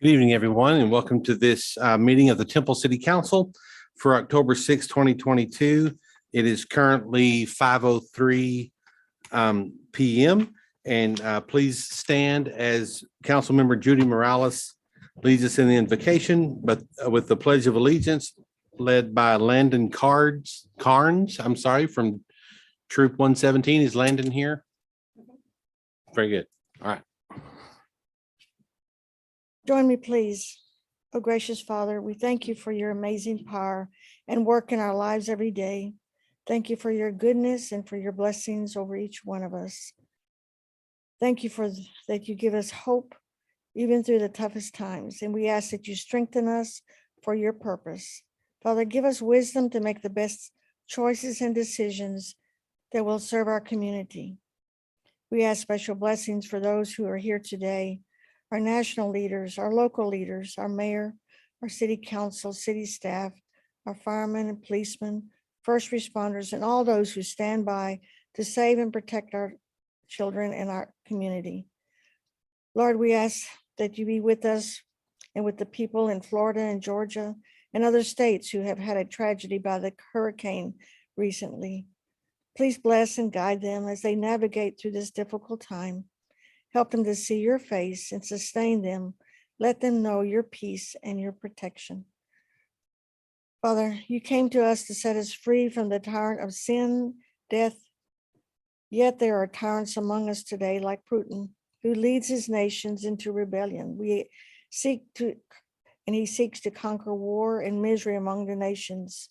Good evening, everyone, and welcome to this meeting of the Temple City Council for October 6, 2022. It is currently 5:03 PM, and please stand as Councilmember Judy Morales leads us in the invocation, but with the Pledge of Allegiance led by Landon Carnes, from Troop 117. Is Landon here? Very good. All right. Join me, please. Oh, gracious Father, we thank you for your amazing power and work in our lives every day. Thank you for your goodness and for your blessings over each one of us. Thank you for that you give us hope even through the toughest times. And we ask that you strengthen us for your purpose. Father, give us wisdom to make the best choices and decisions that will serve our community. We ask special blessings for those who are here today, our national leaders, our local leaders, our mayor, our city council, city staff, our firemen and policemen, first responders, and all those who stand by to save and protect our children and our community. Lord, we ask that you be with us and with the people in Florida and Georgia and other states who have had a tragedy by the hurricane recently. Please bless and guide them as they navigate through this difficult time. Help them to see your face and sustain them. Let them know your peace and your protection. Father, you came to us to set us free from the tyrant of sin, death. Yet there are tyrants among us today, like Putin, who leads his nations into rebellion. He seeks to conquer war and misery among the nations.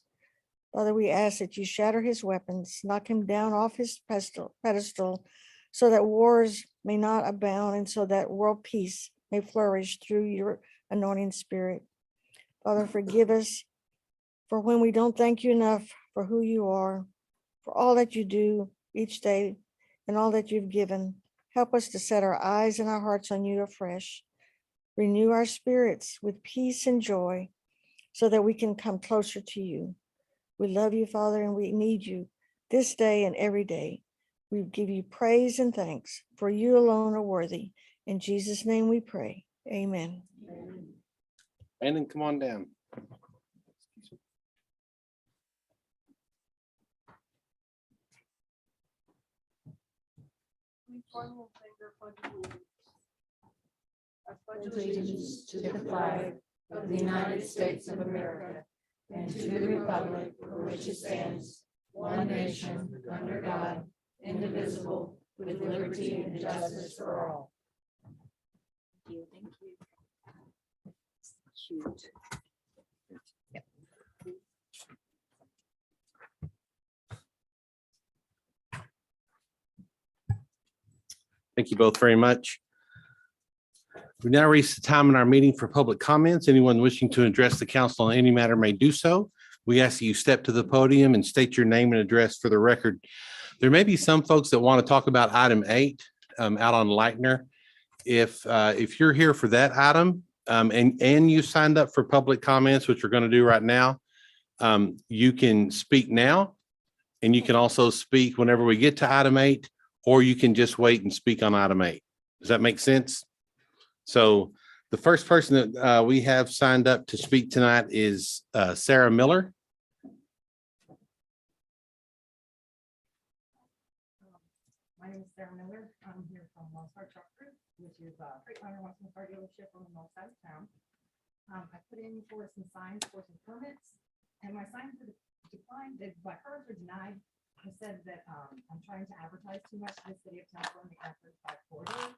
Father, we ask that you shatter his weapons, knock him down off his pedestal, so that wars may not abound and so that world peace may flourish through your anointing spirit. Father, forgive us for when we don't thank you enough for who you are, for all that you do each day and all that you've given. Help us to set our eyes and our hearts on you afresh. Renew our spirits with peace and joy so that we can come closer to you. We love you, Father, and we need you this day and every day. We give you praise and thanks, for you alone are worthy. In Jesus' name we pray. Amen. Brandon, come on down. I pledge allegiance to the flag of the United States of America and to the republic for which it stands, one nation, under God, indivisible, with liberty and justice for all. Thank you. Thank you both very much. We now reach the time in our meeting for public comments. Anyone wishing to address the council on any matter may do so. We ask that you step to the podium and state your name and address for the record. There may be some folks that want to talk about item 8 out on Lightner. If you're here for that item and you signed up for public comments, which we're going to do right now, you can speak now, and you can also speak whenever we get to item 8, or you can just wait and speak on item 8. Does that make sense? So the first person that we have signed up to speak tonight is Sarah Miller. My name is Sarah Miller. I'm here from Wellstar Truck Group, which is a Freightliner Western car dealership on the north side of town. I put in for some signs for some permits, and my signs are declined. My permits are denied. I said that I'm trying to advertise too much to the city of Temple and the I-35 corridor.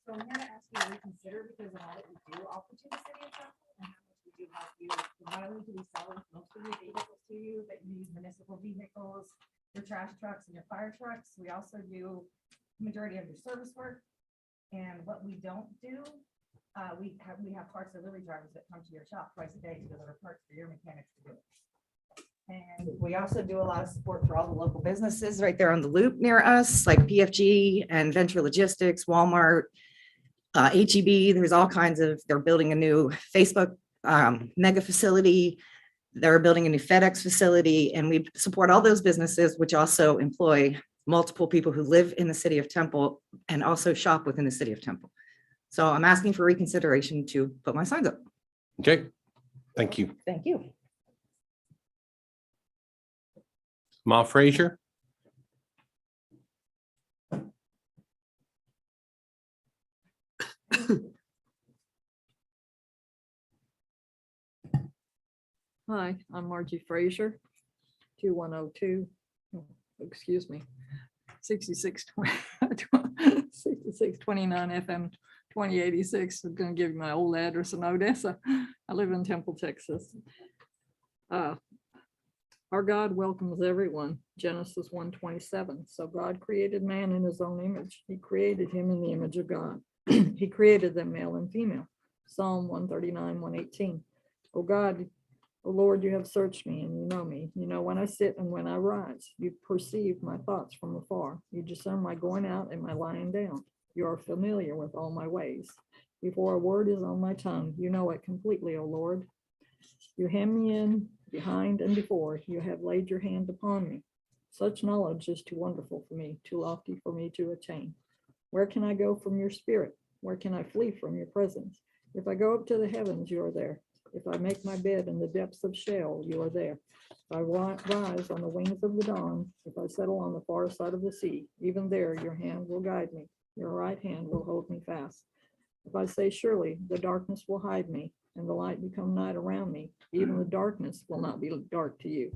So I'm here to ask you to reconsider because of all that we do offer to the city of Temple and how much we do help you. Not only do we sell most of your vehicles to you, but you use municipal vehicles, your trash trucks and your fire trucks. We also do the majority of your service work. And what we don't do, we have parts delivery drivers that come to your shop twice a day to deliver parts for your mechanics to do it. And we also do a lot of support for all the local businesses right there on the loop near us, like PFG and Venture Logistics, Walmart, HEB. There's all kinds of, they're building a new Facebook mega facility. They're building a new FedEx facility, and we support all those businesses, which also employ multiple people who live in the city of Temple and also shop within the city of Temple. So I'm asking for reconsideration to put my signs up. Okay, thank you. Thank you. Ma Frazier. Hi, I'm Margie Frazier, 2102, excuse me, 6629 FM 2086. I'm going to give you my old address in Odessa. I live in Temple, Texas. Our God welcomes everyone, Genesis 1:27. So God created man in his own image. He created him in the image of God. He created them male and female. Psalm 139, 118. Oh God, O Lord, you have searched me and you know me. You know when I sit and when I rise. You perceive my thoughts from afar. You discern my going out and my lying down. You are familiar with all my ways. Before a word is on my tongue, you know it completely, O Lord. You hem me in behind and before. You have laid your hand upon me. Such knowledge is too wonderful for me, too lofty for me to attain. Where can I go from your spirit? Where can I flee from your presence? If I go up to the heavens, you are there. If I make my bed in the depths of Sheol, you are there. If I rise on the wings of the dawn, if I settle on the far side of the sea, even there your hand will guide me. Your right hand will hold me fast. If I say, surely the darkness will hide me and the light become night around me, even the darkness will not be dark to you.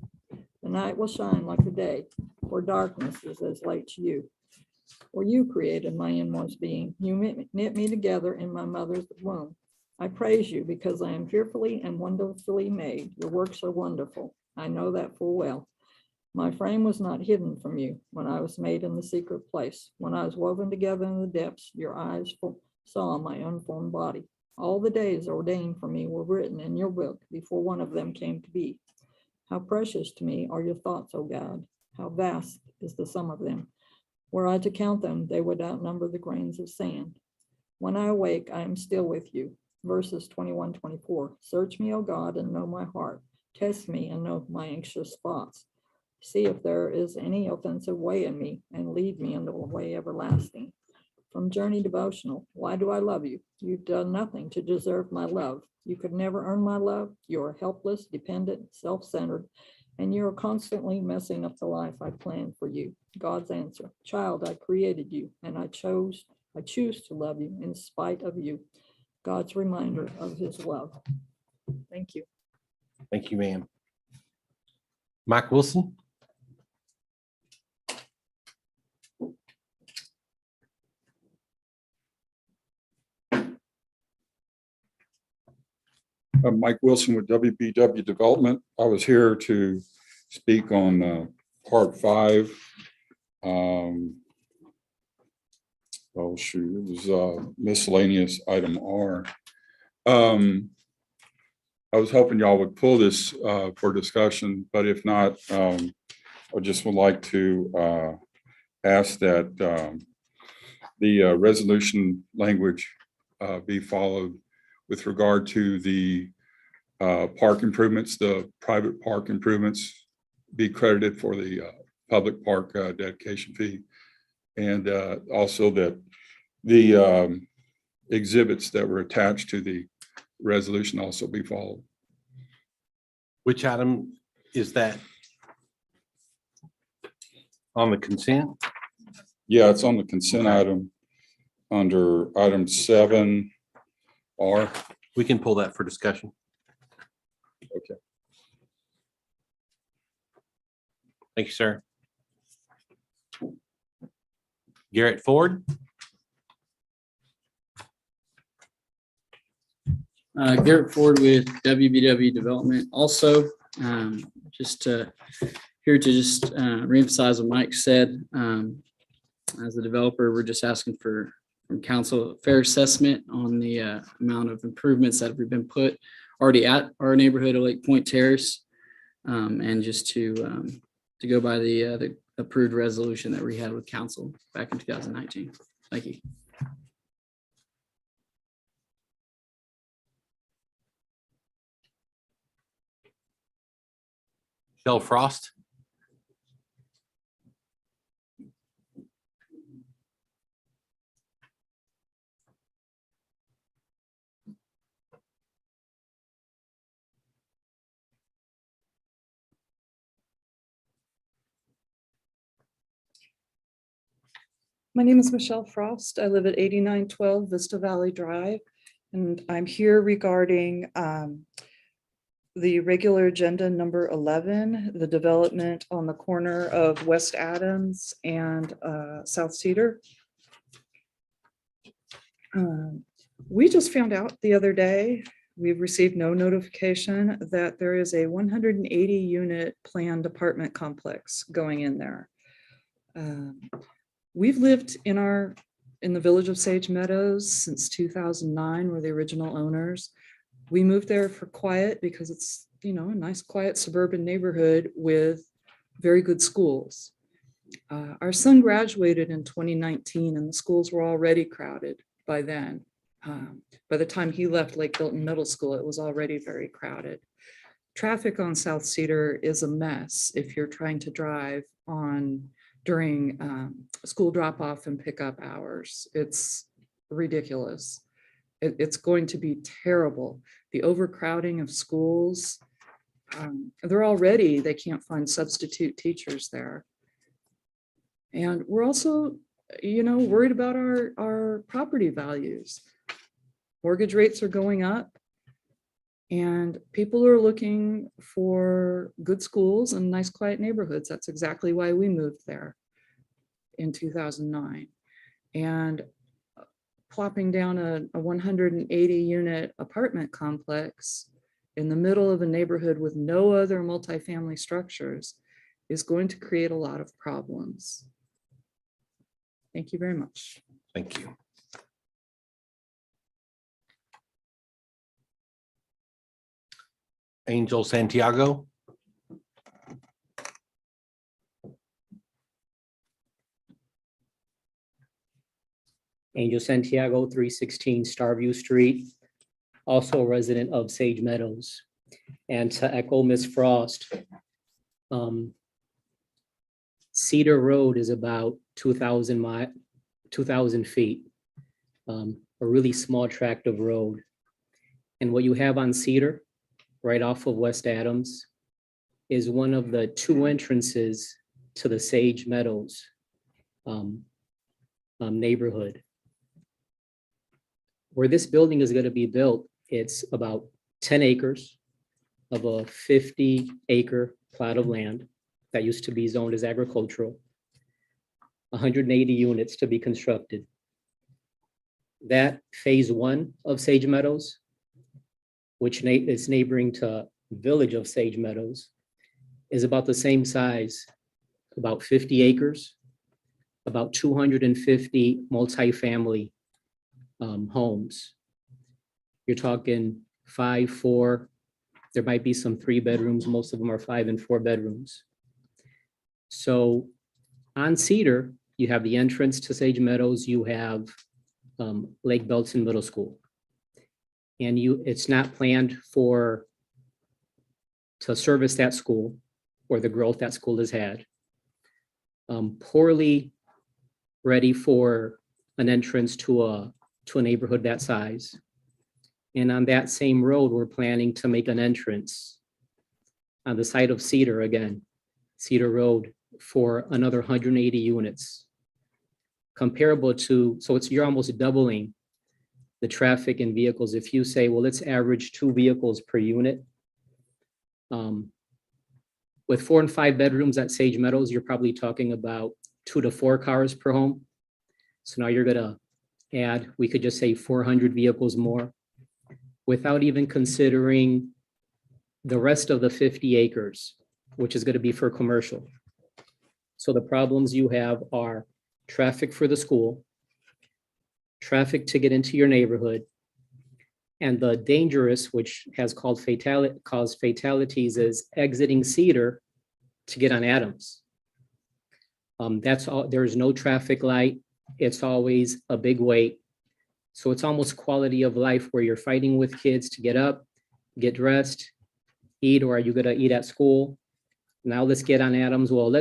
The night will shine like the day, for darkness is as light to you. For you created my inmost being. You knit me together in my mother's womb. I praise you because I am fearfully and wonderfully made. Your works are wonderful. I know that full well. My frame was not hidden from you when I was made in the secret place. When I was woven together in the depths, your eyes saw my unformed body. All the days ordained for me were written in your book before one of them came to be. How precious to me are your thoughts, O God. How vast is the sum of them. Were I to count them, they would outnumber the grains of sand. When I awake, I am still with you. Verses 21, 24. Search me, O God, and know my heart. Test me and know my anxious thoughts. See if there is any offensive way in me, and lead me in the way everlasting. From Journey Devotional. Why do I love you? You've done nothing to deserve my love. You could never earn my love. You are helpless, dependent, self-centered, and you are constantly messing up the life I planned for you. God's answer. Child, I created you, and I choose to love you in spite of you. God's reminder of his love. Thank you. Thank you, ma'am. Mike Wilson. I'm Mike Wilson with WBW Development. I was here to speak on part 5. Oh shoot, it was miscellaneous item R. I was hoping y'all would pull this for discussion, but if not, I just would like to ask that the resolution language be followed with regard to the park improvements, the private park improvements be credited for the public park dedication fee. And also that the exhibits that were attached to the resolution also be followed. Which item is that? On the consent? Yeah, it's on the consent item under item 7R. We can pull that for discussion. Okay. Thank you, sir. Garrett Ford. Garrett Ford with WBW Development. Also, just here to just reemphasize what Mike said. As a developer, we're just asking from council a fair assessment on the amount of improvements that have been put already at our neighborhood of Lake Point Terrace, and just to go by the approved resolution that we had with council back in 2019. Thank you. Shell Frost. My name is Michelle Frost. I live at 8912 Vista Valley Drive, and I'm here regarding the regular agenda number 11, the development on the corner of West Adams and South Cedar. We just found out the other day, we've received no notification that there is a 180 unit planned apartment complex going in there. We've lived in the village of Sage Meadows since 2009. We're the original owners. We moved there for quiet because it's, a nice quiet suburban neighborhood with very good schools. Our son graduated in 2019 and the schools were already crowded by then. By the time he left Lake Bilton Middle School, it was already very crowded. Traffic on South Cedar is a mess if you're trying to drive during school drop-off and pickup hours. It's ridiculous. It's going to be terrible. The overcrowding of schools, they can't find substitute teachers there. And we're also, worried about our property values. Mortgage rates are going up and people are looking for good schools and nice quiet neighborhoods. That's exactly why we moved there in 2009. And plopping down a 180 unit apartment complex in the middle of a neighborhood with no other multifamily structures is going to create a lot of problems. Thank you very much. Thank you. Angel Santiago. Angel Santiago, 316 Starview Street, also a resident of Sage Meadows. And to echo Ms. Frost, Cedar Road is about 2,000 feet, a really small tract of road. And what you have on Cedar, right off of West Adams, is one of the two entrances to the Sage Meadows neighborhood. Where this building is going to be built, it's about 10 acres of a 50-acre plot of land that used to be zoned as agricultural, 180 units to be constructed. That phase one of Sage Meadows, which is neighboring to village of Sage Meadows, is about the same size, about 50 acres, about 250 multifamily homes. You're talking 5, 4, there might be some 3 bedrooms, most of them are 5 and 4 bedrooms. So on Cedar, you have the entrance to Sage Meadows, you have Lake Belton Middle School. And it's not planned to service that school or the growth that school has had. Poorly ready for an entrance to a neighborhood that size. And on that same road, we're planning to make an entrance on the site of Cedar again, Cedar Road, for another 180 units. Comparable to, so you're almost doubling the traffic and vehicles. If you say, well, let's average 2 vehicles per unit. With 4 and 5 bedrooms at Sage Meadows, you're probably talking about 2 to 4 cars per home. So now you're gonna add, we could just say 400 vehicles more without even considering the rest of the 50 acres, which is gonna be for commercial. So the problems you have are traffic for the school, traffic to get into your neighborhood, and the dangerous, which has caused fatalities, is exiting Cedar to get on Adams. That's all. There's no traffic light. It's always a big wait. So it's almost quality of life where you're fighting with kids to get up, get dressed, eat, or are you gonna eat at school? Now let's get on Adams. Well,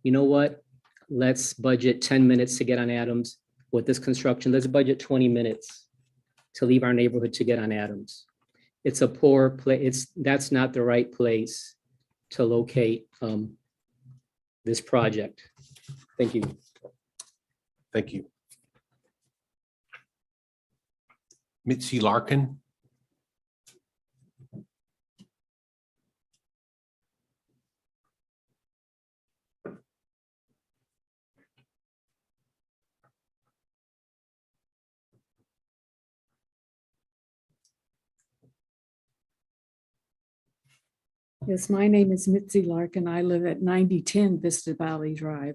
you know what? Let's budget 10 minutes to get on Adams. With this construction, let's budget 20 minutes to leave our neighborhood to get on Adams. It's a poor place. That's not the right place to locate this project. Thank you. Thank you. Mitzi Larkin. Yes, my name is Mitzi Larkin. I live at 9010 Vista Valley Drive,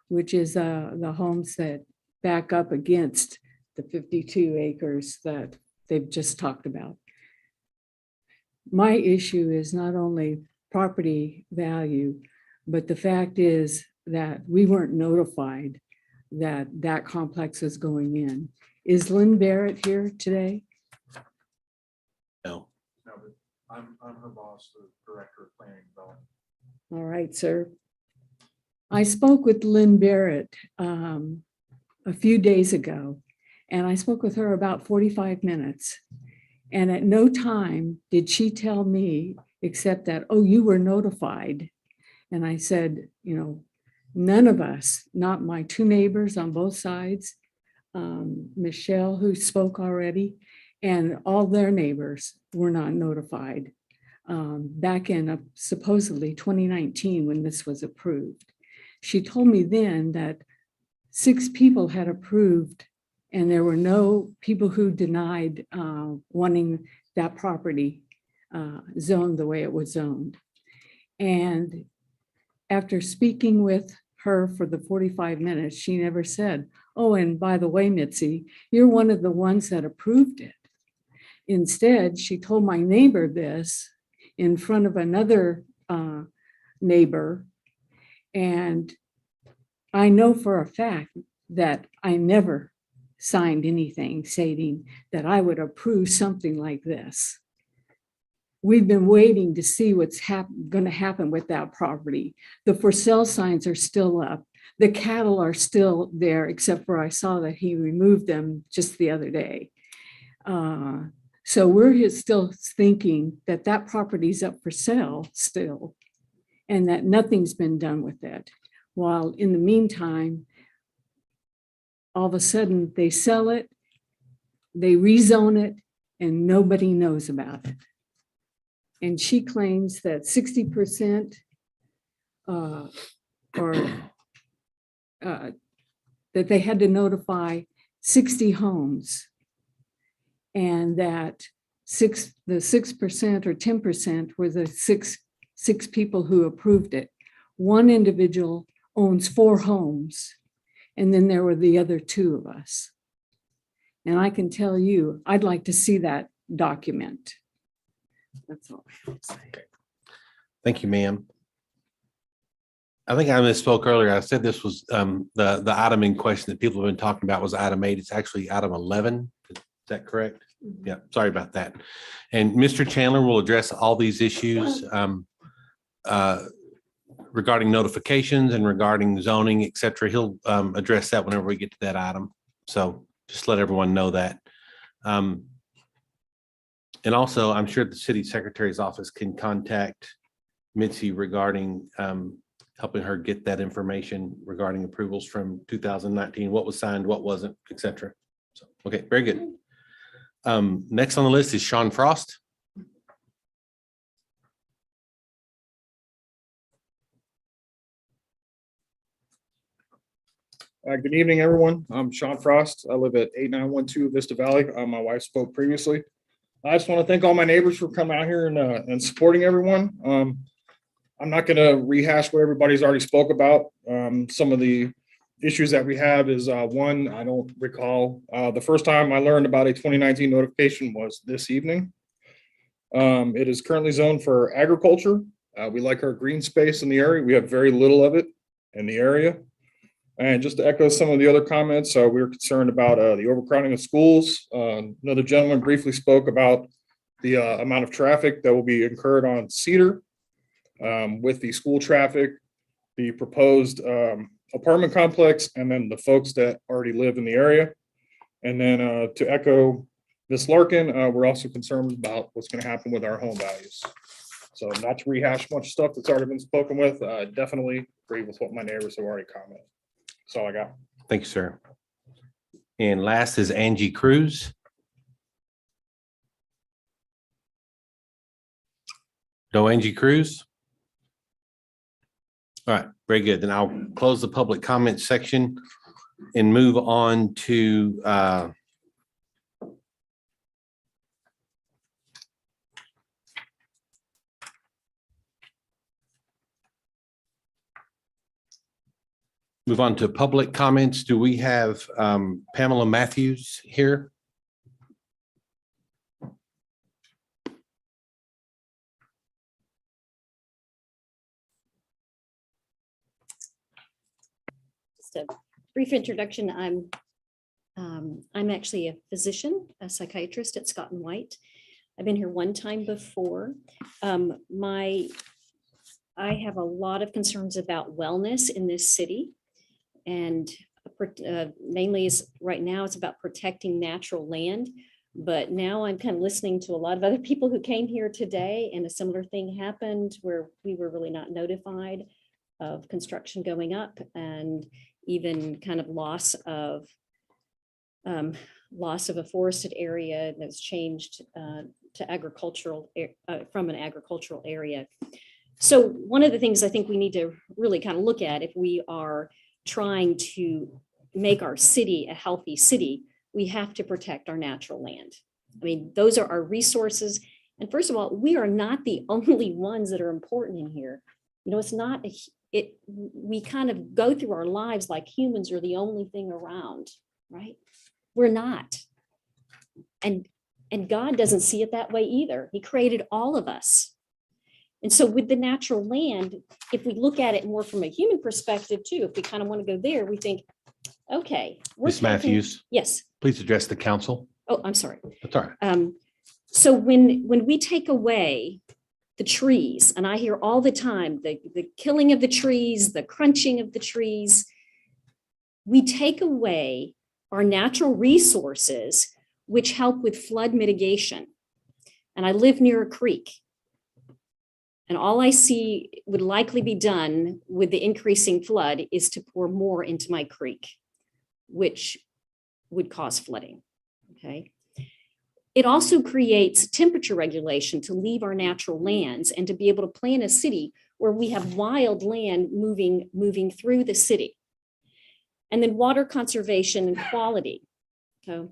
which is the homes that back up against the 52 acres that they've just talked about. My issue is not only property value, but the fact is that we weren't notified that that complex is going in. Is Lynn Barrett here today? No. No, but I'm her boss, the director of planning and development. All right, sir. I spoke with Lynn Barrett a few days ago, and I spoke with her about 45 minutes. And at no time did she tell me except that, oh, you were notified. And I said, you know, none of us, not my two neighbors on both sides, Michelle, who spoke already, and all their neighbors were not notified back in supposedly 2019 when this was approved. She told me then that 6 people had approved and there were no people who denied wanting that property zoned the way it was zoned. And after speaking with her for the 45 minutes, she never said, oh, and by the way, Mitzi, you're one of the ones that approved it. Instead, she told my neighbor this in front of another neighbor. And I know for a fact that I never signed anything stating that I would approve something like this. We've been waiting to see what's going to happen with that property. The for sale signs are still up. The cattle are still there, except for I saw that he removed them just the other day. So we're still thinking that that property's up for sale still, and that nothing's been done with it. While in the meantime, all of a sudden they sell it, they rezone it, and nobody knows about it. And she claims that 60% that they had to notify 60 homes, and that the 6% or 10% were the six people who approved it. One individual owns 4 homes, and then there were the other 2 of us. And I can tell you, I'd like to see that document. That's all I have to say. Thank you, ma'am. I think I misspoke earlier. I said this was the item in question that people have been talking about was item 8. It's actually item 11. Is that correct? Yeah, sorry about that. And Mr. Chandler will address all these issues regarding notifications and regarding zoning, et cetera. He'll address that whenever we get to that item. So just let everyone know that. And also, I'm sure the city secretary's office can contact Mitzi regarding helping her get that information regarding approvals from 2019, what was signed, what wasn't, et cetera. So, okay, very good. Next on the list is Sean Frost. Good evening, everyone. I'm Sean Frost. I live at 8912 Vista Valley. My wife spoke previously. I just want to thank all my neighbors for coming out here and supporting everyone. I'm not going to rehash what everybody's already spoke about. Some of the issues that we have is one, I don't recall. The first time I learned about a 2019 notification was this evening. It is currently zoned for agriculture. We like our green space in the area. We have very little of it in the area. And just to echo some of the other comments, we were concerned about the overcrowding of schools. Another gentleman briefly spoke about the amount of traffic that will be incurred on Cedar with the school traffic, the proposed apartment complex, and then the folks that already live in the area. And then to echo Ms. Larkin, we're also concerned about what's going to happen with our home values. So not to rehash much stuff that's already been spoken with, definitely agree with what my neighbors have already commented. That's all I got. Thank you, sir. And last is Angie Cruz. No Angie Cruz? All right, very good. Then I'll close the public comment section and move on to public comments. Do we have Pamela Matthews here? Just a brief introduction. I'm actually a physician, a psychiatrist at Scott and White. I've been here one time before. I have a lot of concerns about wellness in this city. And mainly is right now it's about protecting natural land. But now I'm kind of listening to a lot of other people who came here today, and a similar thing happened where we were really not notified of construction going up, and even kind of loss of a forested area that's changed to agricultural from an agricultural area. So one of the things I think we need to really kind of look at if we are trying to make our city a healthy city, we have to protect our natural land. I mean, those are our resources. And first of all, we are not the only ones that are important in here. You know, it's not, we kind of go through our lives like humans are the only thing around, right? We're not. And God doesn't see it that way either. He created all of us. And so with the natural land, if we look at it more from a human perspective too, if we kind of want to go there, we think, okay. Ms. Matthews, Yes. please address the council. Oh, I'm sorry. That's all right. So when we take away the trees, and I hear all the time, the killing of the trees, the crunching of the trees, we take away our natural resources, which help with flood mitigation. And I live near a creek. And all I see would likely be done with the increasing flood is to pour more into my creek, which would cause flooding, okay? It also creates temperature regulation to leave our natural lands and to be able to plan a city where we have wild land moving through the city. And then water conservation and quality. So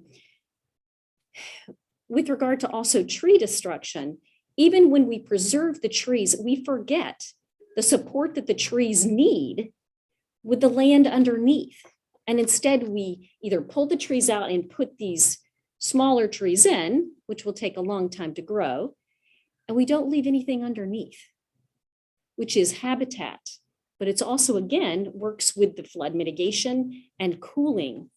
with regard to also tree destruction, even when we preserve the trees, we forget the support that the trees need with the land underneath. And instead we either pull the trees out and put these smaller trees in, which will take a long time to grow, and we don't leave anything underneath, which is habitat. But it's also, again, works with the flood mitigation and cooling.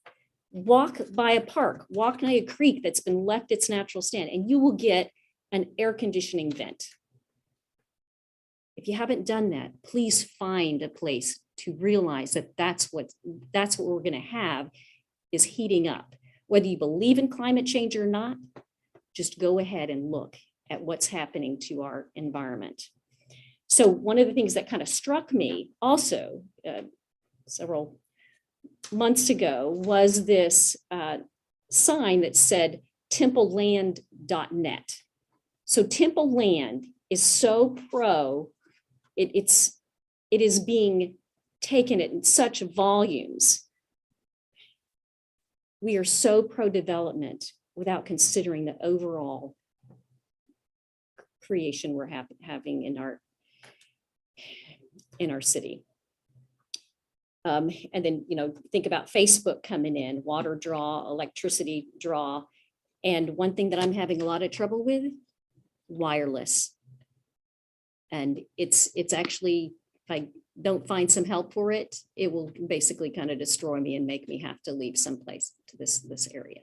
Walk by a park, walk by a creek that's been left its natural stand, and you will get an air conditioning vent. If you haven't done that, please find a place to realize that that's what we're going to have is heating up. Whether you believe in climate change or not, just go ahead and look at what's happening to our environment. So one of the things that kind of struck me also several months ago was this sign that said templeland.net. So Temple Land is so pro, it is being taken in such volumes. We are so pro-development without considering the overall creation we're having in our city. And then, you know, think about Facebook coming in, water draw, electricity draw. And one thing that I'm having a lot of trouble with, wireless. And it's actually, if I don't find some help for it, it will basically kind of destroy me and make me have to leave someplace to this area.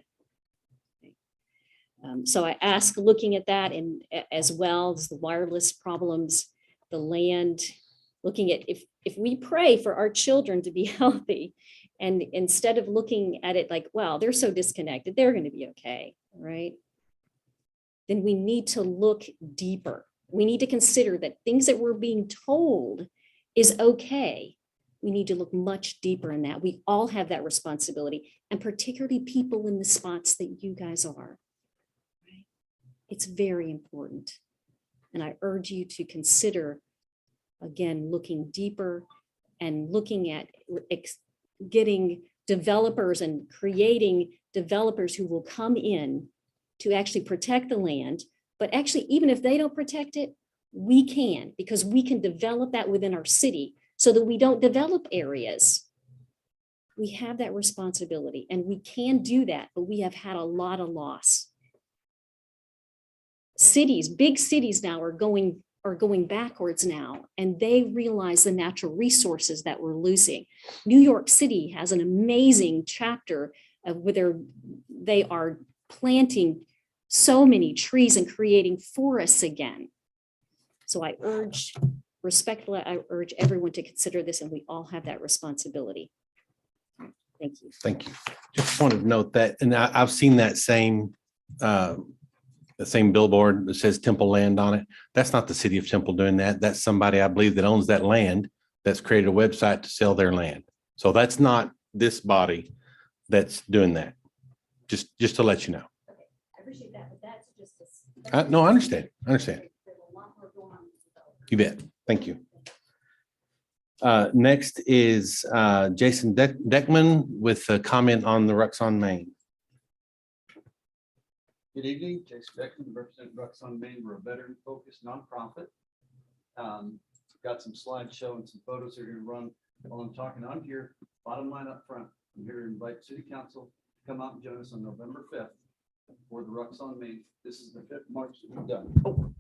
So I ask, looking at that, and as well as the wireless problems, the land, looking at if we pray for our children to be healthy, and instead of looking at it like, wow, they're so disconnected, they're going to be okay, right? Then we need to look deeper. We need to consider that things that we're being told is okay we need to look much deeper in that. We all have that responsibility, and particularly people in the spots that you guys are. Right? It's very important. And I urge you to consider, again, looking deeper and looking at getting developers and creating developers who will come in to actually protect the land. But actually, even if they don't protect it, we can, because we can develop that within our city so that we don't develop areas. We have that responsibility and we can do that, but we have had a lot of loss. Cities, big cities now are going backwards now, and they realize the natural resources that we're losing. New York City has an amazing chapter of where they are planting so many trees and creating forests again. So I respectfully urge everyone to consider this, and we all have that responsibility. Thank you. Thank you. Just wanted to note that, and I've seen that same billboard that says Temple Land on it. That's not the city of Temple doing that. That's somebody, I believe, that owns that land that's created a website to sell their land. So that's not this body that's doing that. Just to let you know. I appreciate that, but that's just. No, I understand. I understand. You bet. Thank you. Next is Jason Deckman with a comment on the Rux on Main. Good evening, Jason Beckman, representing Rux on Main. We're a veteran-focused nonprofit. Got some slideshow and some photos that are going to run while I'm talking. I'm here, bottom line up front. I'm here to invite City Council to come out and join us on November 5th for the Rux on Main. This is the 5th March that we've done. Oh,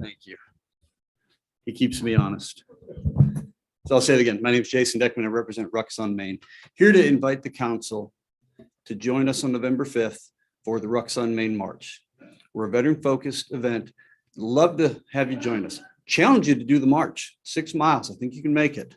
thank you. He keeps me honest. So I'll say it again. My name is Jason Deckman. I represent Rux on Main. Here to invite the council to join us on November 5th for the Rux on Main March. We're a veteran-focused event. Love to have you join us. Challenge you to do the march, 6 miles. I think you can make it.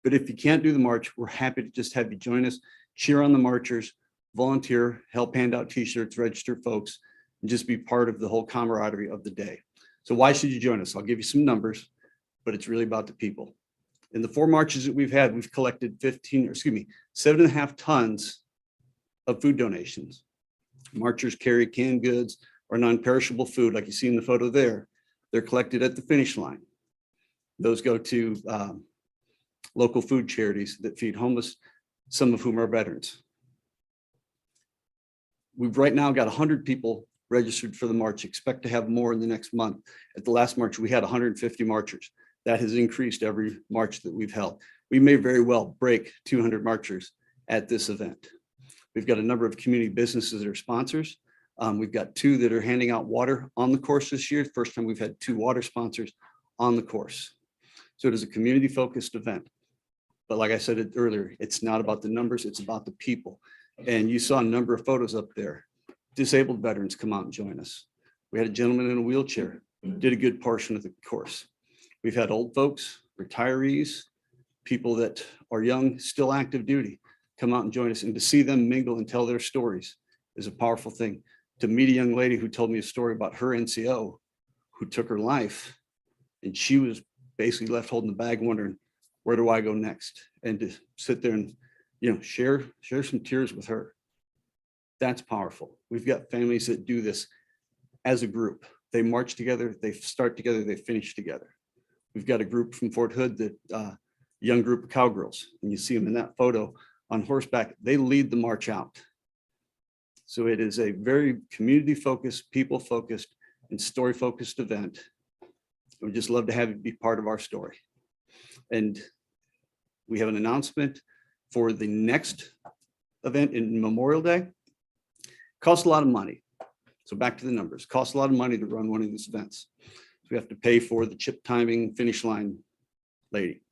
But if you can't do the march, we're happy to just have you join us, cheer on the marchers, volunteer, help hand out t-shirts, register folks, and just be part of the whole camaraderie of the day. So why should you join us? I'll give you some numbers, but it's really about the people. In the 4 marches that we've had, we've collected 7.5 tons of food donations. Marchers carry canned goods or non-perishable food, like you see in the photo there. They're collected at the finish line. Those go to local food charities that feed homeless, some of whom are veterans. We've right now got 100 people registered for the march. Expect to have more in the next month. At the last march, we had 150 marchers. That has increased every march that we've held. We may very well break 200 marchers at this event. We've got a number of community businesses that are sponsors. We've got 2 that are handing out water on the course this year. First time we've had 2 water sponsors on the course. So it is a community-focused event. But like I said it earlier, it's not about the numbers, it's about the people. And you saw a number of photos up there. Disabled veterans come out and join us. We had a gentleman in a wheelchair, did a good portion of the course. We've had old folks, retirees, people that are young, still active duty, come out and join us. And to see them mingle and tell their stories is a powerful thing. To meet a young lady who told me a story about her NCO who took her life, and she was basically left holding the bag wondering, where do I go next? And to sit there and, share some tears with her. That's powerful. We've got families that do this as a group. They march together, they start together, they finish together. We've got a group from Fort Hood, that young group of cowgirls, and you see them in that photo on horseback. They lead the march out. So it is a very community-focused, people-focused, and story-focused event. We'd just love to have you be part of our story. And we have an announcement for the next event in Memorial Day. Costs a lot of money. So back to the numbers. Costs a lot of money to run one of these events. So we have to pay for the chip timing finish line lady.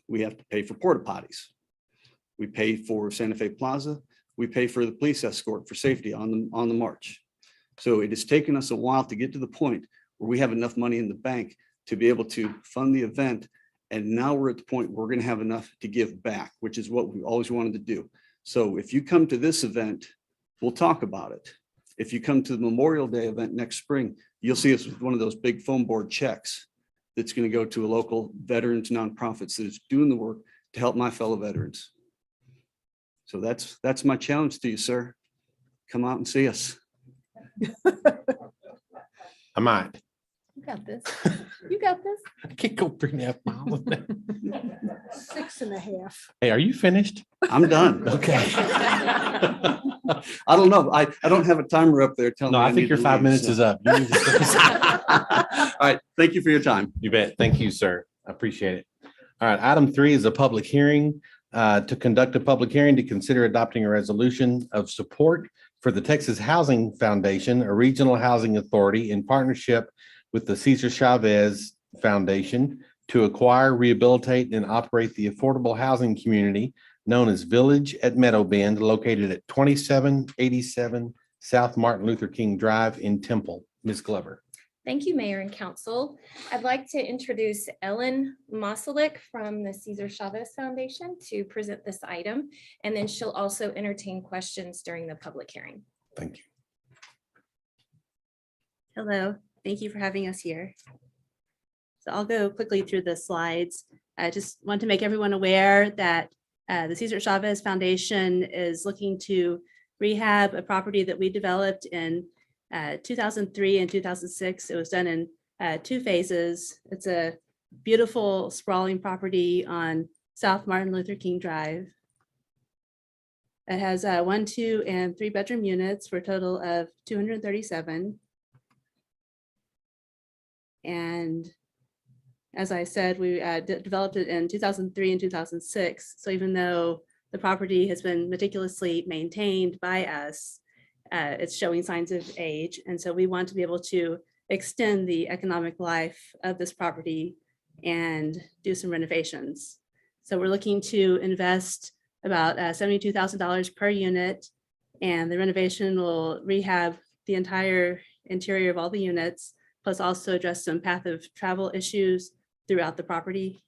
We have to pay for porta potties. We pay for Santa Fe Plaza. We pay for the police escort for safety on the march. So it has taken us a while to get to the point where we have enough money in the bank to be able to fund the event. And now we're at the point where we're going to have enough to give back, which is what we always wanted to do. So if you come to this event, we'll talk about it. If you come to the Memorial Day event next spring, you'll see us with one of those big foam board checks. that's going to go to a local veterans nonprofits that is doing the work to help my fellow veterans. So that's my challenge to you, sir. Come out and see us. I might. You got this. You got this. I can't go 3.5 miles. 6.5. Hey, are you finished? I'm done. Okay. I don't know. I don't have a timer up there telling me. No, I think need your to 5 leave, minutes so. is up. You need to- All right. Thank you for your time. You bet. Thank you, sir. I appreciate it. All right, item 3 is a public hearing to conduct a public hearing to consider adopting a resolution of support for the Texas Housing Foundation, a regional housing authority in partnership with the Cesar Chavez Foundation to acquire, rehabilitate, and operate the affordable housing community known as Village at Meadowbend, located at 2787 South Martin Luther King Drive in Temple. Ms. Glover. Thank you, Mayor and Council. I'd like to introduce Ellen Moselick from the Cesar Chavez Foundation to present this item, and then she'll also entertain questions during the public hearing. Thank you. Hello, thank you for having us here. So I'll go quickly through the slides. I just want to make everyone aware that the Cesar Chavez Foundation is looking to rehab a property that we developed in 2003 and 2006. It was done in 2 phases. It's a beautiful sprawling property on South Martin Luther King Drive. It has 1, 2, and 3 bedroom units for a total of 237. And as I said, we developed it in 2003 and 2006. So even though the property has been meticulously maintained by us, it's showing signs of age. And so we want to be able to extend the economic life of this property and do some renovations. So we're looking to invest about $72,000 per unit, and the renovation will rehab the entire interior of all the units, plus also address some path of travel issues throughout the property.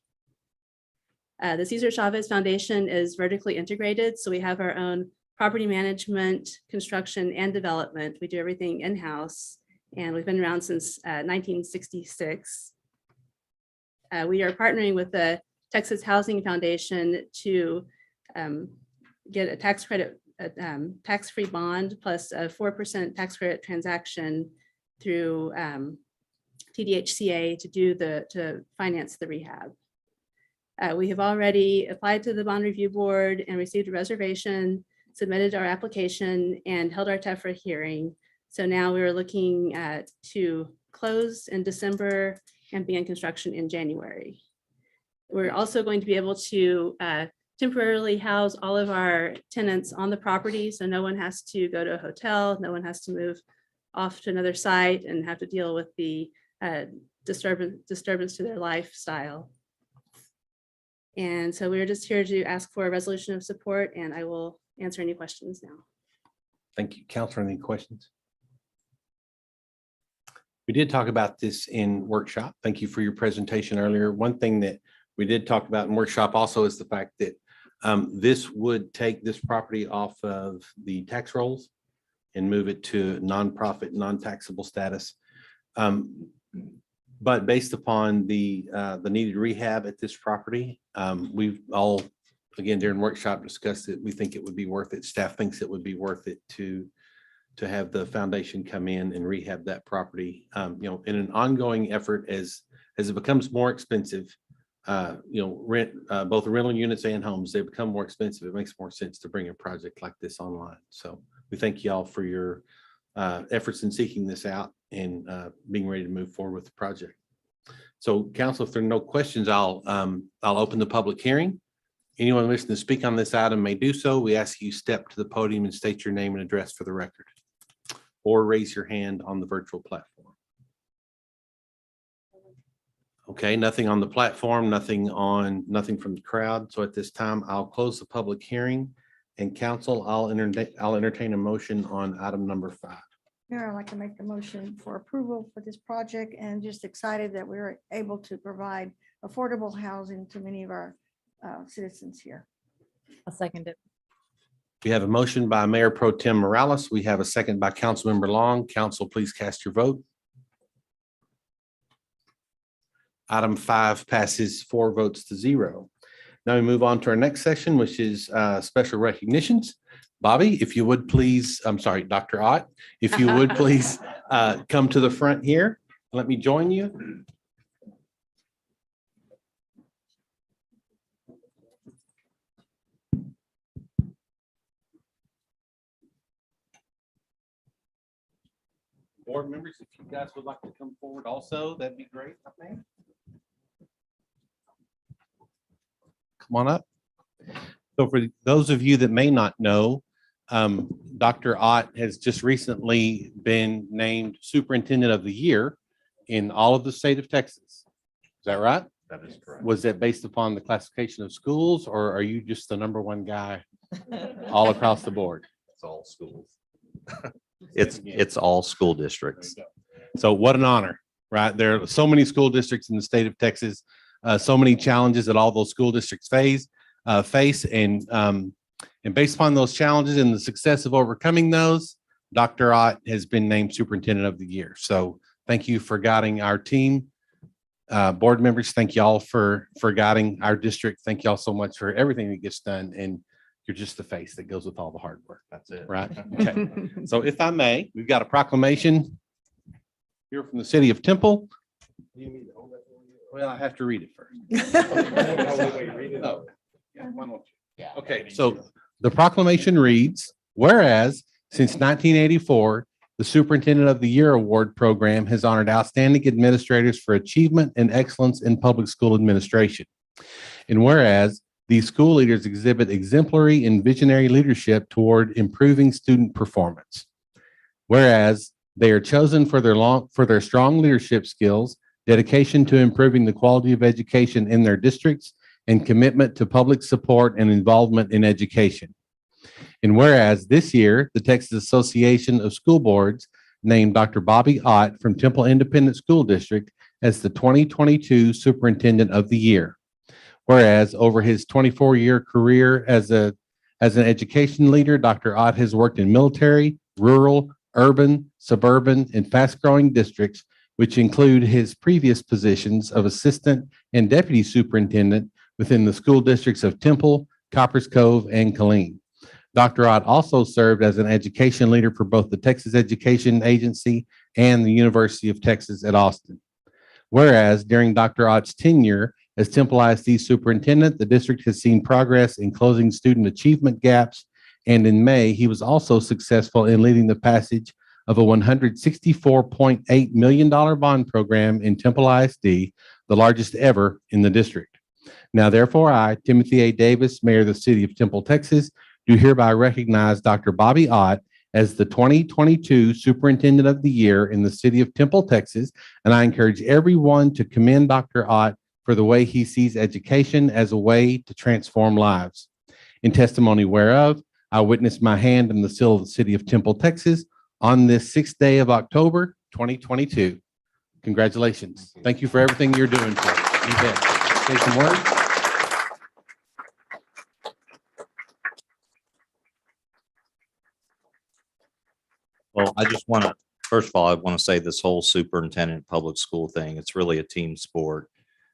The Cesar Chavez Foundation is vertically integrated, so we have our own property management, construction, and development. We do everything in-house, and we've been around since 1966. We are partnering with the Texas Housing Foundation to get a tax credit, tax-free bond, plus a 4% tax credit transaction through TDHCA to finance the rehab. We have already applied to the bond review board and received a reservation, submitted our application, and held our TEFRA hearing. So now we're looking to close in December and begin construction in January. We're also going to be able to temporarily house all of our tenants on the property, so no one has to go to a hotel, no one has to move off to another site and have to deal with the disturbance to their lifestyle. And so we're just here to ask for a resolution of support, and I will answer any questions now. Thank you. Counselor, any questions? We did talk about this in workshop. Thank you for your presentation earlier. One thing that we did talk about in workshop also is the fact that this would take this property off of the tax rolls and move it to nonprofit, non-taxable status. But based upon the needed rehab at this property, we've all, again, during workshop discussed it. We think it would be worth it. Staff thinks it would be worth it to have the foundation come in and rehab that property, in an ongoing effort as it becomes more expensive. Rent, both rental units and homes, they become more expensive. It makes more sense to bring a project like this online. So we thank y'all for your efforts in seeking this out and being ready to move forward with the project. So council, if there are no questions, I'll open the public hearing. Anyone wishing to speak on this item may do so. We ask you step to the podium and state your name and address for the record, or raise your hand on the virtual platform. Okay, nothing on the platform, nothing from the crowd. So at this time, I'll close the public hearing. And council, I'll entertain a motion on item number 5. Mayor, I'd like to make the motion for approval for this project, and just excited that we were able to provide affordable housing to many of our citizens here. I'll second it. We have a motion by Mayor Pro Tem Morales. We have a second by Councilmember Long. Council, please cast your vote. Item 5 passes 4 votes to 0. Now we move on to our next session, which is special recognitions. Bobby, if you would please, I'm sorry, Dr. Ott, if you would please come to the front here. Let me join you. Board members, if you guys would like to come forward also, that'd be great, I think. Come on up. So for those of you that may not know, Dr. Ott has just recently been named Superintendent of the Year in all of the state of Texas. Is that right? That is correct. Was that based upon the classification of schools, or are you just the #1 guy all across the board? It's all schools. It's all school districts. So what an honor, right? There are so many school districts in the state of Texas, so many challenges that all those school districts face, and based upon those challenges and the success of overcoming those, Dr. Ott has been named Superintendent of the Year. So thank you for guiding our team. Board members, thank y'all for guiding our district. Thank y'all so much for everything that gets done. And you're just the face that goes with all the hard work. That's it. Right? Okay. So if I may, we've got a proclamation here from the city of Temple. Well, I have to read it first. Oh, yeah, why don't you? Okay, so the proclamation reads, whereas since 1984, the Superintendent of the Year Award Program has honored outstanding administrators for achievement and excellence in public school administration. And whereas these school leaders exhibit exemplary and visionary leadership toward improving student performance. Whereas they are chosen for their strong leadership skills, dedication to improving the quality of education in their districts, and commitment to public support and involvement in education. And whereas this year, the Texas Association of School Boards named Dr. Bobby Ott from Temple Independent School District as the 2022 Superintendent of the Year. Whereas over his 24-year career as an education leader, Dr. Ott has worked in military, rural, urban, suburban, and fast-growing districts, which include his previous positions of assistant and deputy superintendent within the school districts of Temple, Coppers Cove, and Killeen. Dr. Ott also served as an education leader for both the Texas Education Agency and the University of Texas at Austin. Whereas during Dr. Ott's tenure as Temple ISD superintendent, the district has seen progress in closing student achievement gaps. And in May, he was also successful in leading the passage of a $164.8 million bond program in Temple ISD, the largest ever in the district. Now, therefore, I, Timothy A. Davis, Mayor of the City of Temple, Texas, do hereby recognize Dr. Bobby Ott as the 2022 Superintendent of the Year in the City of Temple, Texas. And I encourage everyone to commend Dr. Ott for the way he sees education as a way to transform lives. In testimony whereof, I witness my hand in the seal of the City of Temple, Texas on this 6th day of October, 2022. Congratulations. Thank you for everything you're doing for us. You bet. Say some words. Well, I just want to, first of all, I want to say this whole superintendent public school thing, it's really a team sport.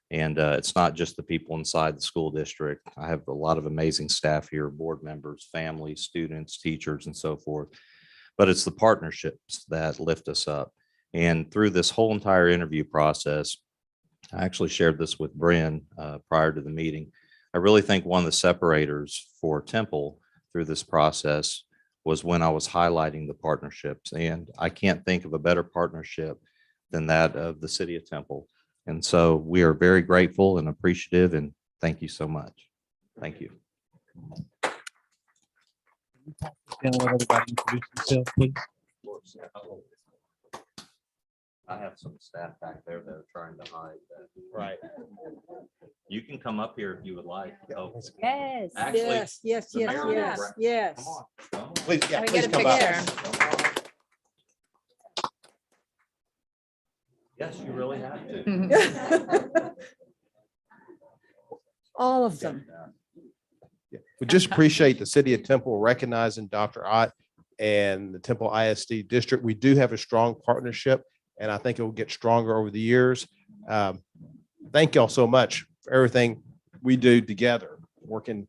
And it's not just the people inside the school district. I have a lot of amazing staff here, board members, families, students, teachers, and so forth. But it's the partnerships that lift us up. And through this whole entire interview process, I actually shared this with Bryn prior to the meeting. I really think one of the separators for Temple through this process was when I was highlighting the partnerships. And I can't think of a better partnership than that of the City of Temple. And so we are very grateful and appreciative, and thank you so much. Thank you. Can let everybody introduce themselves, please? I have some staff back there that are trying to hide that. Right. You can come up here if you would like. Oh, Yes. Actually, Yes, yes, the yes, mayor will yes, wrap- yes. Come on. Please, yeah, We please get a come up. picture. Yes, you really have to. All of them. We just appreciate the City of Temple recognizing Dr. Ott and the Temple ISD district. We do have a strong partnership, and I think it will get stronger over the years. thank y'all so much for everything we do together, working.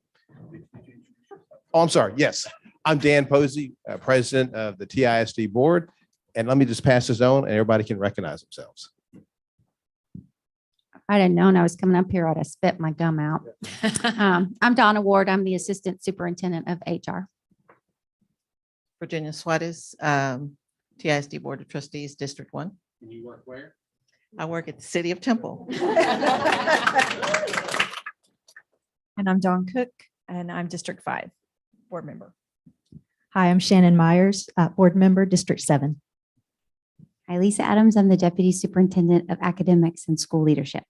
Oh, I'm sorry. Yes, I'm Dan Posey, President of the TISD Board. And let me just pass this on and everybody can recognize themselves. I'd have known I was coming up here, I'd have spit my gum out. I'm Donna Ward. I'm the Assistant Superintendent of HR. Virginia Suarez, TISD Board of Trustees, District 1. And you work where? I work at the City of Temple. And I'm Dawn Cook, and I'm District 5 Board Member. Hi, I'm Shannon Myers, Board Member, District 7. Hi, Lisa Adams. I'm the Deputy Superintendent of Academics and School Leadership.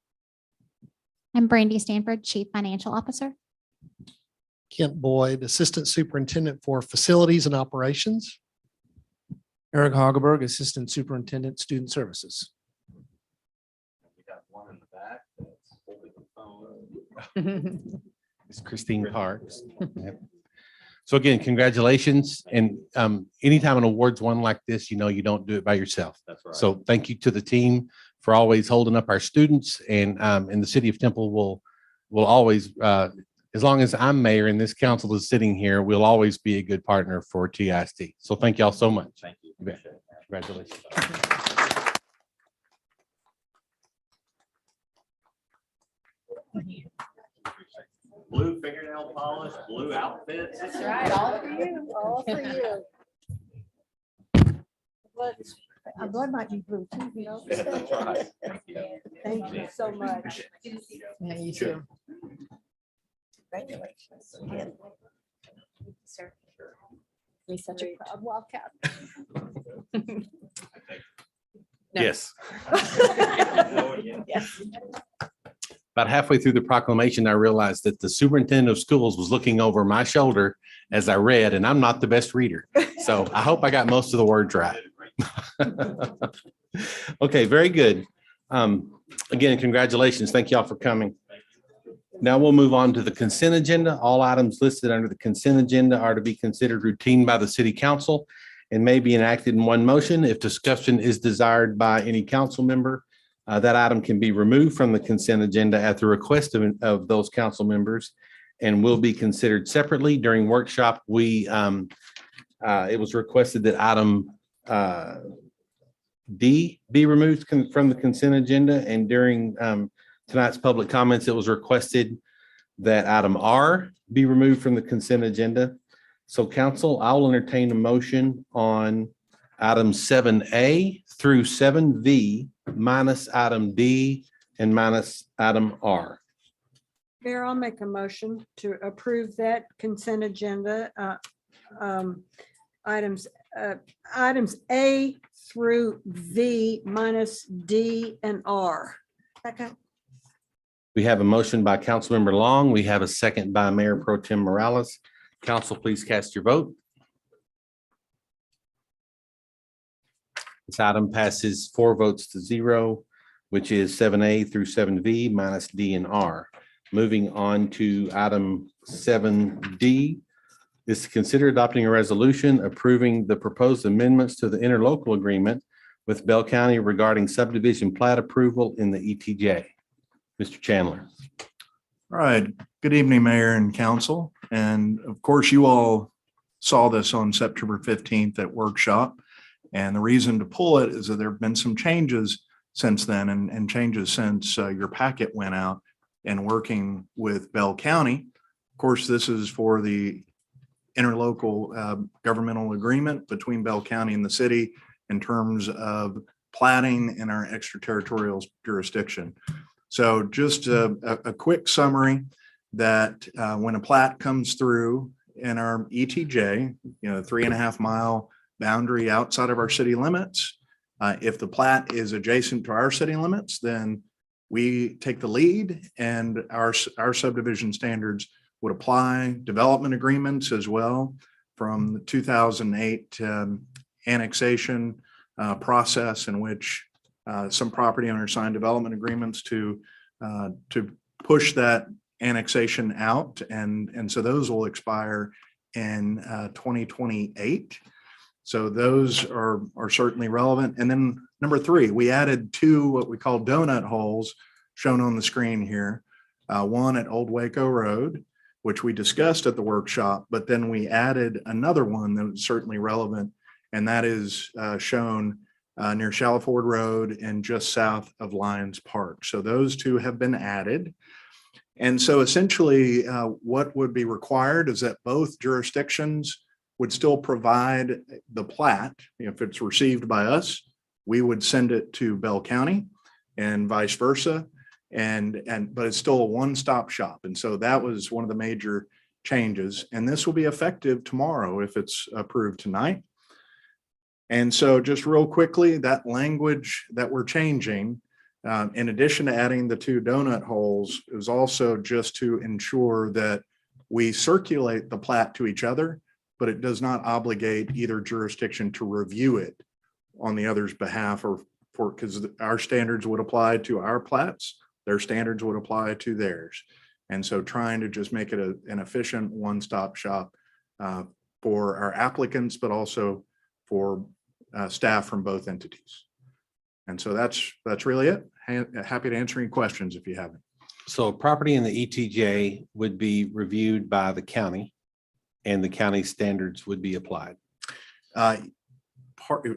I'm Brandy Stanford, Chief Financial Officer. Kent Boyd, Assistant Superintendent for Facilities and Operations. Eric Hageberg, Assistant Superintendent, Student Services. We got one in the back that's holding the phone. It's Christine Parks. Yep. So again, congratulations. And anytime an award's won like this, you know, you don't do it by yourself. That's right. So thank you to the team for always holding up our students, and the City of Temple will always, as long as I'm mayor and this council is sitting here, we'll always be a good partner for TISD. So thank y'all so much. Thank you. You bet. Congratulations. Blue fingernail polish, blue outfits. That's right, all for you, all for you. Blood might be blue too, you know. That's right. Thank you so much. Yeah, you too. Congratulations. Sir. He's such a proud Wildcat. Yes. Yes. About halfway through the proclamation, I realized that the superintendent of schools was looking over my shoulder as I read, and I'm not the best reader. So I hope I got most of the words right. Okay, very good. Again, congratulations. Thank y'all for coming. Now we'll move on to the consent agenda. All items listed under the consent agenda are to be considered routine by the city council and may be enacted in one motion. If discussion is desired by any council member, that item can be removed from the consent agenda at the request of those council members and will be considered separately. During workshop, it was requested that item D be removed from the consent agenda, and during tonight's public comments, it was requested that item R be removed from the consent agenda. So council, I will entertain a motion on item 7A through 7V minus item D and minus item R. Mayor, I'll make a motion to approve that consent agenda. Items A through V minus D and R. Second. We have a motion by Councilmember Long. We have a second by Mayor Pro Tem Morales. Council, please cast your vote. This item passes 4 votes to 0, which is 7A through 7V minus D and R. Moving on to item 7D is to consider adopting a resolution approving the proposed amendments to the interlocal agreement with Bell County regarding subdivision plat approval in the ETJ. Mr. Chandler. All right. Good evening, Mayor and Council. And of course, you all saw this on September 15th at workshop. And the reason to pull it is that there have been some changes since then and changes since your packet went out and working with Bell County. Of course, this is for the interlocal governmental agreement between Bell County and the city in terms of platting in our extraterritorial jurisdiction. So just a quick summary that when a plat comes through in our ETJ, 3.5 mile boundary outside of our city limits, if the plat is adjacent to our city limits, then we take the lead and our subdivision standards would apply. Development agreements as well from the 2008 annexation process in which some property owners signed development agreements to push that annexation out. And so those will expire in 2028. So those are certainly relevant. And then number 3, we added 2 what we call donut holes shown on the screen here. One at Old Waco Road, which we discussed at the workshop, but then we added another one that was certainly relevant, and that is shown near Shallowford Road and just south of Lions Park. So those two have been added. And so essentially, what would be required is that both jurisdictions would still provide the plat. If it's received by us, we would send it to Bell County and vice versa. But it's still a one-stop shop. And so that was one of the major changes. And this will be effective tomorrow if it's approved tonight. And so just real quickly, that language that we're changing, in addition to adding the 2 donut holes, is also just to ensure that we circulate the plat to each other, but it does not obligate either jurisdiction to review it on the other's behalf, or because our standards would apply to our plats, their standards would apply to theirs. And so trying to just make it an efficient one-stop shop for our applicants, but also for staff from both entities. And so that's really it. Happy to answer any questions if you have any. So property in the ETJ would be reviewed by the county and the county standards would be applied.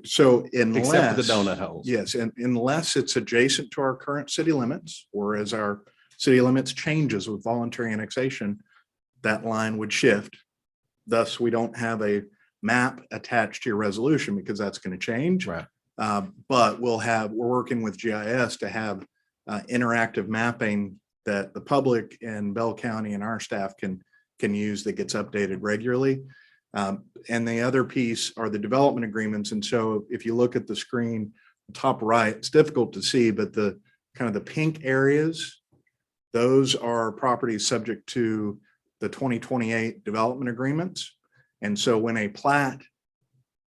So Except for the donut holes. Yes, and unless it's adjacent to our current city limits, or as our city limits changes with voluntary annexation, that line would shift. Thus, we don't have a map attached to your resolution because that's going to change. Right. But we're working with GIS to have interactive mapping that the public and Bell County and our staff can use, that gets updated regularly. And the other piece are the development agreements. And so if you look at the screen, top right, it's difficult to see, but the kind of the pink areas, those are properties subject to the 2028 development agreements. And so when a plat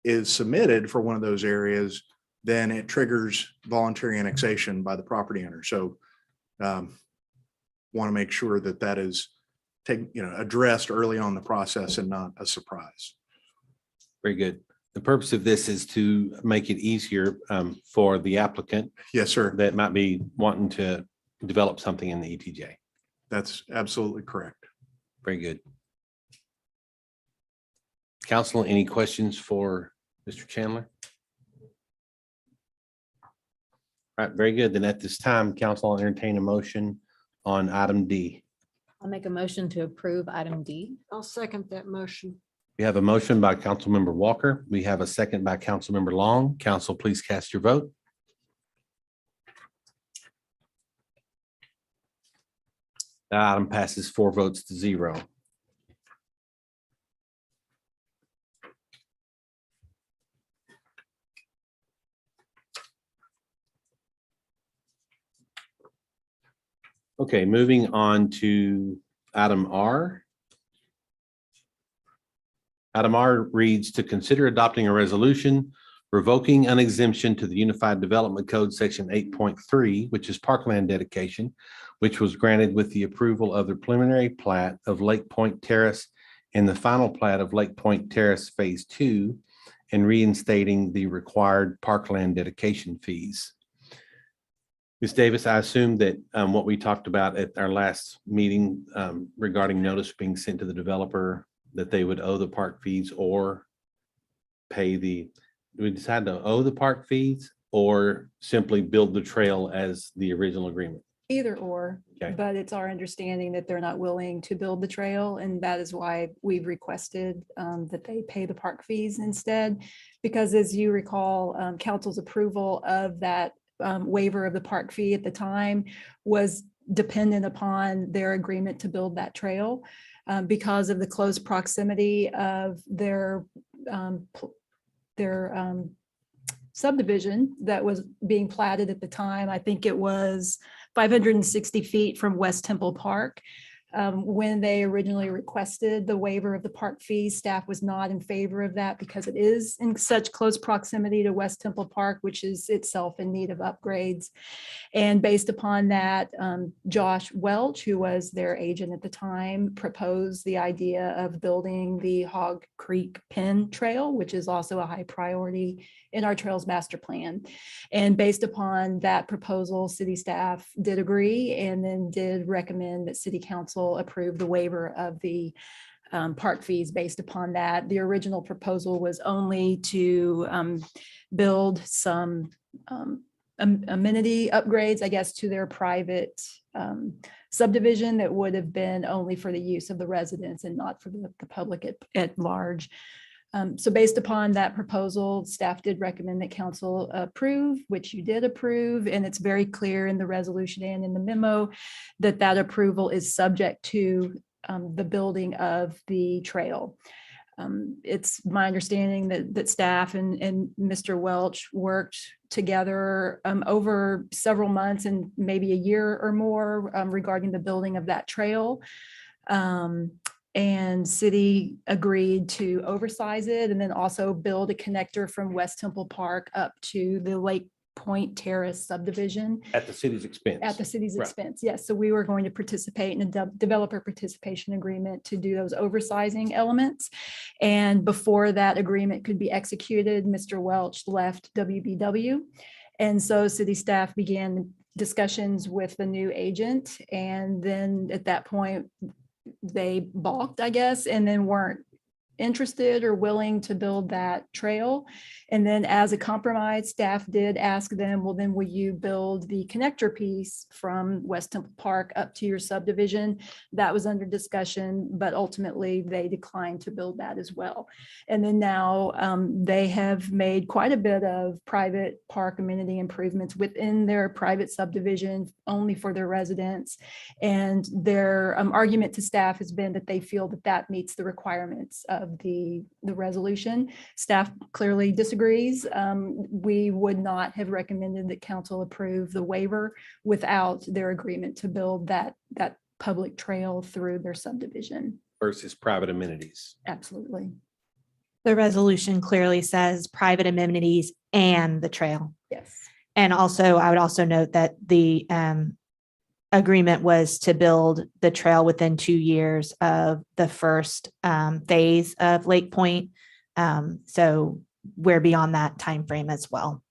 is submitted for one of those areas, then it triggers voluntary annexation by the property owner. So want to make sure that that is addressed early on in the process and not a surprise. Very good. The purpose of this is to make it easier for the applicant. Yes, sir. That might be wanting to develop something in the ETJ. That's absolutely correct. Very good. Council, any questions for Mr. Chandler? All right, very good. Then at this time, council will entertain a motion on item D. I'll make a motion to approve item D. I'll second that motion. We have a motion by Councilmember Walker. We have a second by Councilmember Long. Council, please cast your vote. That item passes 4 votes to 0. Okay, moving on to item R. Item R reads to consider adopting a resolution revoking an exemption to the Unified Development Code, Section 8.3, which is parkland dedication, which was granted with the approval of the preliminary plat of Lake Point Terrace and the final plat of Lake Point Terrace Phase 2, and reinstating the required parkland dedication fees. Ms. Davis, I assume that what we talked about at our last meeting regarding notice being sent to the developer, that they would owe the park fees or pay we decide to owe the park fees or simply build the trail as the original agreement? Either or, Okay. but it's our understanding that they're not willing to build the trail, and that is why we've requested that they pay the park fees instead. Because as you recall, council's approval of that waiver of the park fee at the time was dependent upon their agreement to build that trail because of the close proximity of their subdivision that was being platted at the time. I think it was 560 feet from West Temple Park. When they originally requested the waiver of the park fees, staff was not in favor of that because it is in such close proximity to West Temple Park, which is itself in need of upgrades. And based upon that, Josh Welch, who was their agent at the time, proposed the idea of building the Hog Creek Penn Trail, which is also a high priority in our Trails Master Plan. And based upon that proposal, city staff did agree and then did recommend that city council approve the waiver of the park fees based upon that. The original proposal was only to build some amenity upgrades, I guess, to their private subdivision that would have been only for the use of the residents and not for the public at large. So based upon that proposal, staff did recommend that council approve, which you did approve, and it's very clear in the resolution and in the memo that that approval is subject to the building of the trail. It's my understanding that staff and Mr. Welch worked together over several months and maybe a year or more regarding the building of that trail. And city agreed to oversize it and then also build a connector from West Temple Park up to the Lake Point Terrace subdivision. At the city's expense. At the city's Right. expense, yes. So we were going to participate in a developer participation agreement to do those oversizing elements. And before that agreement could be executed, Mr. Welch left WBW. And so city staff began discussions with the new agent. And then at that point, they balked, I guess, and then weren't interested or willing to build that trail. And then as a compromise, staff did ask them, well, then will you build the connector piece from West Temple Park up to your subdivision? That was under discussion, but ultimately they declined to build that as well. And then now they have made quite a bit of private park amenity improvements within their private subdivision only for their residents. And their argument to staff has been that they feel that that meets the requirements of the resolution. Staff clearly disagrees. We would not have recommended that council approve the waiver without their agreement to build that public trail through their subdivision. Versus private amenities. Absolutely. The resolution clearly says private amenities and the trail. Yes. And also, I would also note that the agreement was to build the trail within 2 years of the first phase of Lake Point. So we're beyond that timeframe as well.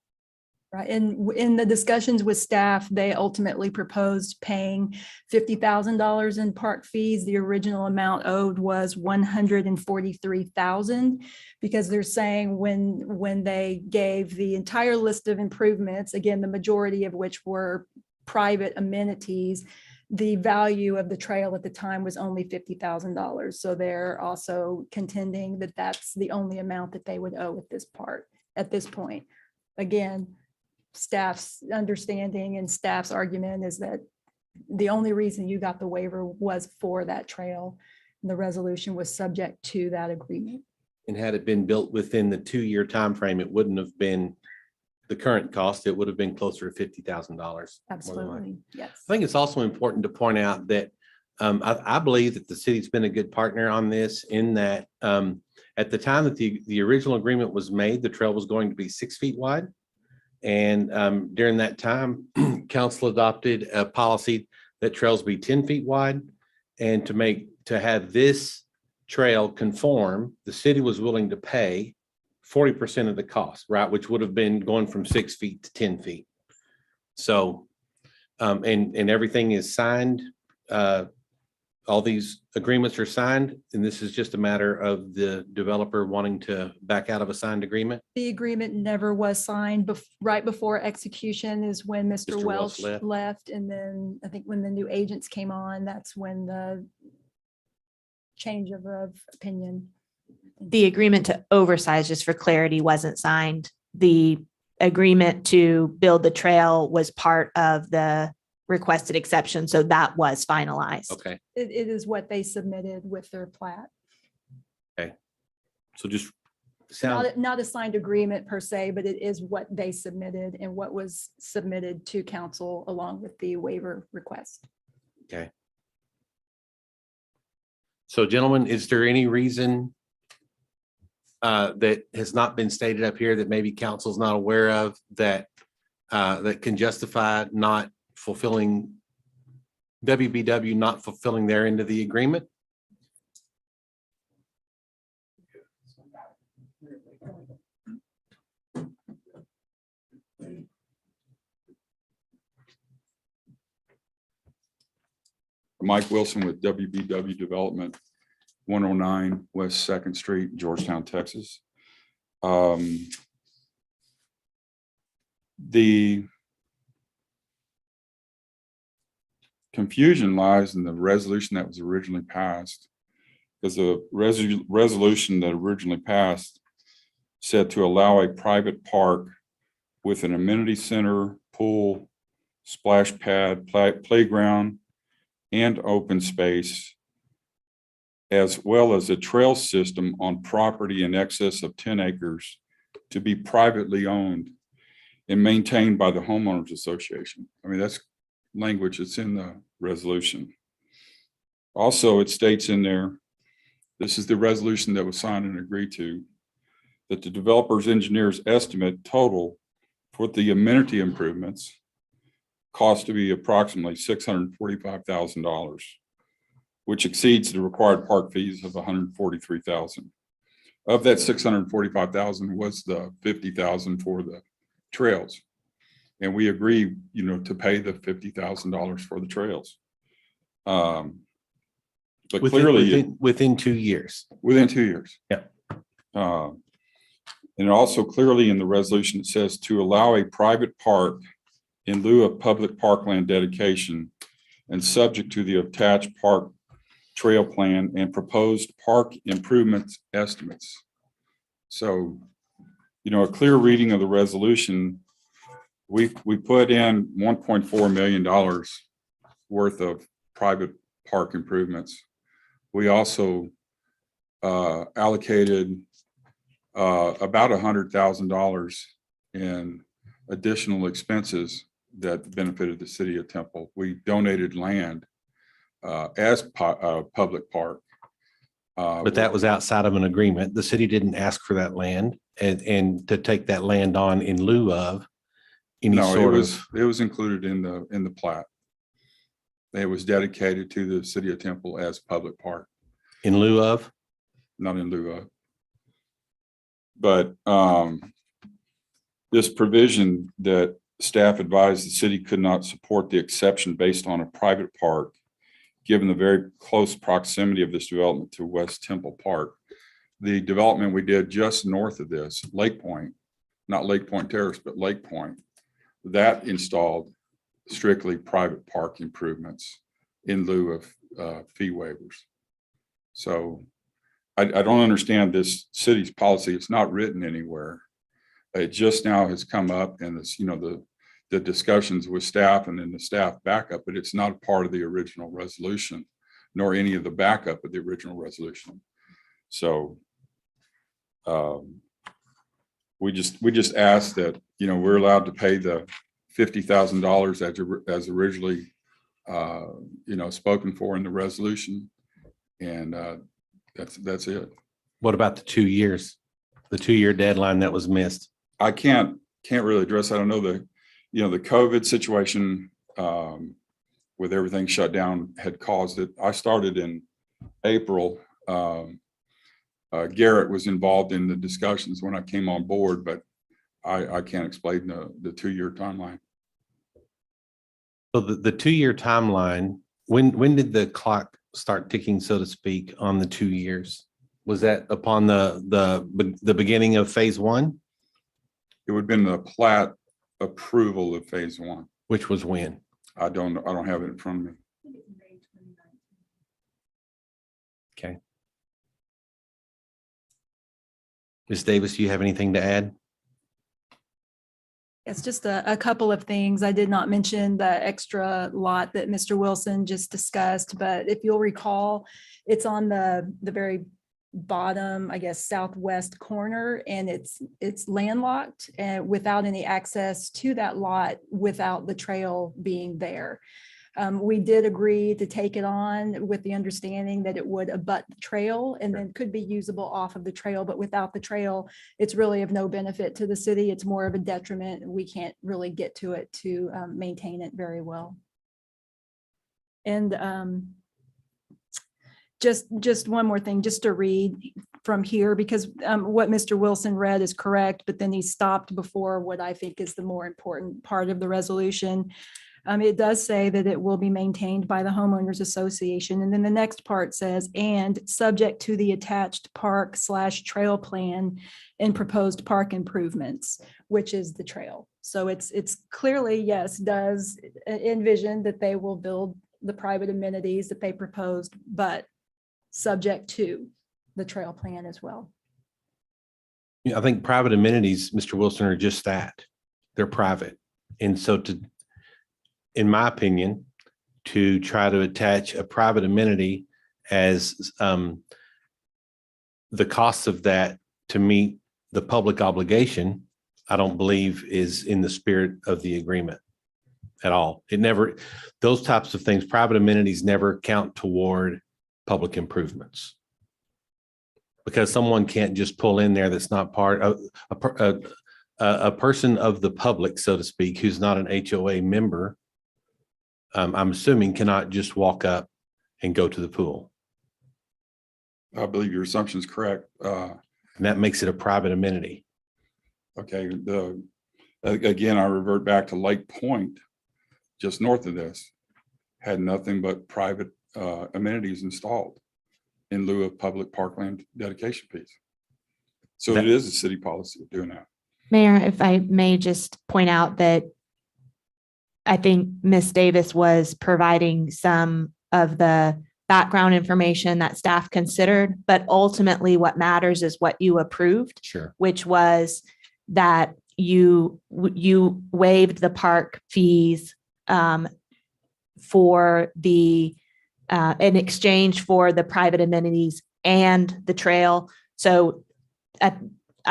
Right. And in the discussions with staff, they ultimately proposed paying $50,000 in park fees. The original amount owed was $143,000 because they're saying when they gave the entire list of improvements, again, the majority of which were private amenities, the value of the trail at the time was only $50,000. So they're also contending that that's the only amount that they would owe at this point. Again, staff's understanding and staff's argument is that the only reason you got the waiver was for that trail. The resolution was subject to that agreement. And had it been built within the 2-year time frame, it wouldn't have been the current cost. It would have been closer to $50,000. Absolutely, yes. I think it's also important to point out that I believe that the city's been a good partner on this in that at the time that the original agreement was made, the trail was going to be 6 feet wide. And during that time, council adopted a policy that trails be 10 feet wide. And to have this trail conform, the city was willing to pay 40% of the cost, right? Which would have been going from 6 feet to 10 feet. So, and everything is signed. All these agreements are signed, and this is just a matter of the developer wanting to back out of a signed agreement. The agreement never was signed. Right before execution is when Mr. Welch left. And then I think when the new agents came on, that's when the change of opinion. The agreement to oversize, just for clarity, wasn't signed. The agreement to build the trail was part of the requested exception, so that was finalized. Okay. It is what they submitted with their plat. Okay. So just Not a signed agreement per se, but it is what they submitted and what was submitted to council along with the waiver request. Okay. So gentlemen, is there any reason that has not been stated up here that maybe council's not aware of that that can justify not fulfilling WBW not fulfilling their end of the agreement? Mike Wilson with WBW Development, 109 West Second Street, Georgetown, Texas. The confusion lies in the resolution that was originally passed, because the resolution that originally passed said to allow a private park with an amenity center, pool, splash pad, playground, and open space, as well as a trail system on property in excess of 10 acres to be privately owned and maintained by the homeowners association. I mean, that's language that's in the resolution. Also, it states in there, this is the resolution that was signed and agreed to, that the developer's engineer's estimate total for the amenity improvements cost to be approximately $645,000, which exceeds the required park fees of $143,000. Of that $645,000 was the $50,000 for the trails. And we agree, to pay the $50,000 for the trails. But clearly within 2 years. Within 2 years. Yeah. And also clearly in the resolution, it says to allow a private park in lieu of public parkland dedication and subject to the attached park trail plan and proposed park improvements estimates. So, a clear reading of the resolution, we put in $1.4 million worth of private park improvements. We also allocated about $100,000 in additional expenses that benefited the city of Temple. We donated land as a public park. But that was outside of an agreement. The city didn't ask for that land and to take that land on in lieu of any No, sort it was included in the plat. It was dedicated to the city of Temple as public park. In lieu of? Not in lieu of. But this provision that staff advised the city could not support the exception based on a private park, given the very close proximity of this development to West Temple Park. The development we did just north of this, Lake Point, not Lake Point Terrace, but Lake Point, that installed strictly private park improvements in lieu of fee waivers. So I don't understand this city's policy. It's not written anywhere. It just now has come up in this, the discussions with staff and then the staff backup, but it's not part of the original resolution, nor any of the backup of the original resolution. So we just asked that, we're allowed to pay the $50,000 as originally, spoken for in the resolution. And that's it. What about the 2 years? The 2-year deadline that was missed? I can't really address. I don't know the COVID situation with everything shut down had caused it. I started in April. Garrett was involved in the discussions when I came on board, but I can't explain the 2-year timeline. So the 2-year timeline, when did the clock start ticking, so to speak, on the 2 years? Was that upon the beginning of phase 1? It would have been the plat approval of phase 1. Which was when? I don't have it in front of me. Okay. Ms. Davis, do you have anything to add? It's just a couple of things. I did not mention the extra lot that Mr. Wilson just discussed, but if you'll recall, it's on the very bottom, I guess, southwest corner, and it's landlocked and without any access to that lot without the trail being there. We did agree to take it on with the understanding that it would abut the trail and then could be usable off of the trail, but without the trail, it's really of no benefit to the city. It's more of a detriment. We can't really get to it to maintain it very well. And just one more thing, just to read from here, because what Mr. Wilson read is correct, but then he stopped before what I think is the more important part of the resolution. It does say that it will be maintained by the homeowners association. And then the next part says, and subject to the attached park/trail plan and proposed park improvements, which is the trail. So it's clearly, yes, does envision that they will build the private amenities that they proposed, but subject to the trail plan as well. Yeah, I think private amenities, Mr. Wilson, are just that. They're private. And so in my opinion, to try to attach a private amenity as the cost of that to meet the public obligation, I don't believe is in the spirit of the agreement at all. It never, those types of things, private amenities never count toward public improvements. Because someone can't just pull in there that's not part of a person of the public, so to speak, who's not an HOA member, I'm assuming cannot just walk up and go to the pool. I believe your assumption is correct. And that makes it a private amenity. Okay, again, I revert back to Lake Point, just north of this, had nothing but private amenities installed in lieu of public parkland dedication fees. So it is a city policy of doing that. Mayor, if I may just point out that I think Ms. Davis was providing some of the background information that staff considered, but ultimately what matters is what you approved. Sure. Which was that you waived the park fees for the in exchange for the private amenities and the trail. So I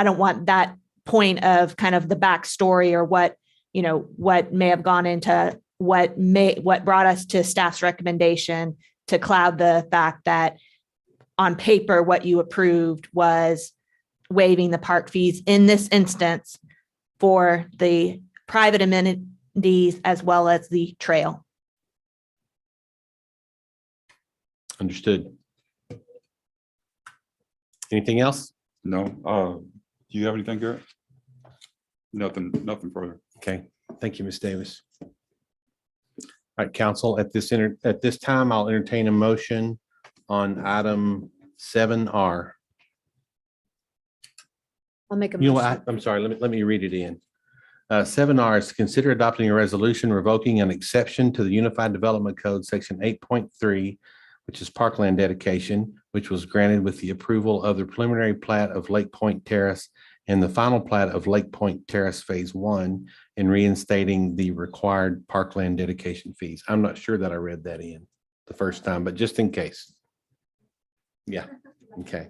don't want that point of kind of the backstory or what may have gone into what brought us to staff's recommendation to cloud the fact that on paper, what you approved was waiving the park fees in this instance for the private amenities as well as the trail. Understood. Anything else? No. Do you have anything, Garrett? Nothing further. Okay. Thank you, Ms. Davis. All right, council, at this time, I'll entertain a motion on item 7R. I'll make a You know motion. what? I'm sorry. Let me read it in. 7R is to consider adopting a resolution revoking an exception to the Unified Development Code, section 8.3, which is parkland dedication, which was granted with the approval of the preliminary plat of Lake Point Terrace and the final plat of Lake Point Terrace Phase 1, and reinstating the required parkland dedication fees. I'm not sure that I read that in the first time, but just in case. Yeah. Okay.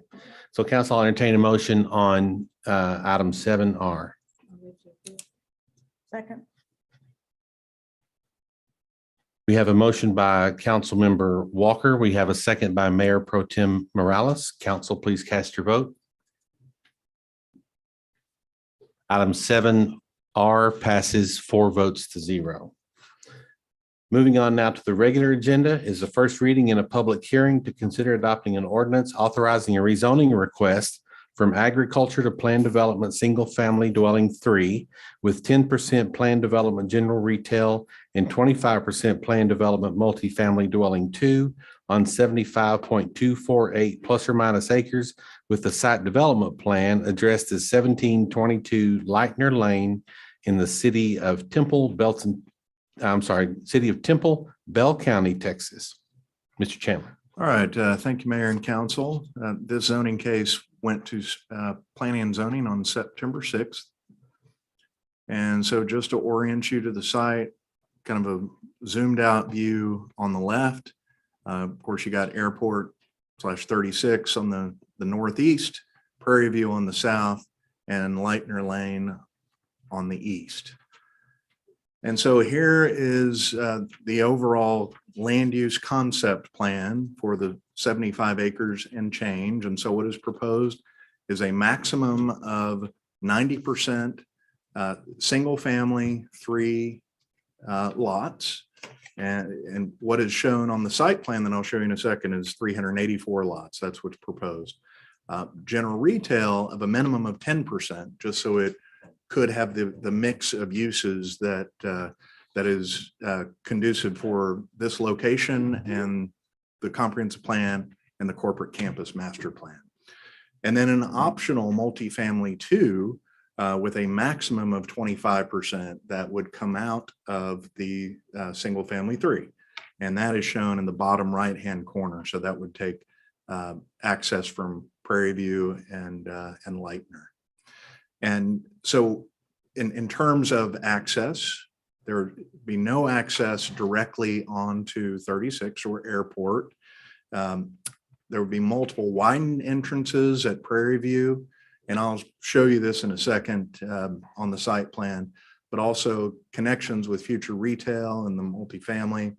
So council, I'll entertain a motion on item 7R. Second. We have a motion by Councilmember Walker. We have a second by Mayor Pro Tem Morales. Council, please cast your vote. Item 7R passes 4 votes to 0. Moving on now to the regular agenda is the first reading in a public hearing to consider adopting an ordinance authorizing a rezoning request from agriculture to planned development, single family dwelling 3 with 10% planned development general retail and 25% planned development multifamily dwelling 2 on 75.248 plus or minus acres with the site development plan addressed as 1722 Lightner Lane in the city of Temple, Bell County, Texas. Mr. Chandler. All right, thank you, Mayor and Council. This zoning case went to Planning and Zoning on September 6th. And so just to orient you to the site, kind of a zoomed out view on the left. Of course, you got Airport/36 on the northeast, Prairie View on the south, and Lightner Lane on the east. And so here is the overall land use concept plan for the 75 acres and change. And so what is proposed is a maximum of 90% single family, 3 lots. And what is shown on the site plan that I'll show you in a second is 384 lots. That's what's proposed. General retail of a minimum of 10%, just so it could have the mix of uses that is conducive for this location and the comprehensive plan and the corporate campus master plan. And then an optional multifamily 2 with a maximum of 25% that would come out of the single family 3. And that is shown in the bottom right-hand corner. So that would take access from Prairie View and Leitner. And so in terms of access, there would be no access directly onto 36 or Airport. There would be multiple widened entrances at Prairie View. And I'll show you this in a second on the site plan, but also connections with future retail and the multifamily.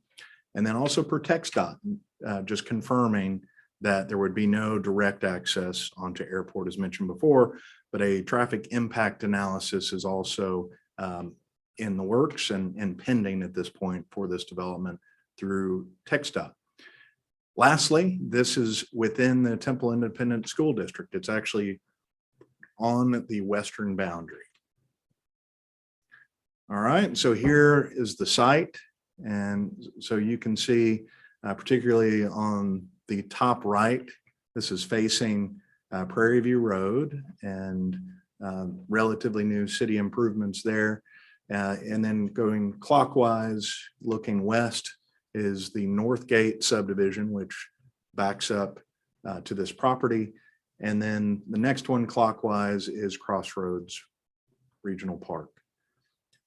And then also per TxDOT, just confirming that there would be no direct access onto Airport as mentioned before, but a traffic impact analysis is also in the works and pending at this point for this development through TxDOT. Lastly, this is within the Temple Independent School District. It's actually on the western boundary. All right, so here is the site. And so you can see, particularly on the top right, this is facing Prairie View Road and relatively new city improvements there. And then going clockwise, looking west, is the North Gate subdivision, which backs up to this property. And then the next one clockwise is Crossroads Regional Park.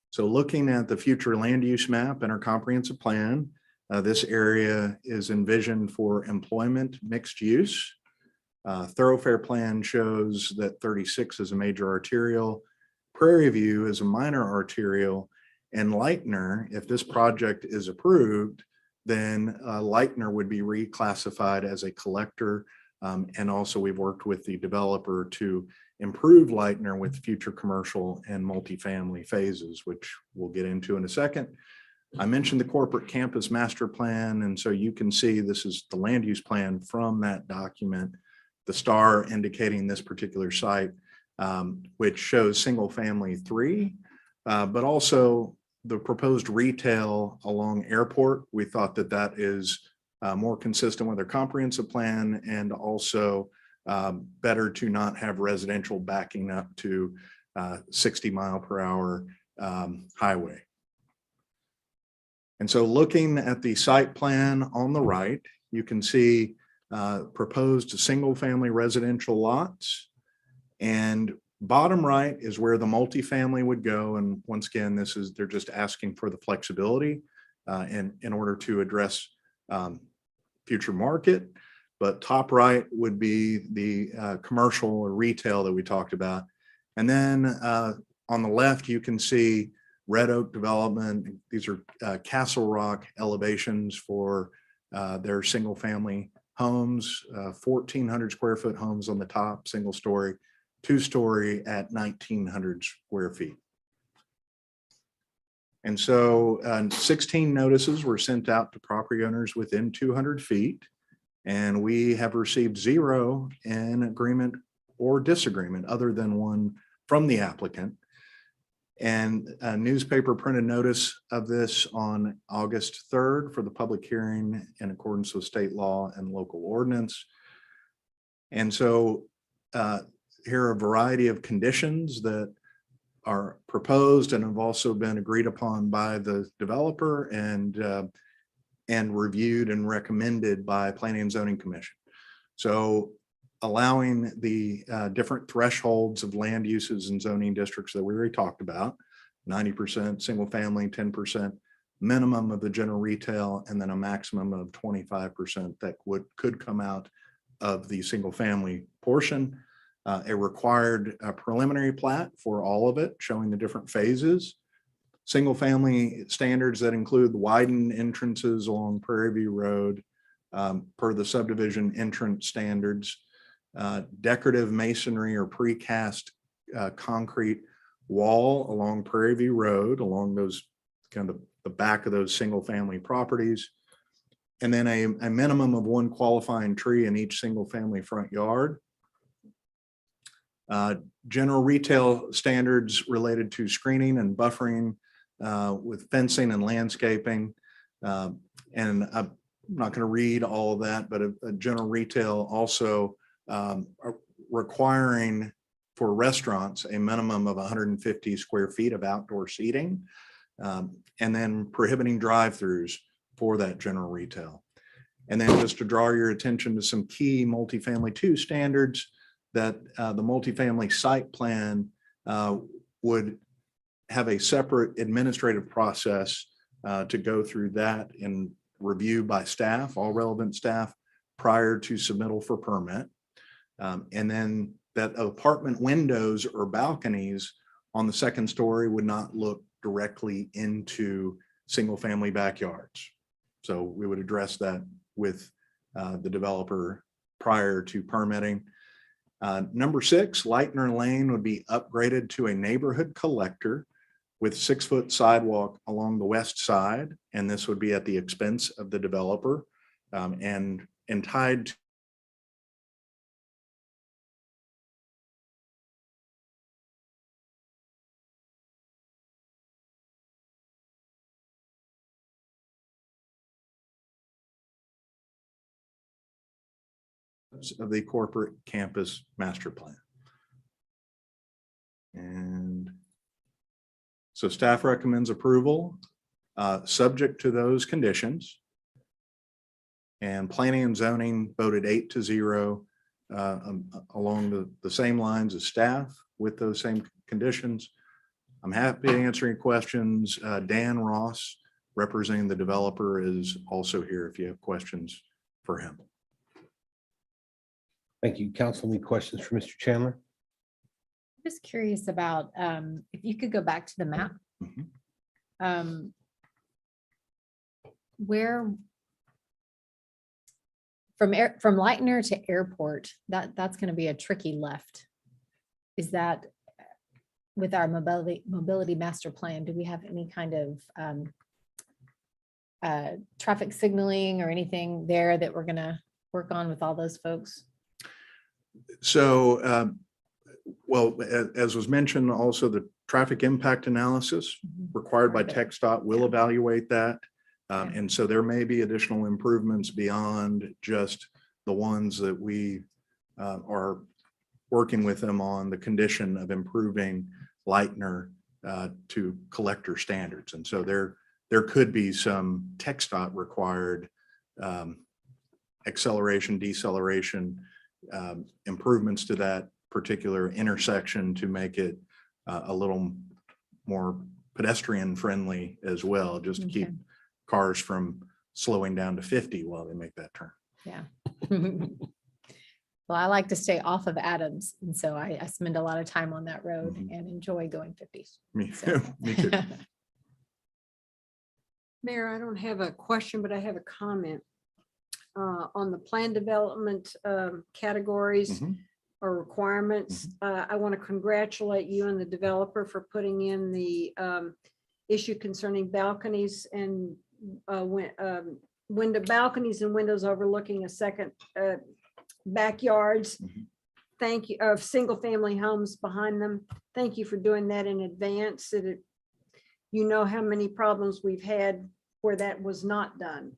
So looking at the future land use map and our comprehensive plan, this area is envisioned for employment mixed use. Thoroughfare plan shows that 36 is a major arterial, Prairie View is a minor arterial, and Leitner, if this project is approved, then Leitner would be reclassified as a collector. And also we've worked with the developer to improve Leitner with future commercial and multifamily phases, which we'll get into in a second. I mentioned the corporate campus master plan. And so you can see this is the land use plan from that document, the star indicating this particular site, which shows single family 3, but also the proposed retail along Airport. We thought that that is more consistent with our comprehensive plan and also better to not have residential backing up to 60-mile-per-hour highway. And so looking at the site plan on the right, you can see proposed single family residential lots. And bottom right is where the multifamily would go. And once again, they're just asking for the flexibility in order to address future market. But top right would be the commercial or retail that we talked about. And then on the left, you can see Red Oak development. These are Castle Rock elevations for their single family homes, 1,400 square foot homes on the top, single story, 2-story at 1,900 square feet. And so 16 notices were sent out to property owners within 200 feet. And we have received 0 in agreement or disagreement other than one from the applicant. And a newspaper printed notice of this on August 3rd for the public hearing in accordance with state law and local ordinance. And so here are a variety of conditions that are proposed and have also been agreed upon by the developer and reviewed and recommended by Planning and Zoning Commission. So allowing the different thresholds of land uses and zoning districts that we already talked about, 90% single family, 10% minimum of the general retail, and then a maximum of 25% that could come out of the single family portion. A required preliminary plat for all of it, showing the different phases. Single-family standards that include widened entrances along Prairie View Road per the subdivision entrance standards, decorative masonry or precast concrete wall along Prairie View Road, along those kind of the back of those single-family properties. And then a minimum of one qualifying tree in each single-family front yard. General retail standards related to screening and buffering with fencing and landscaping. And I'm not going to read all of that, but a general retail also requiring for restaurants a minimum of 150 square feet of outdoor seating, and then prohibiting drive-throughs for that general retail. And then just to draw your attention to some key multifamily 2 standards, that the multifamily site plan would have a separate administrative process to go through that and review by staff, all relevant staff, prior to submittal for permit. And then that apartment windows or balconies on the second story would not look directly into single-family backyards. So we would address that with the developer prior to permitting. Number 6, Lightner Lane would be upgraded to a neighborhood collector with 6-foot sidewalk along the west side. And this would be at the expense of the developer and tied to of the corporate campus master plan. And so staff recommends approval, subject to those conditions. And planning and zoning voted 8-0 along the same lines as staff with those same conditions. I'm happy to answer any questions. Dan Ross, representing the developer, is also here if you have questions for him. Thank you. Council, any questions for Mr. Chandler? Just curious about if you could go back to the map. Where from Lightner to airport, that's going to be a tricky left. Is that with our mobility master plan? Do we have any kind of traffic signaling or anything there that we're going to work on with all those folks? So, well, as was mentioned, also the traffic impact analysis required by TxDOT will evaluate that. And so there may be additional improvements beyond just the ones that we are working with them on, the condition of improving Lightner to collector standards. And so there could be some TxDOT required acceleration, deceleration, improvements to that particular intersection to make it a little more pedestrian friendly as well, just to keep cars from slowing down to 50 while they make that turn. Yeah. Well, I like to stay off of Adams, and so I spend a lot of time on that road and enjoy going 50s. Me So. too. Mayor, I don't have a question, but I have a comment on the plan development categories or requirements. I want to congratulate you and the developer for putting in the issue concerning balconies and window balconies and windows overlooking a second backyards. Thank you, of single family homes behind them. Thank you for doing that in advance. You know how many problems we've had where that was not done.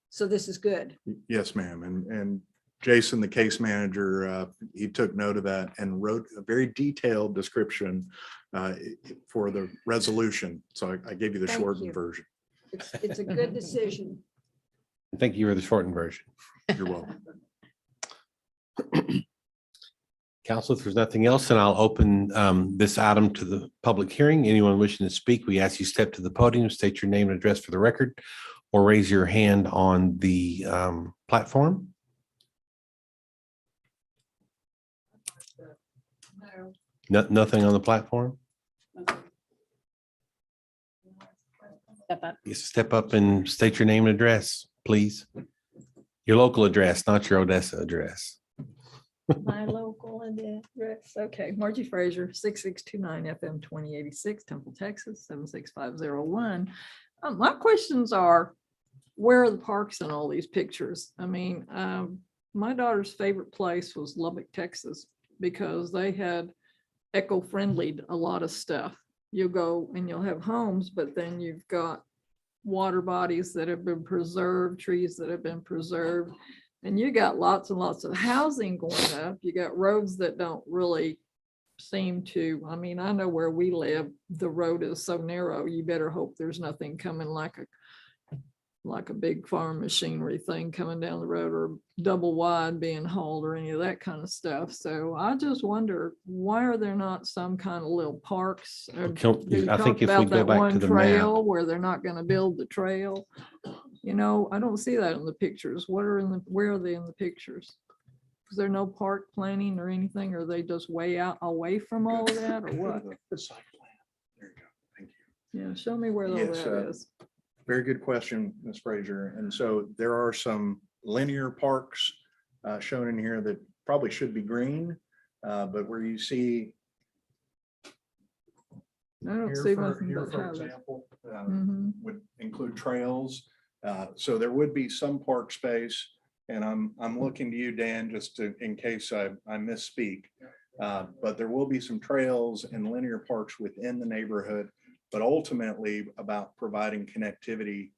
So this is good. Yes, ma'am. And Jason, the case manager, he took note of that and wrote a very detailed description for the resolution. So I gave you the Thank shortened you. version. It's a good decision. Thank you for the shortened version. You're welcome. Council, if there's nothing else, then I'll open this item to the public hearing. Anyone wishing to speak, we ask you step to the podium, state your name and address for the record, or raise your hand on the platform. Nothing on the platform? Step up. You step up and state your name and address, please. Your local address, not your Odessa address. My local address. Okay, Margie Frazier, 6629 FM 2086, Temple, Texas, 76501. My questions are, where are the parks in all these pictures? I mean, my daughter's favorite place was Lubbock, Texas, because they had eco-friendly a lot of stuff. You go and you'll have homes, but then you've got water bodies that have been preserved, trees that have been preserved, and you got lots and lots of housing going up. You got roads that don't really seem to, I mean, I know where we live, the road is so narrow, you better hope there's nothing coming like a big farm machinery thing coming down the road, or double wide being hauled, or any of that kind of stuff. So I just wonder, why are there not some kind of little parks? Or you I think talked if we about go that back one to the trail map, where they're not going to build the trail. You know, I don't see that in the pictures. Where are they in the pictures? Is there no park planning or anything? Or are they just way out away from all of that, or what? The site plan. There you go. Thank you. Yeah, show me where all Yes, that is. Very good question, Ms. Frazier. And so there are some linear parks shown in here that probably should be green, but where you see I don't here see for, nothing here but for houses. example, Mhm. would include trails. So there would be some park space, and I'm looking to you, Dan, just to, in case I misspeak. But there will be some trails and linear parks within the neighborhood, but ultimately about providing connectivity,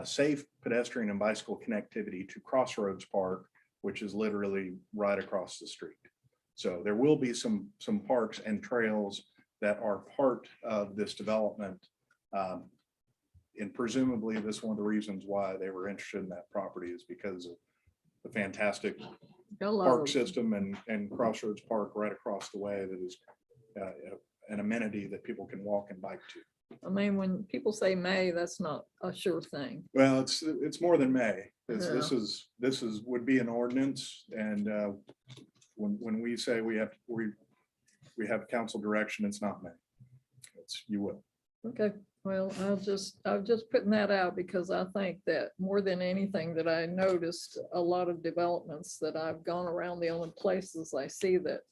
safe pedestrian and bicycle connectivity to Crossroads Park, which is literally right across the street. So there will be some parks and trails that are part of this development. And presumably this is one of the reasons why they were interested in that property, is because of the fantastic Got a lot park of- system and Crossroads Park right across the way that is an amenity that people can walk and bike to. I mean, when people say may, that's not a sure thing. Well, it's more than may. This Yeah. is would be an ordinance, and when we say we have council direction, it's not may. It's you will. Okay, well, I'm just putting that out because I think that more than anything that I noticed, a lot of developments that I've gone around, the only places I see that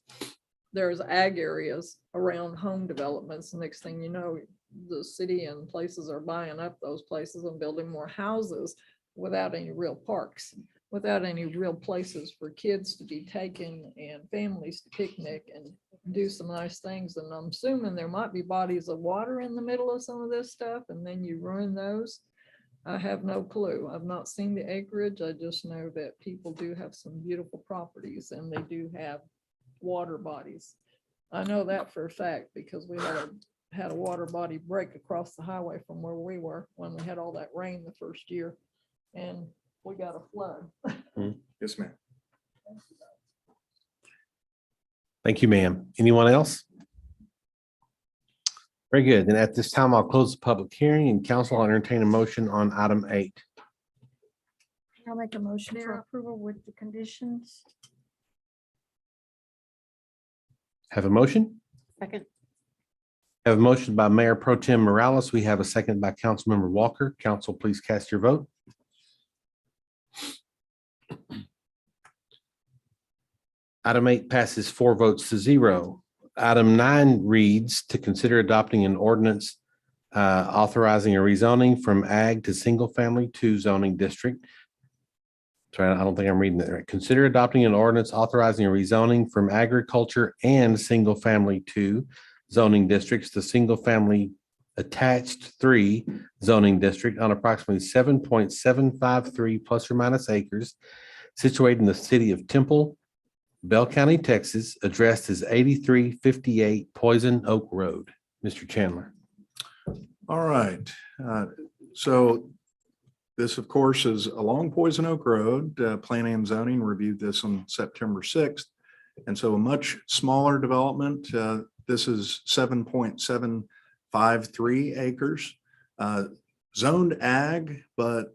there's ag areas around home developments. Next thing you know, the city and places are buying up those places and building more houses without any real parks, without any real places for kids to be taken and families to picnic and do some nice things. And I'm assuming there might be bodies of water in the middle of some of this stuff, and then you ruin those. I have no clue. I've not seen the acreage. I just know that people do have some beautiful properties, and they do have water bodies. I know that for a fact because we had a water body break across the highway from where we were when we had all that rain the first year, and we got a flood. Yes, ma'am. thank you, ma'am. Anyone else? Very good. And at this time, I'll close the public hearing, and council will entertain a motion on item 8. I'll make a motion for approval with the conditions. Have a motion? Second. Have a motion by Mayor Pro Tem Morales. We have a second by Councilmember Walker. Council, please cast your vote. Item 8 passes 4 votes to 0. Item 9 reads to consider adopting an ordinance authorizing a rezoning from ag to single family 2 zoning district. Sorry, I don't think I'm reading that right. Consider adopting an ordinance authorizing a rezoning from agriculture and single family 2 zoning districts to single family attached 3 zoning district on approximately 7.753 plus or minus acres situated in the city of Temple, Bell County, Texas, addressed as 8358 Poison Oak Road. Mr. Chandler. All right. So this, of course, is along Poison Oak Road. Planning and Zoning reviewed this on September 6th. And so a much smaller development. This is 7.753 acres. Zoned ag, but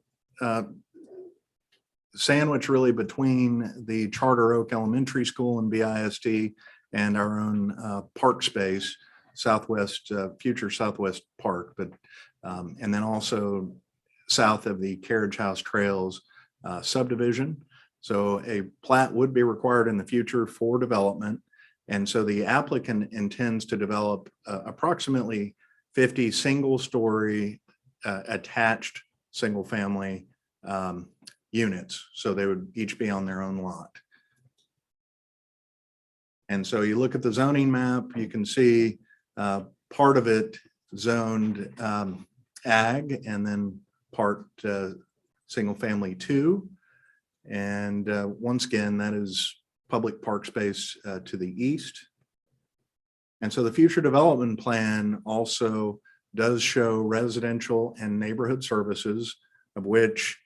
sandwich really between the Charter Oak Elementary School and BISD and our own park space, Southwest, future Southwest Park. But And then also south of the Carriage House Trails subdivision. So a plat would be required in the future for development. And so the applicant intends to develop approximately 50 single-story attached single-family units. So they would each be on their own lot. And so you look at the zoning map, you can see part of it zoned ag and then part single-family 2. And once again, that is public park space to the east. And so the future development plan also does show residential and neighborhood services, of which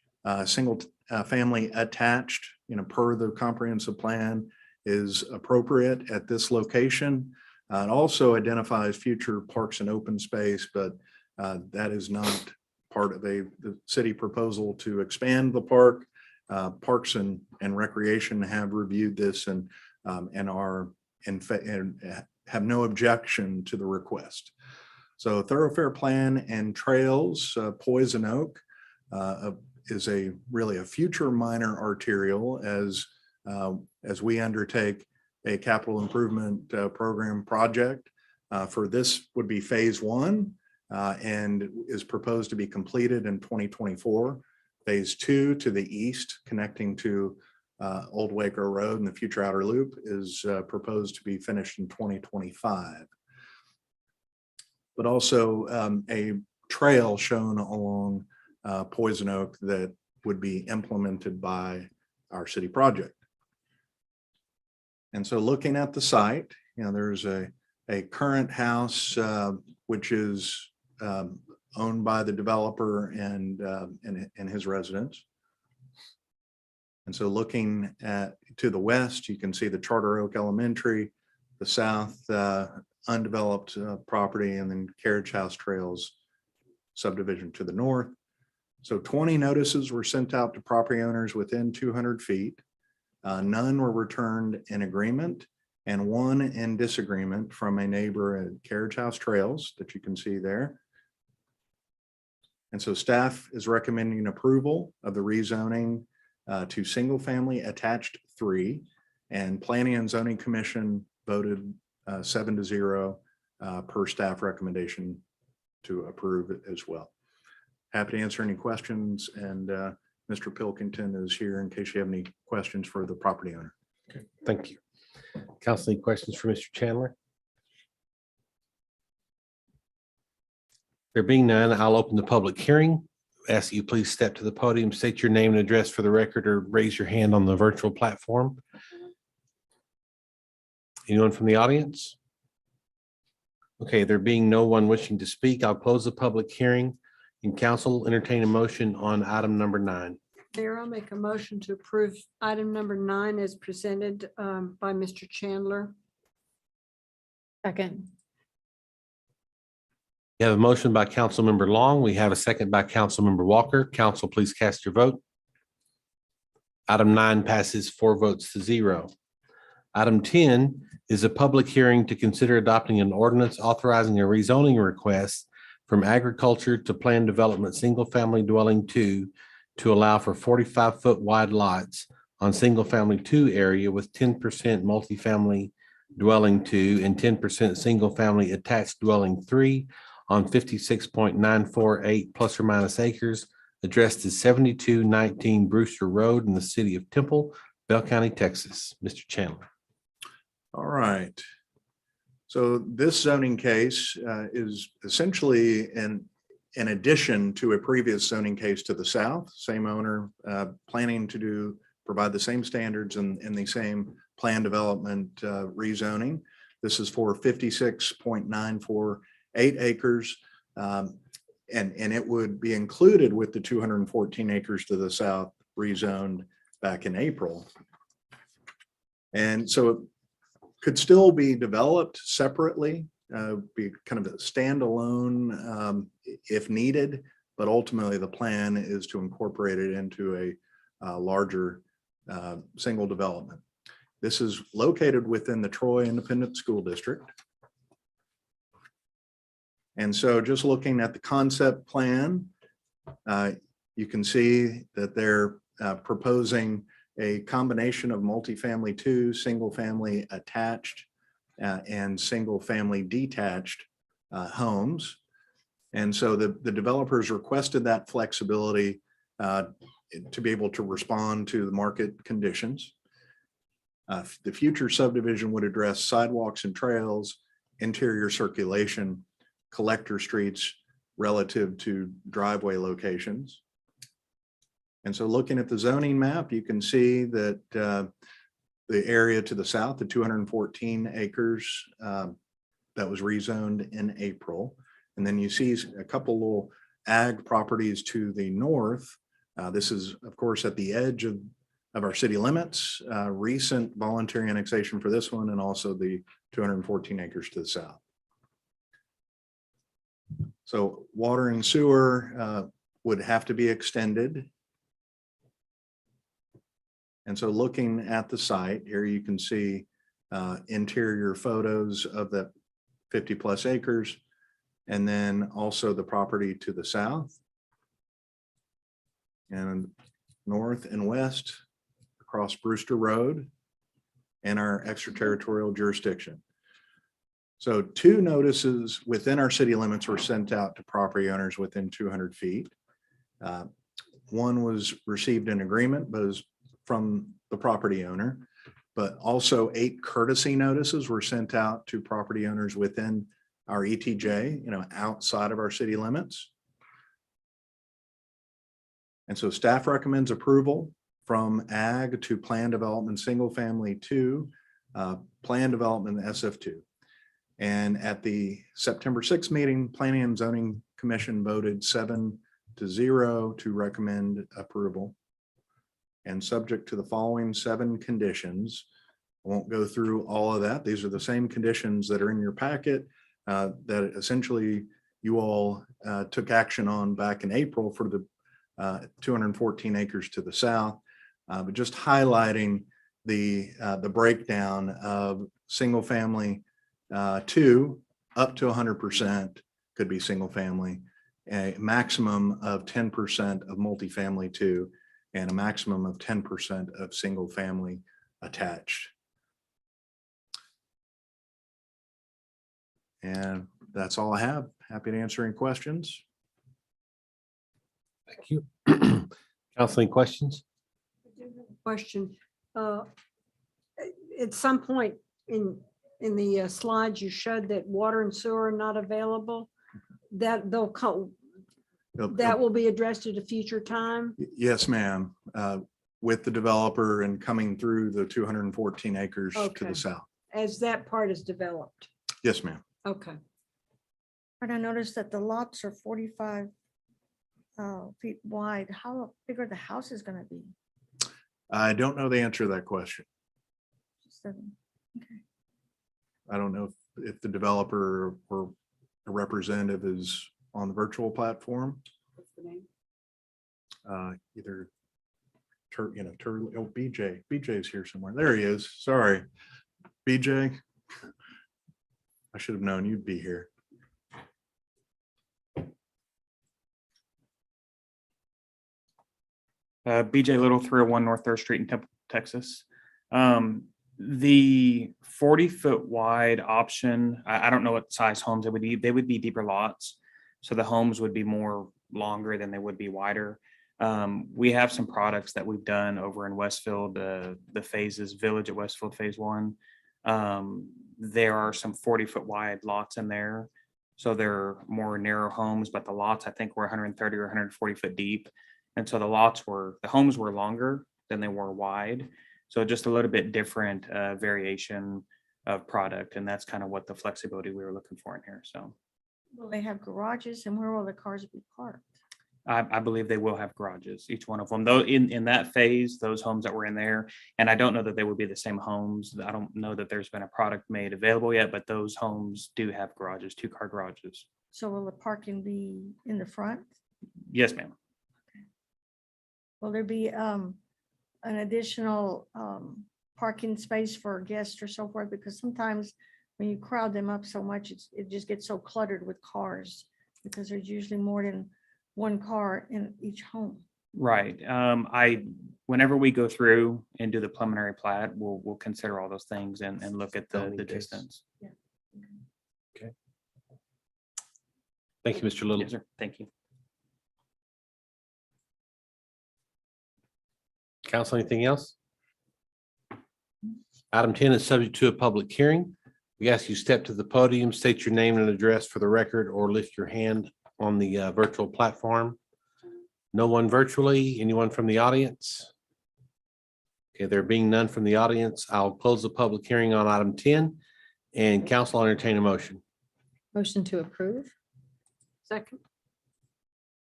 single family attached, per the comprehensive plan, is appropriate at this location. It also identifies future parks and open space, but that is not part of the city proposal to expand the park. Parks and Recreation have reviewed this and are and have no objection to the request. So thoroughfare plan and trails, Poison Oak is really a future minor arterial as we undertake a capital improvement program project. For this would be phase 1 and is proposed to be completed in 2024. Phase 2 to the east, connecting to Old Waco Road and the future outer loop, is proposed to be finished in 2025. But also a trail shown along Poison Oak that would be implemented by our city project. And so looking at the site, there's a current house which is owned by the developer and his residents. And so looking to the west, you can see the Charter Oak Elementary, the south undeveloped property, and then Carriage House Trails subdivision to the north. So 20 notices were sent out to property owners within 200 feet. None were returned in agreement, and 1 in disagreement from a neighbor at Carriage House Trails that you can see there. And so staff is recommending approval of the rezoning to single family attached 3, and Planning and Zoning Commission voted 7-0 per staff recommendation to approve it as well. Happy to answer any questions, and Mr. Pilkington is here in case you have any questions for the property owner. Okay, thank you. Council, any questions for Mr. Chandler? There being none, I'll open the public hearing. Ask that you please step to the podium, state your name and address for the record, or raise your hand on the virtual platform. Anyone from the audience? Okay, there being no one wishing to speak, I'll close the public hearing. And council entertain a motion on item number 9. Mayor, I'll make a motion to approve item number 9 as presented by Mr. Chandler. Second. We have a motion by Councilmember Long. We have a second by Councilmember Walker. Council, please cast your vote. Item 9 passes 4 votes to 0. Item 10 is a public hearing to consider adopting an ordinance authorizing a rezoning request from agriculture to planned development single-family dwelling 2 to allow for 45-foot wide lots on single-family 2 area with 10% multifamily dwelling 2 and 10% single-family attached dwelling 3 on 56.948 plus or minus acres, addressed as 7219 Brewster Road in the city of Temple, Bell County, Texas. Mr. Chandler. All right. So this zoning case is essentially in addition to a previous zoning case to the south, same owner, planning to provide the same standards and the same plan development rezoning. This is for 56.948 acres. And it would be included with the 214 acres to the south rezoned back in April. And so it could still be developed separately, be kind of a standalone if needed, but ultimately the plan is to incorporate it into a larger single development. This is located within the Troy Independent School District. And so just looking at the concept plan, you can see that they're proposing a combination of multifamily 2, single family attached, and single family detached homes. And so the developers requested that flexibility to be able to respond to the market conditions. The future subdivision would address sidewalks and trails, interior circulation, collector streets relative to driveway locations. And so looking at the zoning map, you can see that the area to the south, the 214 acres that was rezoned in April. And then you see a couple little ag properties to the north. This is, of course, at the edge of our city limits, recent voluntary annexation for this one, and also the 214 acres to the south. So water and sewer would have to be extended. And so looking at the site here, you can see interior photos of the 50+ acres, and then also the property to the south and north and west across Brewster Road and our extraterritorial jurisdiction. So 2 notices within our city limits were sent out to property owners within 200 feet. One was received in agreement, but is from the property owner, but also 8 courtesy notices were sent out to property owners within our ETJ, outside of our city limits. And so staff recommends approval from ag to plan development, single family 2, plan development SF2. And at the September 6th meeting, Planning and Zoning Commission voted 7-0 to recommend approval. And subject to the following 7 conditions. I won't go through all of that. These are the same conditions that are in your packet that essentially you all took action on back in April for the 214 acres to the south, but just highlighting the breakdown of single family 2 up to 100% could be single family, a maximum of 10% of multifamily 2, and a maximum of 10% of single family attached. And that's all I have. Happy to answer any questions. Thank you. Council, any questions? Question. At some point in the slides, you showed that water and sewer are not available. That they'll come. That will be addressed at a future time. Yes, ma'am. With the developer and coming through the 214 acres to Okay. the south. As that part is developed. Yes, ma'am. Okay. And I noticed that the lots are 45 feet wide. How big are the houses gonna be? I don't know the answer to that question. Just okay. I don't know if the developer or a representative is on the virtual platform. What's the name? Either BJ's here somewhere. There he is. Sorry, BJ. I should have known you'd be here. BJ Little, 301 North 3rd Street in Temple, Texas. The 40-foot wide option, I don't know what size homes it would be. They would be deeper lots. So the homes would be more longer than they would be wider. We have some products that we've done over in Westfield, the phases, Village at Westfield Phase 1. There are some 40-foot wide lots in there. So they're more narrow homes, but the lots I think were 130 or 140 foot deep. And so the homes were longer than they were wide. So just a little bit different variation of product. And that's kind of what the flexibility we were looking for in here. So Will they have garages, and where will the cars be parked? I believe they will have garages, each one of them, though in that phase, those homes that were in there. And I don't know that they would be the same homes. I don't know that there's been a product made available yet, but those homes do have garages, 2-car garages. So will the parking be in the front? Yes, ma'am. Will there be an additional parking space for guests or so forth? Because sometimes when you crowd them up so much, it just gets so cluttered with cars because there's usually more than one car in each home. Right. Whenever we go through and do the preliminary plat, we'll consider all those things and look at the distance. Thank you, Mr. Little. Yes, sir. Thank you. Council, anything else? Item 10 is subject to a public hearing. We ask you step to the podium, state your name and address for the record, or lift your hand on the virtual platform. No one virtually, anyone from the audience? Okay, there being none from the audience, I'll close the public hearing on item 10 and council entertain a motion. Motion to approve. Second.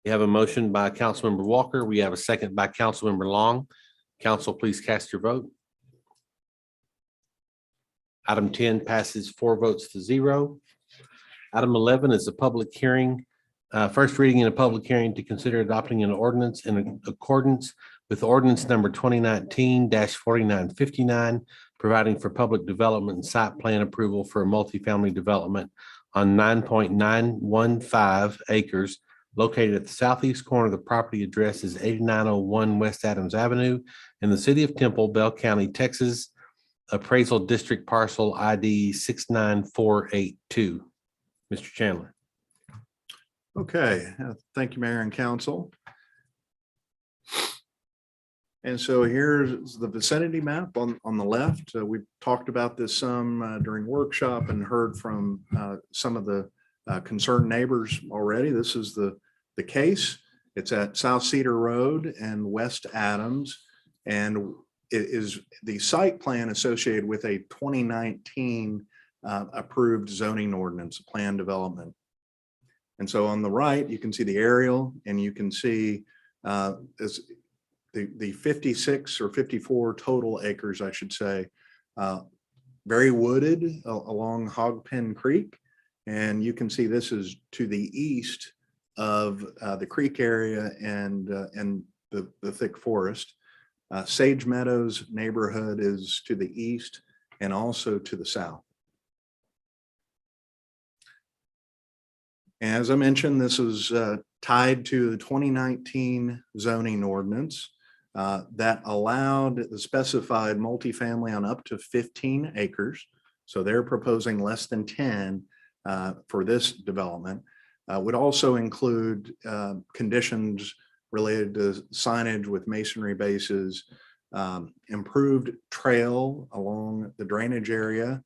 We have a motion by Councilmember Walker. We have a second by Councilmember Long. Council, please cast your vote. Item 10 passes 4 votes to 0. Item 11 is a public hearing. First reading in a public hearing to consider adopting an ordinance in accordance with ordinance number 2019-4959, providing for public development and site plan approval for a multifamily development on 9.915 acres located at the southeast corner of the property address is 8901 West Adams Avenue in the city of Temple, Bell County, Texas, appraisal district parcel ID 69482. Mr. Chandler. Okay, thank you, Mayor and Council. And so here's the vicinity map on the left. We talked about this some during workshop and heard from some of the concerned neighbors already. This is the case. It's at South Cedar Road and West Adams. And it is the site plan associated with a 2019 approved zoning ordinance, plan development. And so on the right, you can see the aerial and you can see the 56 or 54 total acres, I should say, very wooded along Hogpen Creek. And you can see this is to the east of the creek area and the thick forest. Sage Meadows neighborhood is to the east and also to the south. As I mentioned, this is tied to the 2019 zoning ordinance that allowed the specified multifamily on up to 15 acres. So they're proposing less than 10 for this development. Would also include conditions related to signage with masonry bases, improved trail along the drainage area,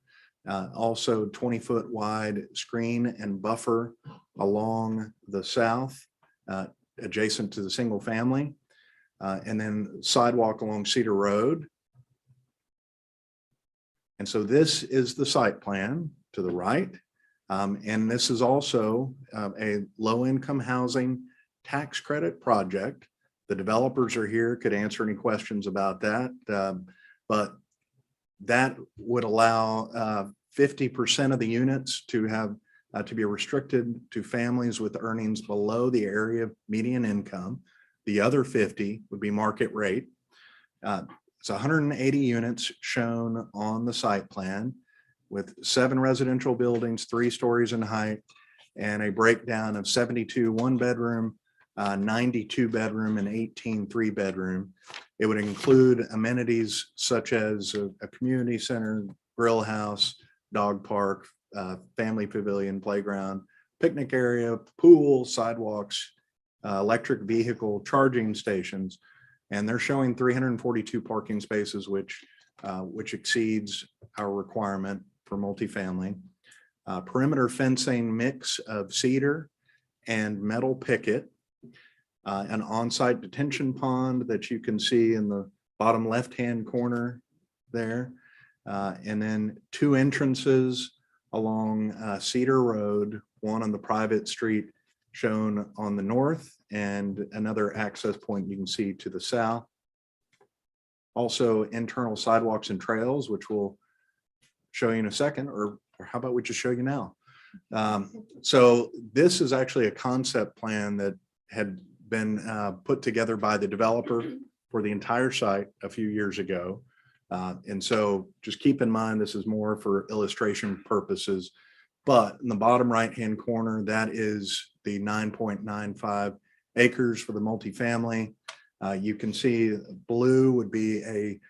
also 20-foot wide screen and buffer along the south, adjacent to the single family, and then sidewalk along Cedar Road. And so this is the site plan to the right. And this is also a low-income housing tax credit project. The developers are here, could answer any questions about that. But that would allow 50% of the units to have to be restricted to families with earnings below the area median income. The other 50 would be market rate. It's 180 units shown on the site plan with 7 residential buildings, 3 stories in height, and a breakdown of 72 1-bedroom, 92 bedroom, and 18 3-bedroom. It would include amenities such as a community center, grill house, dog park, family pavilion, playground, picnic area, pool, sidewalks, electric vehicle charging stations. And they're showing 342 parking spaces, which exceeds our requirement for multifamily. Perimeter fencing mix of cedar and metal picket, an on-site detention pond that you can see in the bottom left-hand corner there. And then 2 entrances along Cedar Road, one on the private street shown on the north and another access point you can see to the south. Also internal sidewalks and trails, which we'll show you in a second, or how about we just show you now? So this is actually a concept plan that had been put together by the developer for the entire site a few years ago. And so just keep in mind, this is more for illustration purposes. But in the bottom right-hand corner, that is the 9.95 acres for the multifamily. You can see blue would be a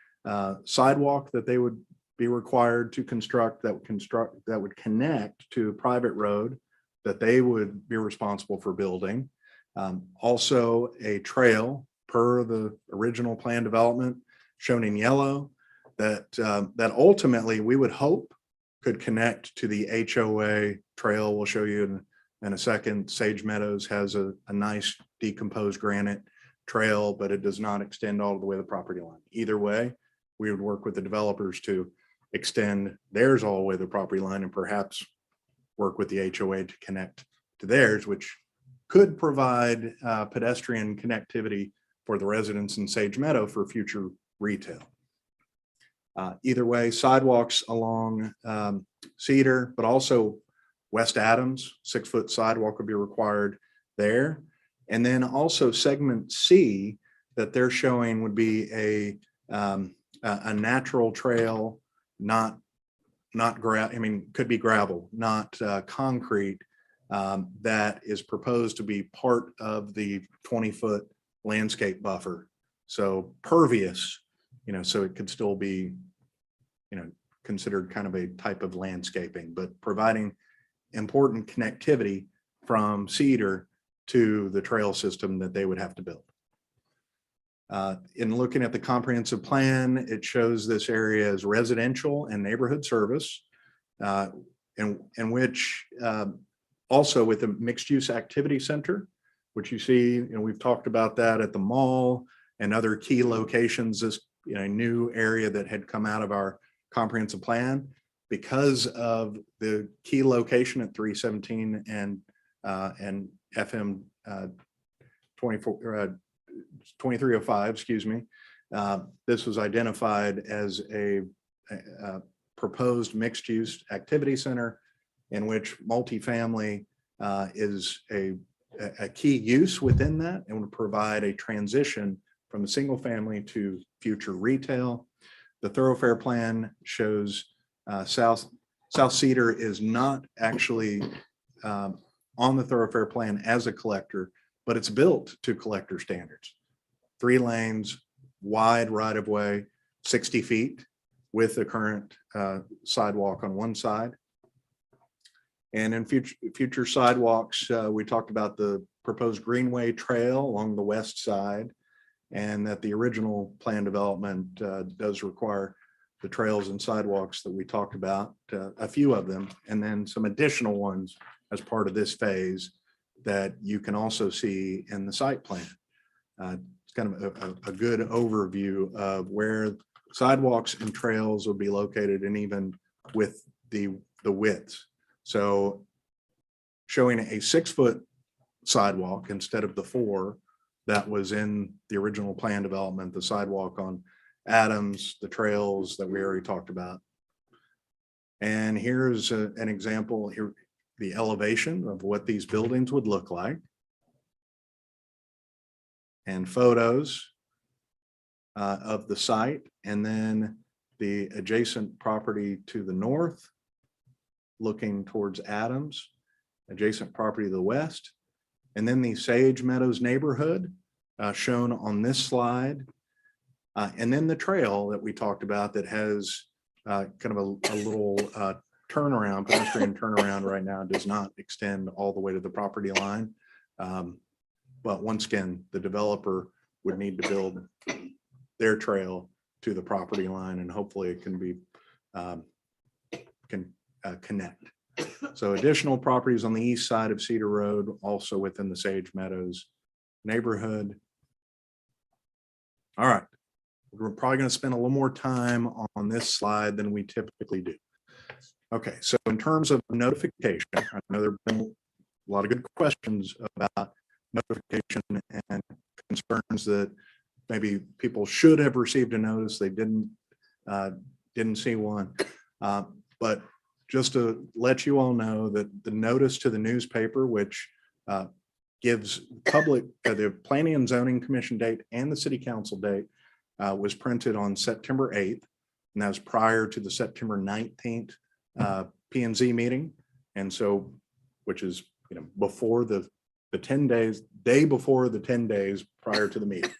sidewalk that they would be required to construct that would connect to a private road that they would be responsible for building. Also a trail per the original plan development shown in yellow that ultimately we would hope could connect to the HOA trail. We'll show you in a second. Sage Meadows has a nice decomposed granite trail, but it does not extend all the way to the property line. Either way, we would work with the developers to extend theirs all the way to the property line and perhaps work with the HOA to connect to theirs, which could provide pedestrian connectivity for the residents in Sage Meadow for future retail. Either way, sidewalks along Cedar, but also West Adams, 6-foot sidewalk would be required there. And then also segment C that they're showing would be a natural trail, not could be gravel, not concrete, that is proposed to be part of the 20-foot landscape buffer. So pervious, so it could still be, considered kind of a type of landscaping, but providing important connectivity from Cedar to the trail system that they would have to build. In looking at the comprehensive plan, it shows this area as residential and neighborhood service, in which also with a mixed use activity center, which you see, we've talked about that at the mall and other key locations, this new area that had come out of our comprehensive plan because of the key location at 317 and FM 2305, excuse me. This was identified as a proposed mixed use activity center in which multifamily is a key use within that and would provide a transition from a single family to future retail. The thoroughfare plan shows South Cedar is not actually on the thoroughfare plan as a collector, but it's built to collector standards. 3 lanes, wide right of way, 60 feet with the current sidewalk on one side. And in future sidewalks, we talked about the proposed Greenway Trail along the west side, and that the original plan development does require the trails and sidewalks that we talked about, a few of them, and then some additional ones as part of this phase that you can also see in the site plan. It's kind of a good overview of where sidewalks and trails will be located and even with the widths. So showing a 6-foot sidewalk instead of the 4 that was in the original plan development, the sidewalk on Adams, the trails that we already talked about. And here's an example here, the elevation of what these buildings would look like. And photos of the site, and then the adjacent property to the north, looking towards Adams, adjacent property to the west, and then the Sage Meadows neighborhood shown on this slide. And then the trail that we talked about that has kind of a little turnaround, pedestrian turnaround right now, does not extend all the way to the property line. But once again, the developer would need to build their trail to the property line, and hopefully it can be connect. So additional properties on the east side of Cedar Road, also within the Sage Meadows neighborhood. All right, we're probably going to spend a little more time on this slide than we typically do. Okay, so in terms of notification, I know there have been a lot of good questions about notification and concerns that maybe people should have received a notice, they didn't see one. But just to let you all know that the notice to the newspaper, which gives public the Planning and Zoning Commission date and the City Council date, was printed on September 8th. And that was prior to the September 19th P and Z meeting. And so, which is, before the 10 days, day before the 10 days prior to the meeting.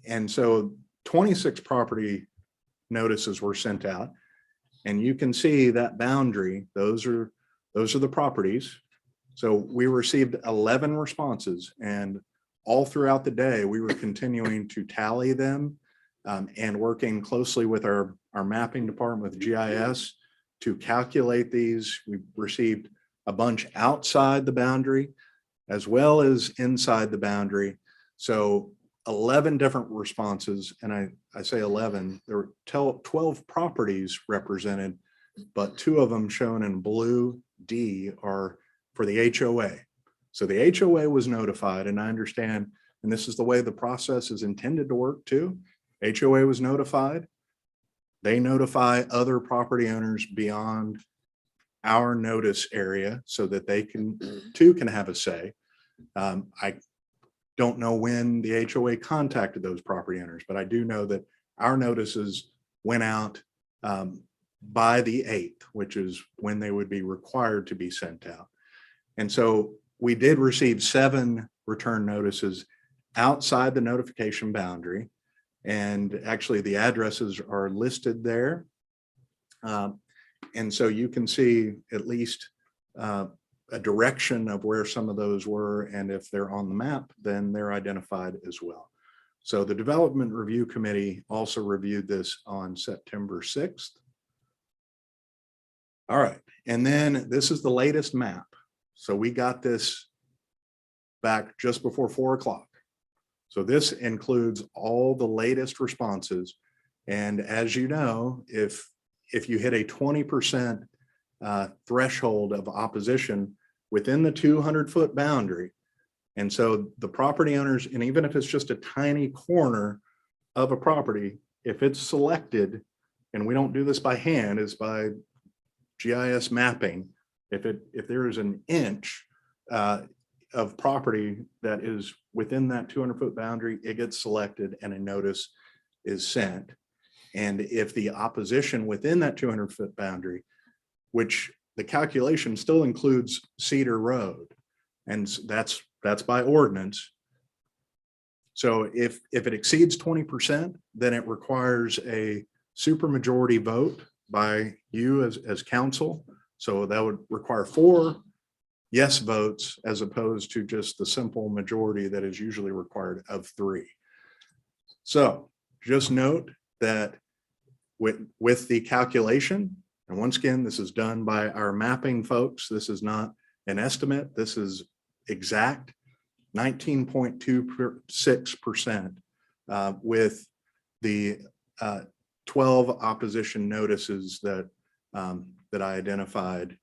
And so 26 property notices were sent out. And you can see that boundary, those are the properties. So we received 11 responses, and all throughout the day, we were continuing to tally them and working closely with our mapping department with GIS to calculate these. We received a bunch outside the boundary as well as inside the boundary. So 11 different responses, and I say 11, there were 12 properties represented, but 2 of them shown in blue D are for the HOA. So the HOA was notified, and I understand, and this is the way the process is intended to work too. HOA was notified. They notify other property owners beyond our notice area so that they can have a say. I don't know when the HOA contacted those property owners, but I do know that our notices went out by the 8th, which is when they would be required to be sent out. And so we did receive 7 return notices outside the notification boundary. And actually the addresses are listed there. And so you can see at least a direction of where some of those were. And if they're on the map, then they're identified as well. So the Development Review Committee also reviewed this on September 6th. All right, and then this is the latest map. So we got this back just before 4 o'clock. So this includes all the latest responses. And as you know, if you hit a 20% threshold of opposition within the 200-foot boundary, and so the property owners, and even if it's just a tiny corner of a property, if it's selected, and we don't do this by hand, it's by GIS mapping, if there is an inch of property that is within that 200-foot boundary, it gets selected and a notice is sent. And if the opposition within that 200-foot boundary, which the calculation still includes Cedar Road, and that's by ordinance. So if it exceeds 20%, then it requires a supermajority vote by you as council. So that would require 4 yes votes as opposed to just the simple majority that is usually required of 3. So just note that with the calculation, and once again, this is done by our mapping folks. This is not an estimate. This is exact 19.26% with the 12 opposition notices that I identified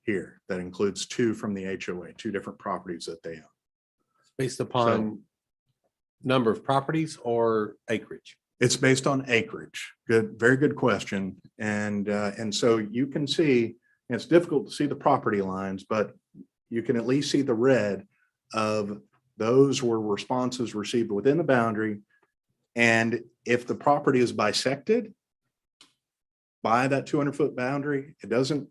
here. That includes 2 from the HOA, 2 different properties that they own. Based upon number of properties or acreage? It's based on acreage. Good, very good question. And so you can see, and it's difficult to see the property lines, but you can at least see the red of those were responses received within the boundary. And if the property is bisected by that 200-foot boundary, it doesn't,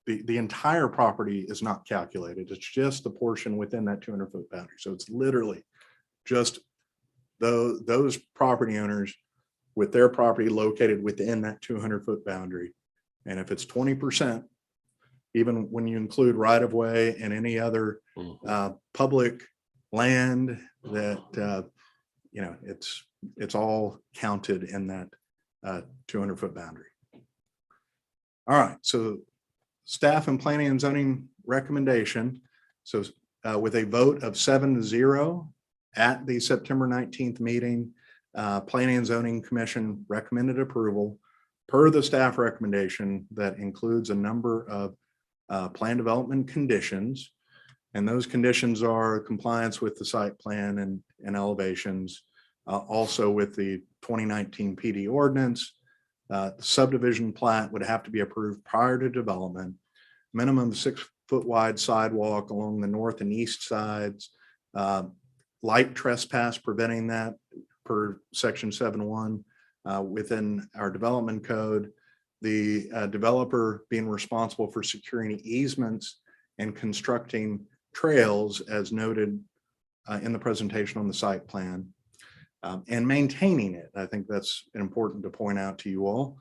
the entire property is not calculated. It's just the portion within that 200-foot boundary. So it's literally just those property owners with their property located within that 200-foot boundary. And if it's 20%, even when you include right-of-way and any other public land that, it's all counted in that 200-foot boundary. All right, so staff and planning and zoning recommendation. So with a vote of 7-0 at the September 19th meeting, Planning and Zoning Commission recommended approval per the staff recommendation that includes a number of plan development conditions. And those conditions are compliance with the site plan and elevations, also with the 2019 PD ordinance. The subdivision plat would have to be approved prior to development. Minimum 6-foot wide sidewalk along the north and east sides. Light trespass preventing that per section 7.1. within our development code, the developer being responsible for securing easements and constructing trails as noted in the presentation on the site plan, and maintaining it. I think that's important to point out to you all.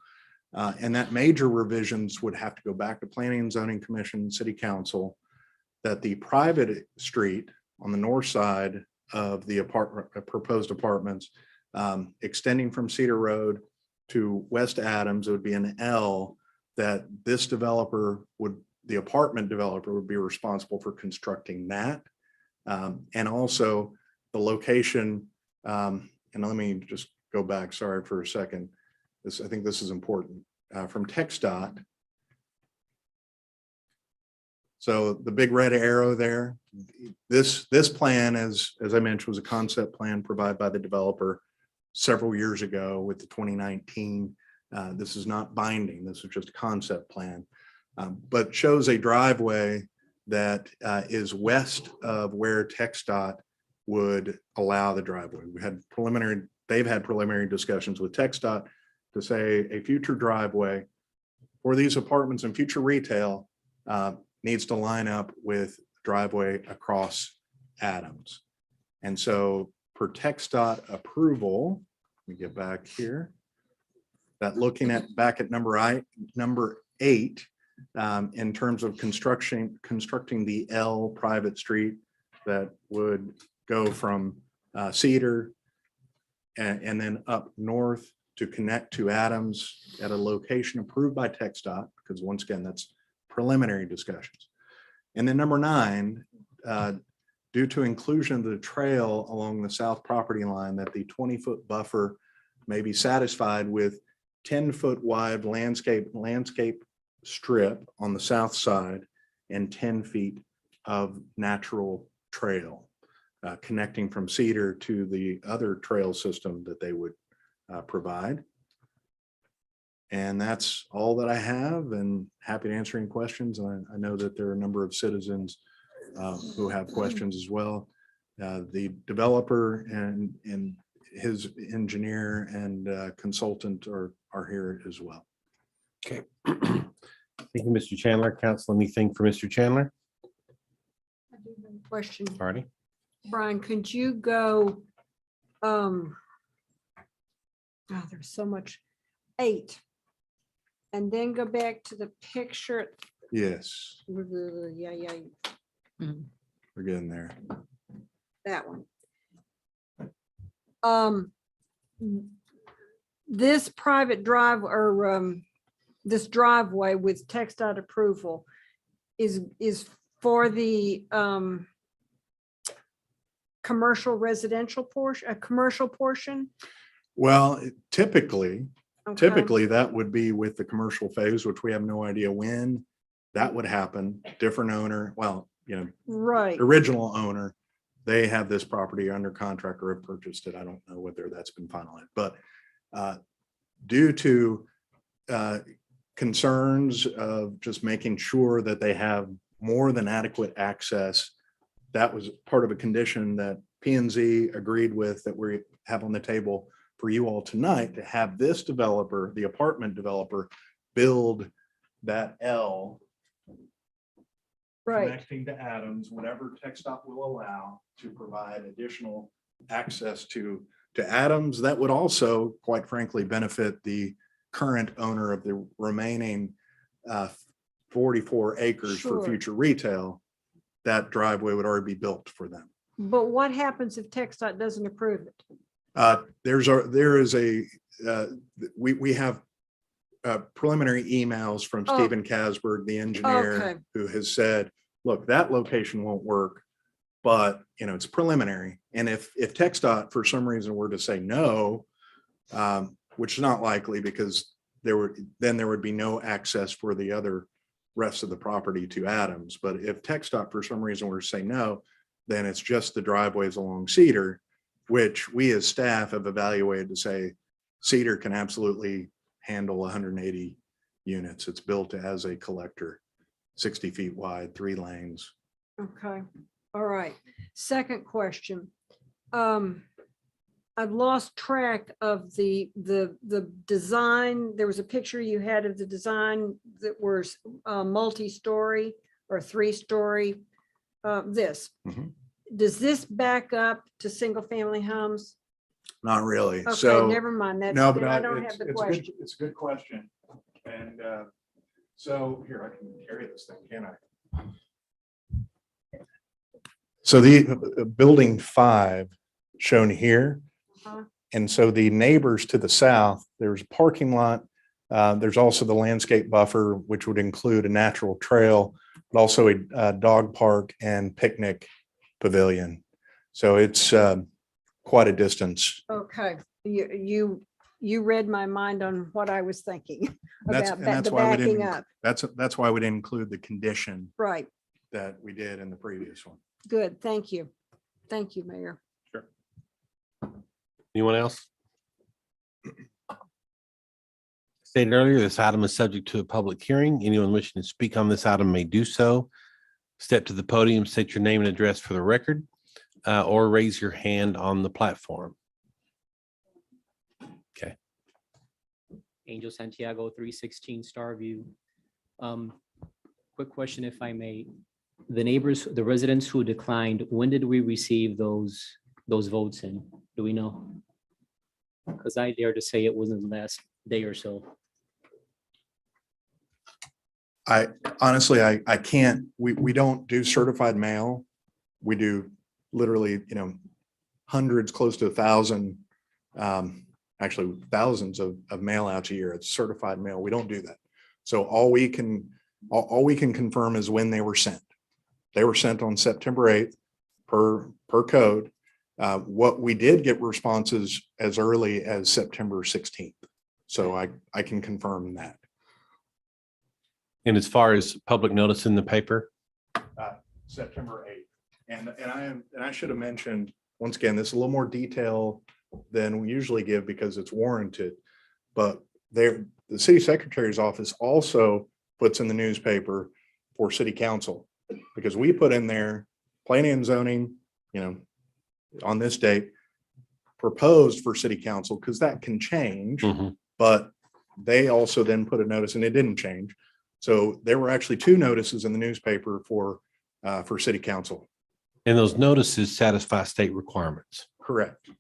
And that major revisions would have to go back to Planning and Zoning Commission, City Council, that the private street on the north side of the proposed apartments, extending from Cedar Road to West Adams, it would be an L, that this developer would, the apartment developer would be responsible for constructing that. And also the location, and let me just go back, sorry for a second. I think this is important, from TxDOT. So the big red arrow there, this plan, as I mentioned, was a concept plan provided by the developer several years ago with the 2019. This is not binding. This is just a concept plan, but shows a driveway that is west of where TxDOT would allow the driveway. They've had preliminary discussions with TxDOT to say a future driveway for these apartments and future retail needs to line up with driveway across Adams. And so per TxDOT approval, let me get back here, that looking at back at number 8, in terms of constructing the L private street that would go from Cedar and then up north to connect to Adams at a location approved by TxDOT, because once again, that's preliminary discussions. And then number 9, due to inclusion of the trail along the south property line, that the 20-foot buffer may be satisfied with 10-foot wide landscape strip on the south side and 10 feet of natural trail connecting from Cedar to the other trail system that they would provide. And that's all that I have, and happy to answer any questions. I know that there are a number of citizens who have questions as well. The developer and his engineer and consultant are here as well. Okay. Thank you, Mr. Chandler. Council, anything for Mr. Chandler? I do have a question. Alrighty. Brian, could you go, there's so much, 8, and then go back to the picture. Yes, Yeah, we're getting there. that one. This private drive or this driveway with TxDOT approval is for the commercial residential portion, a commercial portion? Well, typically Okay. that would be with the commercial phase, which we have no idea when that would happen. Different owner, well, Right. original owner, they have this property under contract or have purchased it. I don't know whether that's been finalized, but due to concerns of just making sure that they have more than adequate access, that was part of a condition that P&Z agreed with that we have on the table for you all tonight, to have this developer, the apartment developer, build that L Right. connecting to Adams, whatever TxDOT will allow, to provide additional access to Adams. That would also, quite frankly, benefit the current owner of the remaining 44 acres for Sure. future retail. That driveway would already be built for them. But what happens if TxDOT doesn't approve it? We have preliminary emails from Oh. Stephen Casberg, the engineer, Okay. who has said, look, that location won't work, but it's preliminary. And if TxDOT for some reason were to say no, which is not likely, because there would be no access for the other rest of the property to Adams. But if TxDOT for some reason were to say no, then it's just the driveways along Cedar, which we as staff have evaluated to say Cedar can absolutely handle 180 units. It's built as a collector, 60 feet wide, 3 lanes. Okay, all right. Second question. I've lost track of the design. There was a picture you had of the design that was multi-story or 3-story. This, Mhm. does this back up to single-family homes? Not really. Okay, So. never mind. That's, No, but then I don't it's- have the it's a good- question. It's a good question. And so here, I can carry this thing, can I? So the building 5 shown here. Uh-huh. And so the neighbors to the south, there's a parking lot. There's also the landscape buffer, which would include a natural trail, but also a dog park and picnic pavilion. So it's quite a distance. Okay, you read my mind on what I was thinking That's, about and that's the why we backing didn't, up. that's why we didn't include the condition Right, that we did in the previous one. good, thank you. Thank you, Mayor. Anyone else? Stated earlier, this item is subject to a public hearing. Anyone wishing to speak on this item may do so. Step to the podium, state your name and address for the record, or raise your hand on the platform. Okay. Angel Santiago, 316 Starview. Quick question, if I may. The neighbors, the residents who declined, when did we receive those votes in? Do we know? Because I dare to say it wasn't the last day or so. I honestly, I can't, we don't do certified mail. We do literally, hundreds, close to 1,000, actually thousands of mail outs a year. It's certified mail. We don't do that. So all we can confirm is when they were sent. They were sent on September 8th per code. What we did get responses as early as September 16th. So I can confirm that. And as far as public notice in the paper, September 8th. And I should have mentioned, once again, this is a little more detail than we usually give because it's warranted. But the city secretary's office also puts in the newspaper for city council, because we put in there planning and zoning, on this date, proposed for city council, because that can change. But they also then put a notice and it didn't change. So there were actually 2 notices in the newspaper for city council. and those notices satisfy state requirements. Correct.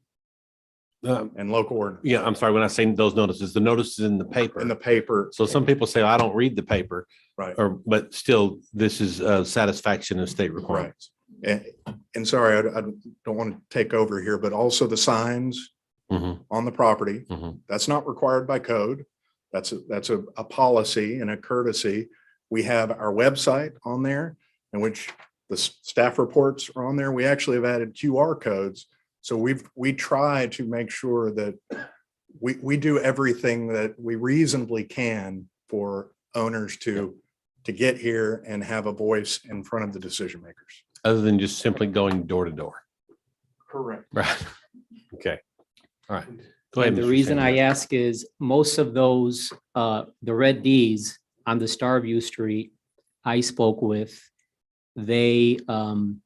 And local ordinance. Yeah, I'm sorry, when I say those notices, the notices in the paper. In the paper. So some people say, I don't read the paper. Right. But still, this is satisfaction of state requirements. And sorry, I don't want to take over here, but also the signs on the property. That's not required by code. That's a policy and a courtesy. We have our website on there, in which the staff reports are on there. We actually have added QR codes. So we try to make sure that we do everything that we reasonably can for owners to get here and have a voice in front of the decision makers. Other than just simply going door to door. Correct. Right. Okay. All right. Go ahead. And the Mr. reason I Sanders. ask is most of those, the red Ds on the Starview Street I spoke with, they don't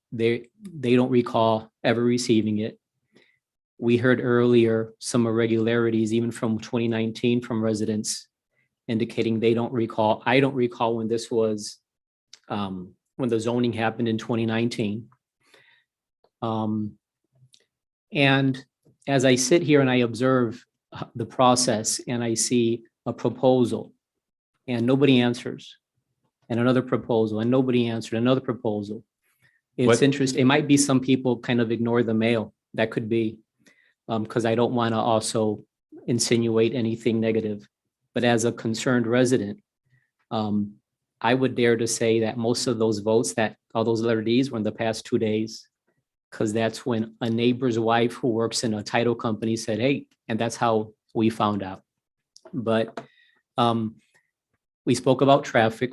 recall ever receiving it. We heard earlier some irregularities, even from 2019, from residents indicating they don't recall. I don't recall when this was, when the zoning happened in 2019. And as I sit here and I observe the process and I see a proposal and nobody answers, and another proposal and nobody answered, another proposal. It's What- interesting. It might be some people kind of ignore the mail. That could be, because I don't want to also insinuate anything negative. But as a concerned resident, I would dare to say that most of those votes, that all those letter Ds were in the past 2 days, because that's when a neighbor's wife who works in a title company said, hey, and that's how we found out. But we spoke about traffic.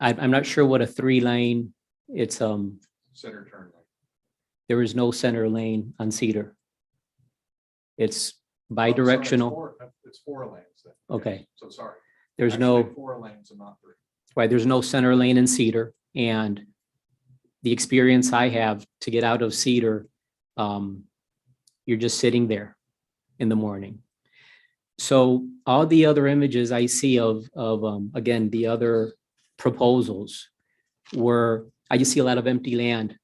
I'm not sure what a 3-lane, it's, Center turn lane. there is no center lane on Cedar. It's Oh, bi-directional. It's 4 lanes. then. Okay. So sorry. There's Actually, no, 4 lanes and not 3. right, there's no center lane in Cedar. And the experience I have to get out of Cedar, you're just sitting there in the morning. So all the other images I see of again, the other proposals were, I just see a lot of empty land,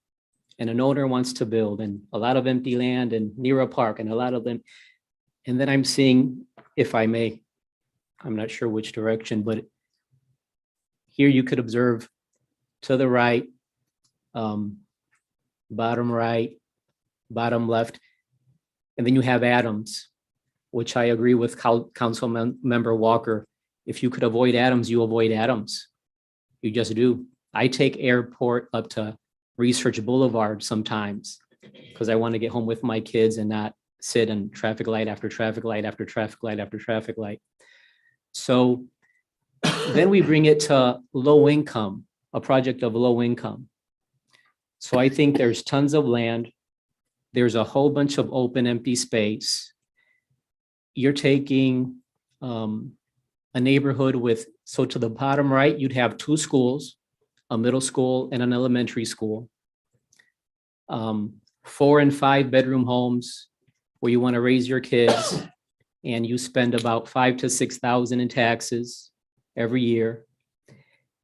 and an owner wants to build, and a lot of empty land and near a park and a lot of them. And then I'm seeing, if I may, I'm not sure which direction, but here you could observe to the right, bottom right, bottom left, and then you have Adams, which I agree with Councilmember Walker. If you could avoid Adams, you avoid Adams. You just do. I take Airport up to Research Boulevard sometimes because I want to get home with my kids and not sit in traffic light after traffic light after traffic light after traffic light. So then we bring it to low income, a project of low income. So I think there's tons of land. There's a whole bunch of open, empty space. You're taking a neighborhood with, so to the bottom right, you'd have 2 schools, a middle school and an elementary school. 4 and 5 bedroom homes where you want to raise your kids, and you spend about $5,000 to $6,000 in taxes every year.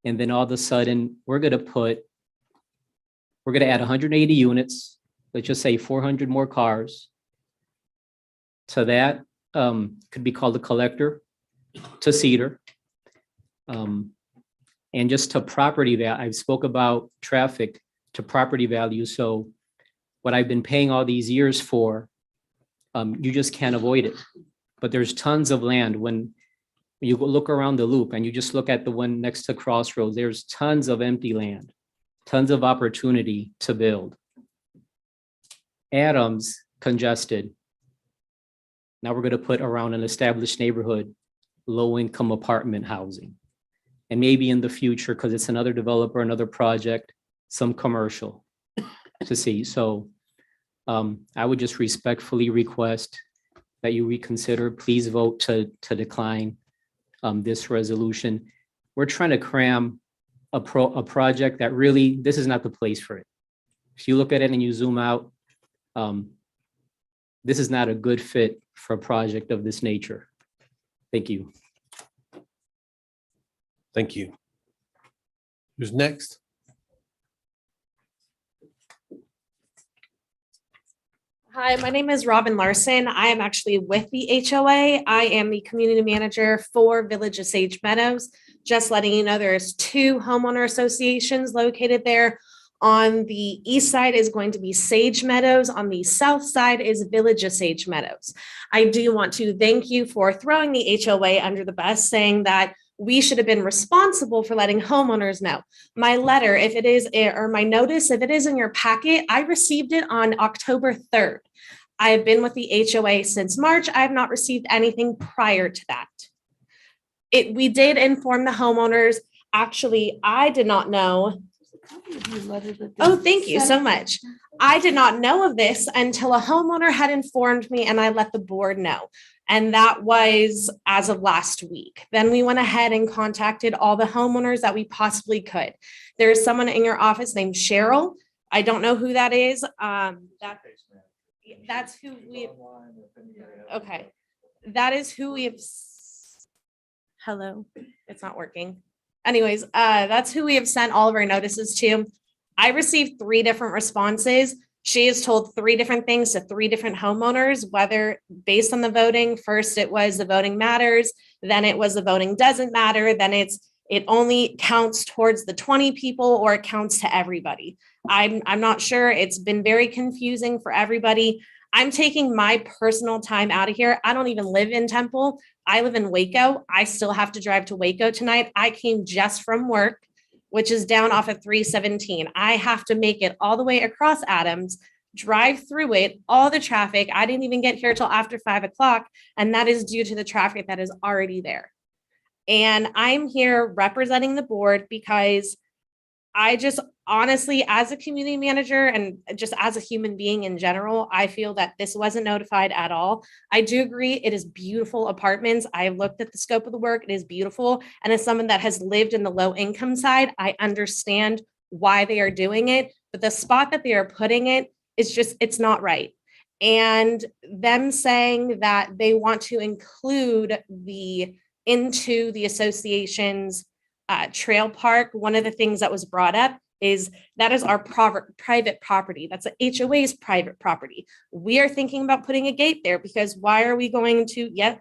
And then all of a sudden, we're going to add 180 units, let's just say 400 more cars. To that, could be called a collector, to Cedar. And just to property value, I spoke about traffic to property value. So what I've been paying all these years for, you just can't avoid it. But there's tons of land. When you go look around the loop and you just look at the one next to Crossroads, there's tons of empty land, tons of opportunity to build. Adams, congested. Now we're going to put around an established neighborhood, low-income apartment housing. And maybe in the future, because it's another developer, another project, some commercial to see. So I would just respectfully request that you reconsider. Please vote to decline this resolution. We're trying to cram a project that really, this is not the place for it. If you look at it and you zoom out, this is not a good fit for a project of this nature. Thank you. Thank you. Who's next? Hi, my name is Robin Larson. I am actually with the HOA. I am the community manager for Village of Sage Meadows. Just letting you know, there's 2 homeowner associations located there. On the east side is going to be Sage Meadows. On the south side is Village of Sage Meadows. I do want to thank you for throwing the HOA under the bus, saying that we should have been responsible for letting homeowners know. My letter, if it is, or my notice, if it is in your packet, I received it on October 3rd. I have been with the HOA since March. I have not received anything prior to that. We did inform the homeowners. Actually, I did not know. Oh, thank you so much. I did not know of this until a homeowner had informed me, and I let the board know. And that was as of last week. Then we went ahead and contacted all the homeowners that we possibly could. There is someone in your office named Cheryl. I don't know who that is. That's who we, okay. That is who we have. Hello, it's not working. Anyways, that's who we have sent all of our notices to. I received 3 different responses. She has told 3 different things to 3 different homeowners, whether based on the voting. First, it was the voting matters. Then it was the voting doesn't matter. Then it only counts towards the 20 people, or it counts to everybody. I'm not sure. It's been very confusing for everybody. I'm taking my personal time out of here. I don't even live in Temple. I live in Waco. I still have to drive to Waco tonight. I came just from work, which is down off of 317. I have to make it all the way across Adams, drive through it, all the traffic. I didn't even get here till after 5 o'clock, and that is due to the traffic that is already there. And I'm here representing the board because I just honestly, as a community manager and just as a human being in general, I feel that this wasn't notified at all. I do agree it is beautiful apartments. I looked at the scope of the work. It is beautiful. And as someone that has lived in the low income side, I understand why they are doing it. But the spot that they are putting it is just, it's not right. and them saying that they want to include into the association's trail park. One of the things that was brought up is that is our private property. That's a HOA's private property. We are thinking about putting a gate there because why are we going to yet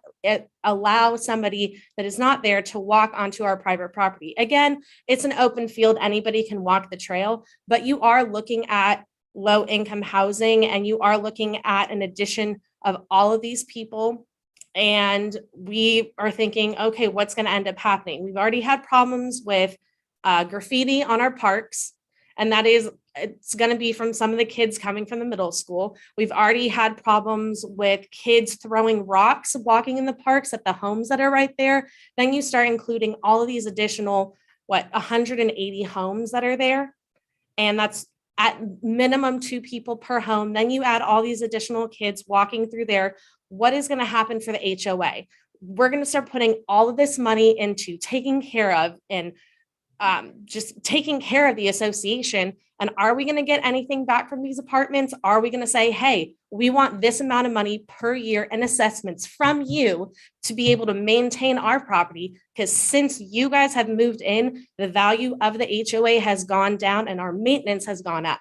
allow somebody that is not there to walk onto our private property? Again, it's an open field. Anybody can walk the trail, but you are looking at low income housing and you are looking at an addition of all of these people. And we are thinking, okay, what's going to end up happening? We've already had problems with graffiti on our parks, and it's going to be from some of the kids coming from the middle school. We've already had problems with kids throwing rocks, walking in the parks at the homes that are right there. Then you start including all of these additional, 180 homes that are there. And that's at minimum 2 people per home. Then you add all these additional kids walking through there. What is going to happen for the HOA? We're going to start putting all of this money into taking care of and just taking care of the association. And are we going to get anything back from these apartments? Are we going to say, hey, we want this amount of money per year and assessments from you to be able to maintain our property? Because since you guys have moved in, the value of the HOA has gone down and our maintenance has gone up.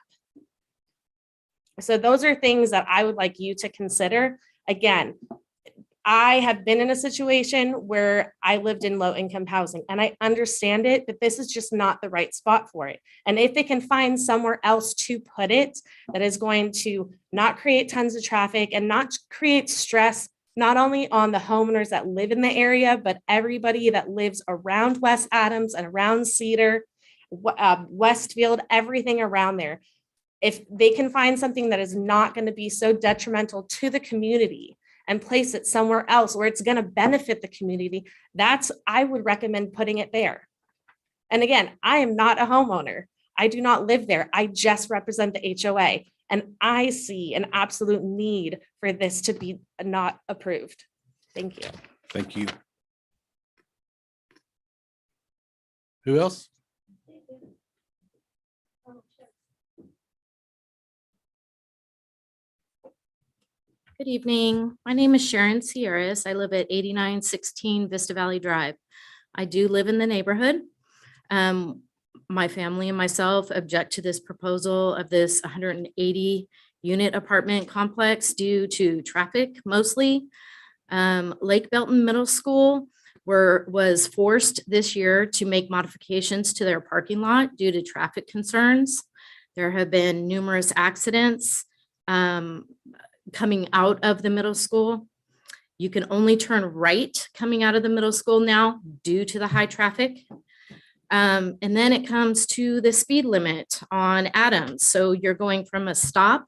So those are things that I would like you to consider. Again, I have been in a situation where I lived in low income housing and I understand it, but this is just not the right spot for it. And if they can find somewhere else to put it that is going to not create tons of traffic and not create stress, not only on the homeowners that live in the area, but everybody that lives around West Adams and around Cedar, Westfield, everything around there. If they can find something that is not going to be so detrimental to the community and place it somewhere else where it's going to benefit the community, I would recommend putting it there. And again, I am not a homeowner. I do not live there. I just represent the HOA. And I see an absolute need for this to be not approved. Thank you. Thank you. Who else? Good evening. My name is Sharon Sierras. I live at 8916 Vista Valley Drive. I do live in the neighborhood. My family and myself object to this proposal of this 180 unit apartment complex due to traffic mostly. Lake Belton Middle School was forced this year to make modifications to their parking lot due to traffic concerns. There have been numerous accidents coming out of the middle school. You can only turn right coming out of the middle school now due to the high traffic. And then it comes to the speed limit on Adams. So you're going from a stop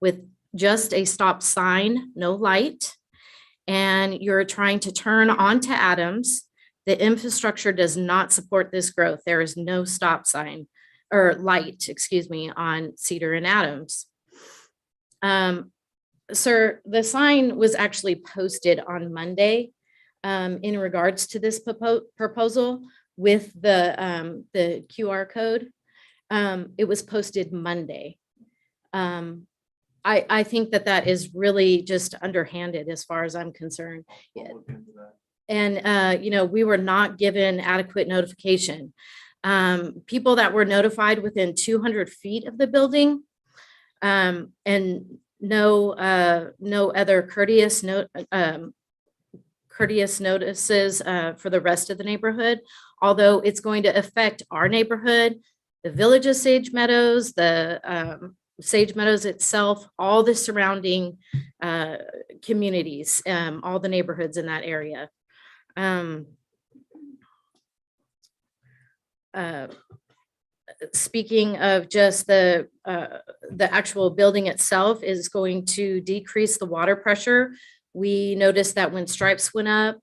with just a stop sign, no light, and you're trying to turn onto Adams. The infrastructure does not support this growth. There is no stop sign or light, excuse me, on Cedar and Adams. Sir, the sign was actually posted on Monday in regards to this proposal with the QR code. It was posted Monday. I think that is really just underhanded as far as I'm concerned. And, we were not given adequate notification. People that were notified within 200 feet of the building and no other courteous notices for the rest of the neighborhood, although it's going to affect our neighborhood, the village of Sage Meadows, the Sage Meadows itself, all the surrounding communities, all the neighborhoods in that area. Speaking of just the actual building itself is going to decrease the water pressure. We noticed that when stripes went up,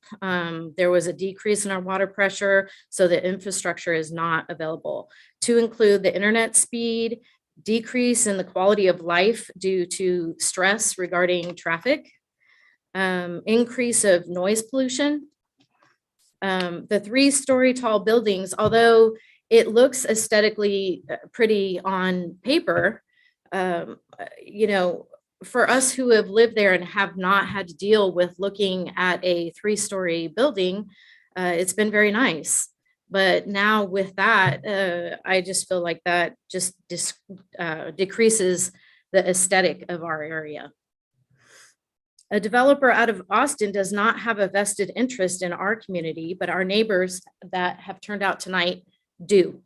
there was a decrease in our water pressure, so the infrastructure is not available. To include the internet speed, decrease in the quality of life due to stress regarding traffic, increase of noise pollution. The 3-story tall buildings, although it looks aesthetically pretty on paper, for us who have lived there and have not had to deal with looking at a 3-story building, it's been very nice. But now with that, I just feel like that just decreases the aesthetic of our area. A developer out of Austin does not have a vested interest in our community, but our neighbors that have turned out tonight do.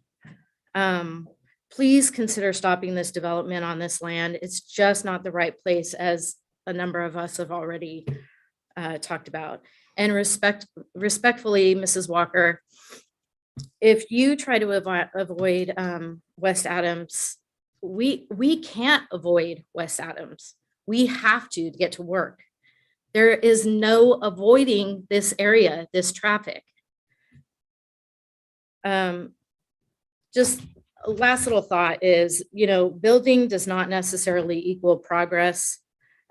Please consider stopping this development on this land. It's just not the right place, as a number of us have already talked about. And respectfully, Mrs. Walker, if you try to avoid West Adams, we can't avoid West Adams. We have to get to work. There is no avoiding this area, this traffic. Just a last little thought is, building does not necessarily equal progress,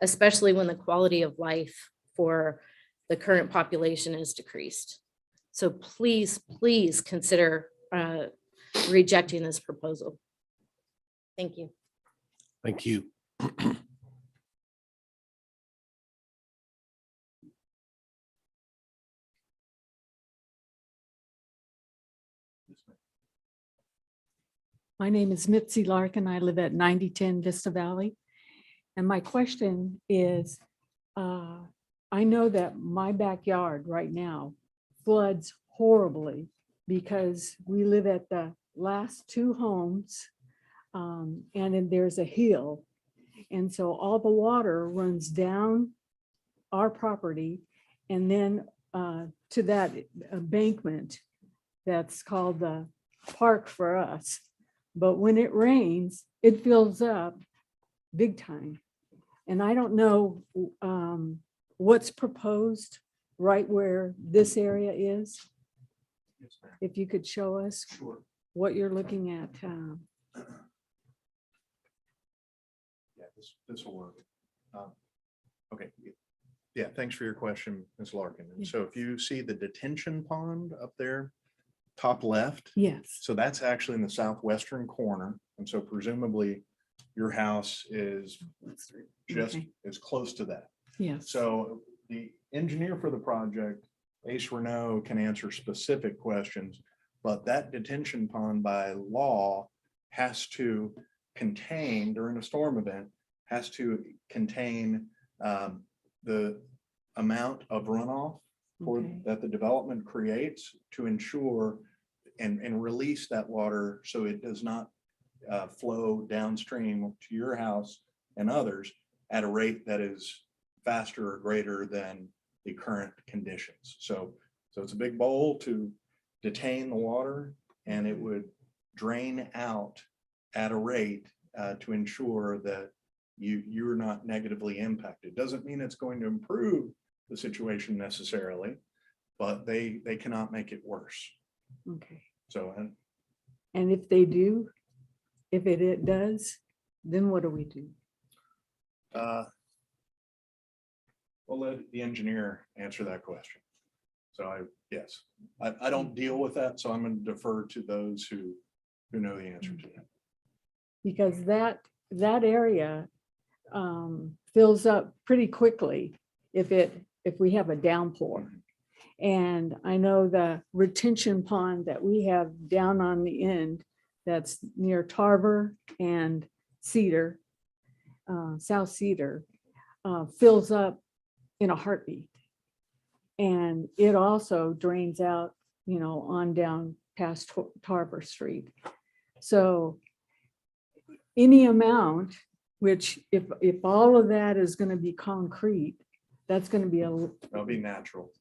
especially when the quality of life for the current population is decreased. So please, please consider rejecting this proposal. Thank you. Thank you. My name is Mitzi Larkin. I live at 9010 Vista Valley. And my question is, I know that my backyard right now floods horribly because we live at the last 2 homes, and then there's a hill. And so all the water runs down our property and then to that embankment that's called the park for us. But when it rains, it fills up big time. And I don't know what's proposed right where this area is. If you could show us what you're looking at. Yeah, this will work. Okay. Yeah, thanks for your question, Ms. Larkin. And so if you see the detention pond up there, top left. Yes. So that's actually in the southwestern corner. And so presumably your house is just as close to that. Yes. So the engineer for the project, Ace Renault, can answer specific questions, but that detention pond by law has to contain, during a storm event, has to contain the amount of runoff that the development creates to ensure and release that water so it does not flow downstream to your house and others at a rate that is faster or greater than the current conditions. So it's a big bowl to detain the water, and it would drain out at a rate to ensure that you're not negatively impacted. Doesn't mean it's going to improve the situation necessarily, but they cannot make it worse. Okay. So, And if they do, if it does, then what do we do? We'll let the engineer answer that question. So yes, I don't deal with that, so I'm going to defer to those who know the answer to that. Because that area fills up pretty quickly if we have a downpour. And I know the retention pond that we have down on the end that's near Tarver and Cedar, South Cedar, fills up in a heartbeat. And it also drains out, on down past Tarver Street. So any amount, which if all of that is going to be concrete, that's going to be That'll be natural.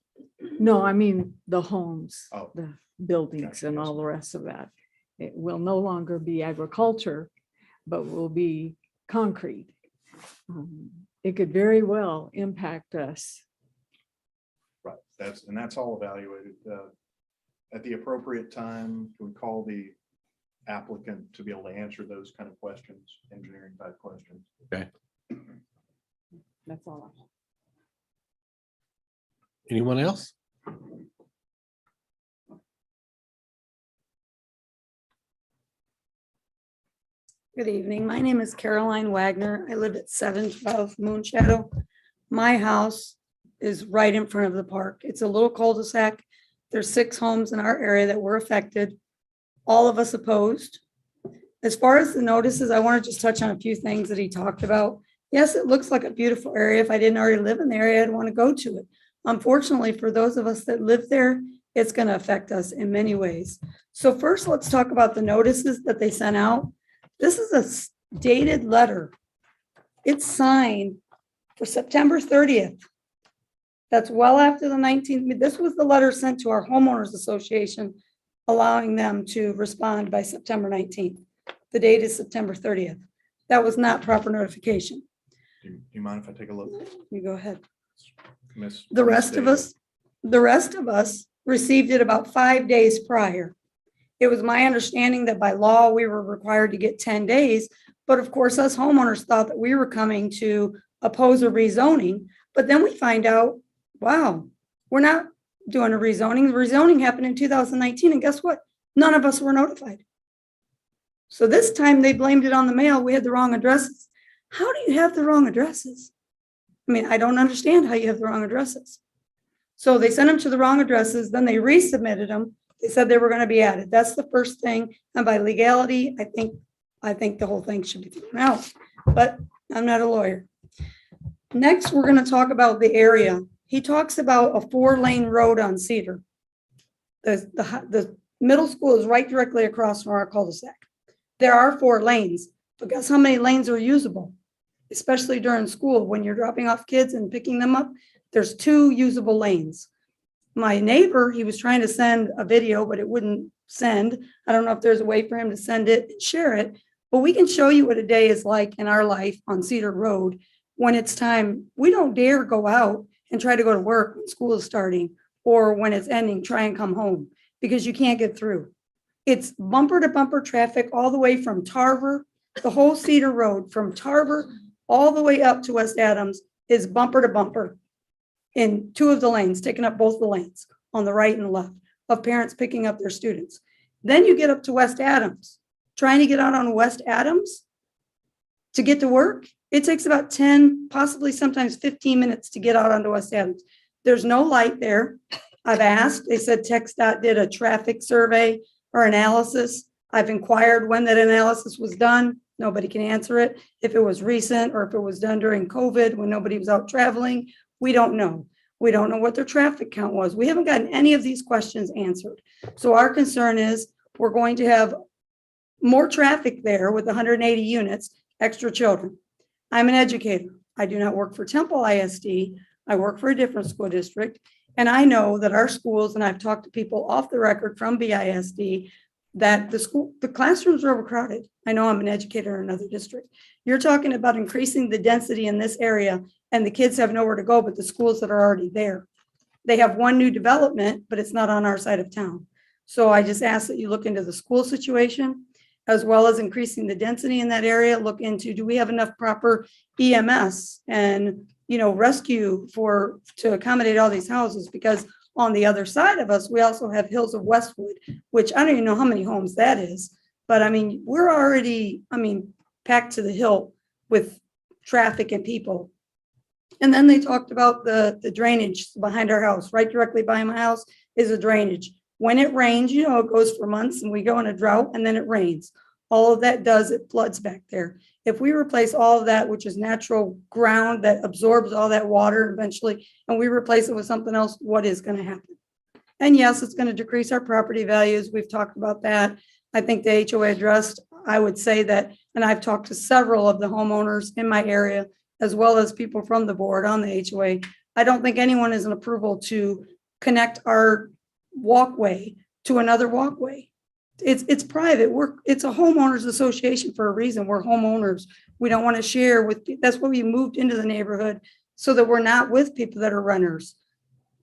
No, I mean the homes, Oh. the buildings and all the rest of that. It will no longer be agriculture, but will be concrete. It could very well impact us. Right. That's all evaluated. At the appropriate time, we call the applicant to be able to answer those kind of questions, engineering type questions. Okay. That's all. Anyone else? Good evening. My name is Caroline Wagner. I live at 712 Moon Shadow. My house is right in front of the park. It's a little cul-de-sac. There's 6 homes in our area that were affected. All of us opposed. As far as the notices, I want to just touch on a few things that he talked about. Yes, it looks like a beautiful area. If I didn't already live in the area, I'd want to go to it. Unfortunately, for those of us that live there, it's going to affect us in many ways. So first, let's talk about the notices that they sent out. This is a dated letter. It's signed for September 30th. That's well after the 19th. This was the letter sent to our homeowners association, allowing them to respond by September 19th. The date is September 30th. That was not proper notification. Do you mind if I take a look? You go ahead. Miss- The Miss rest of Davis? us received it about 5 days prior. It was my understanding that by law, we were required to get 10 days. But of course, us homeowners thought that we were coming to oppose a rezoning. But then we find out, wow, we're not doing a rezoning. The rezoning happened in 2019. And guess what? None of us were notified. So this time they blamed it on the mail. We had the wrong addresses. How do you have the wrong addresses? I mean, I don't understand how you have the wrong addresses. So they sent them to the wrong addresses. Then they resubmitted them. They said they were going to be added. That's the first thing. And by legality, I think the whole thing should be thrown out, but I'm not a lawyer. Next, we're going to talk about the area. He talks about a 4-lane road on Cedar. The middle school is right directly across from our cul-de-sac. There are 4 lanes, but guess how many lanes are usable? Especially during school, when you're dropping off kids and picking them up, there's 2 usable lanes. My neighbor, he was trying to send a video, but it wouldn't send. I don't know if there's a way for him to send it and share it, but we can show you what a day is like in our life on Cedar Road. When it's time, we don't dare go out and try to go to work when school is starting or when it's ending, try and come home because you can't get through. It's bumper to bumper traffic all the way from Tarver, the whole Cedar Road from Tarver all the way up to West Adams is bumper to bumper in 2 of the lanes, taking up both the lanes on the right and the left of parents picking up their students. Then you get up to West Adams, trying to get out on West Adams to get to work. It takes about 10, possibly sometimes 15 minutes to get out onto West Adams. There's no light there. I've asked, they said TxDOT did a traffic survey or analysis. I've inquired when that analysis was done. Nobody can answer it. If it was recent or if it was done during COVID when nobody was out traveling, we don't know. We don't know what their traffic count was. We haven't gotten any of these questions answered. So our concern is we're going to have more traffic there with 180 units, extra children. I'm an educator. I do not work for Temple ISD. I work for a different school district. And I know that our schools, and I've talked to people off the record from BISD, that the classrooms are overcrowded. I know I'm an educator in another district. You're talking about increasing the density in this area and the kids have nowhere to go but the schools that are already there. They have one new development, but it's not on our side of town. So I just ask that you look into the school situation as well as increasing the density in that area. Look into, do we have enough proper EMS and, rescue to accommodate all these houses? Because on the other side of us, we also have Hills of Westwood, which I don't even know how many homes that is. But I mean, we're already, packed to the hilt with traffic and people. And then they talked about the drainage behind our house. Right directly behind my house is a drainage. When it rains, it goes for months and we go in a drought and then it rains. All of that does, it floods back there. If we replace all of that, which is natural ground that absorbs all that water eventually, and we replace it with something else, what is going to happen? And yes, it's going to decrease our property values. We've talked about that. I think the HOA addressed, I would say that, and I've talked to several of the homeowners in my area, as well as people from the board on the HOA. I don't think anyone is in approval to connect our walkway to another walkway. It's private. It's a homeowners association for a reason. We're homeowners. We don't want to share with, that's why we moved into the neighborhood so that we're not with people that are renters.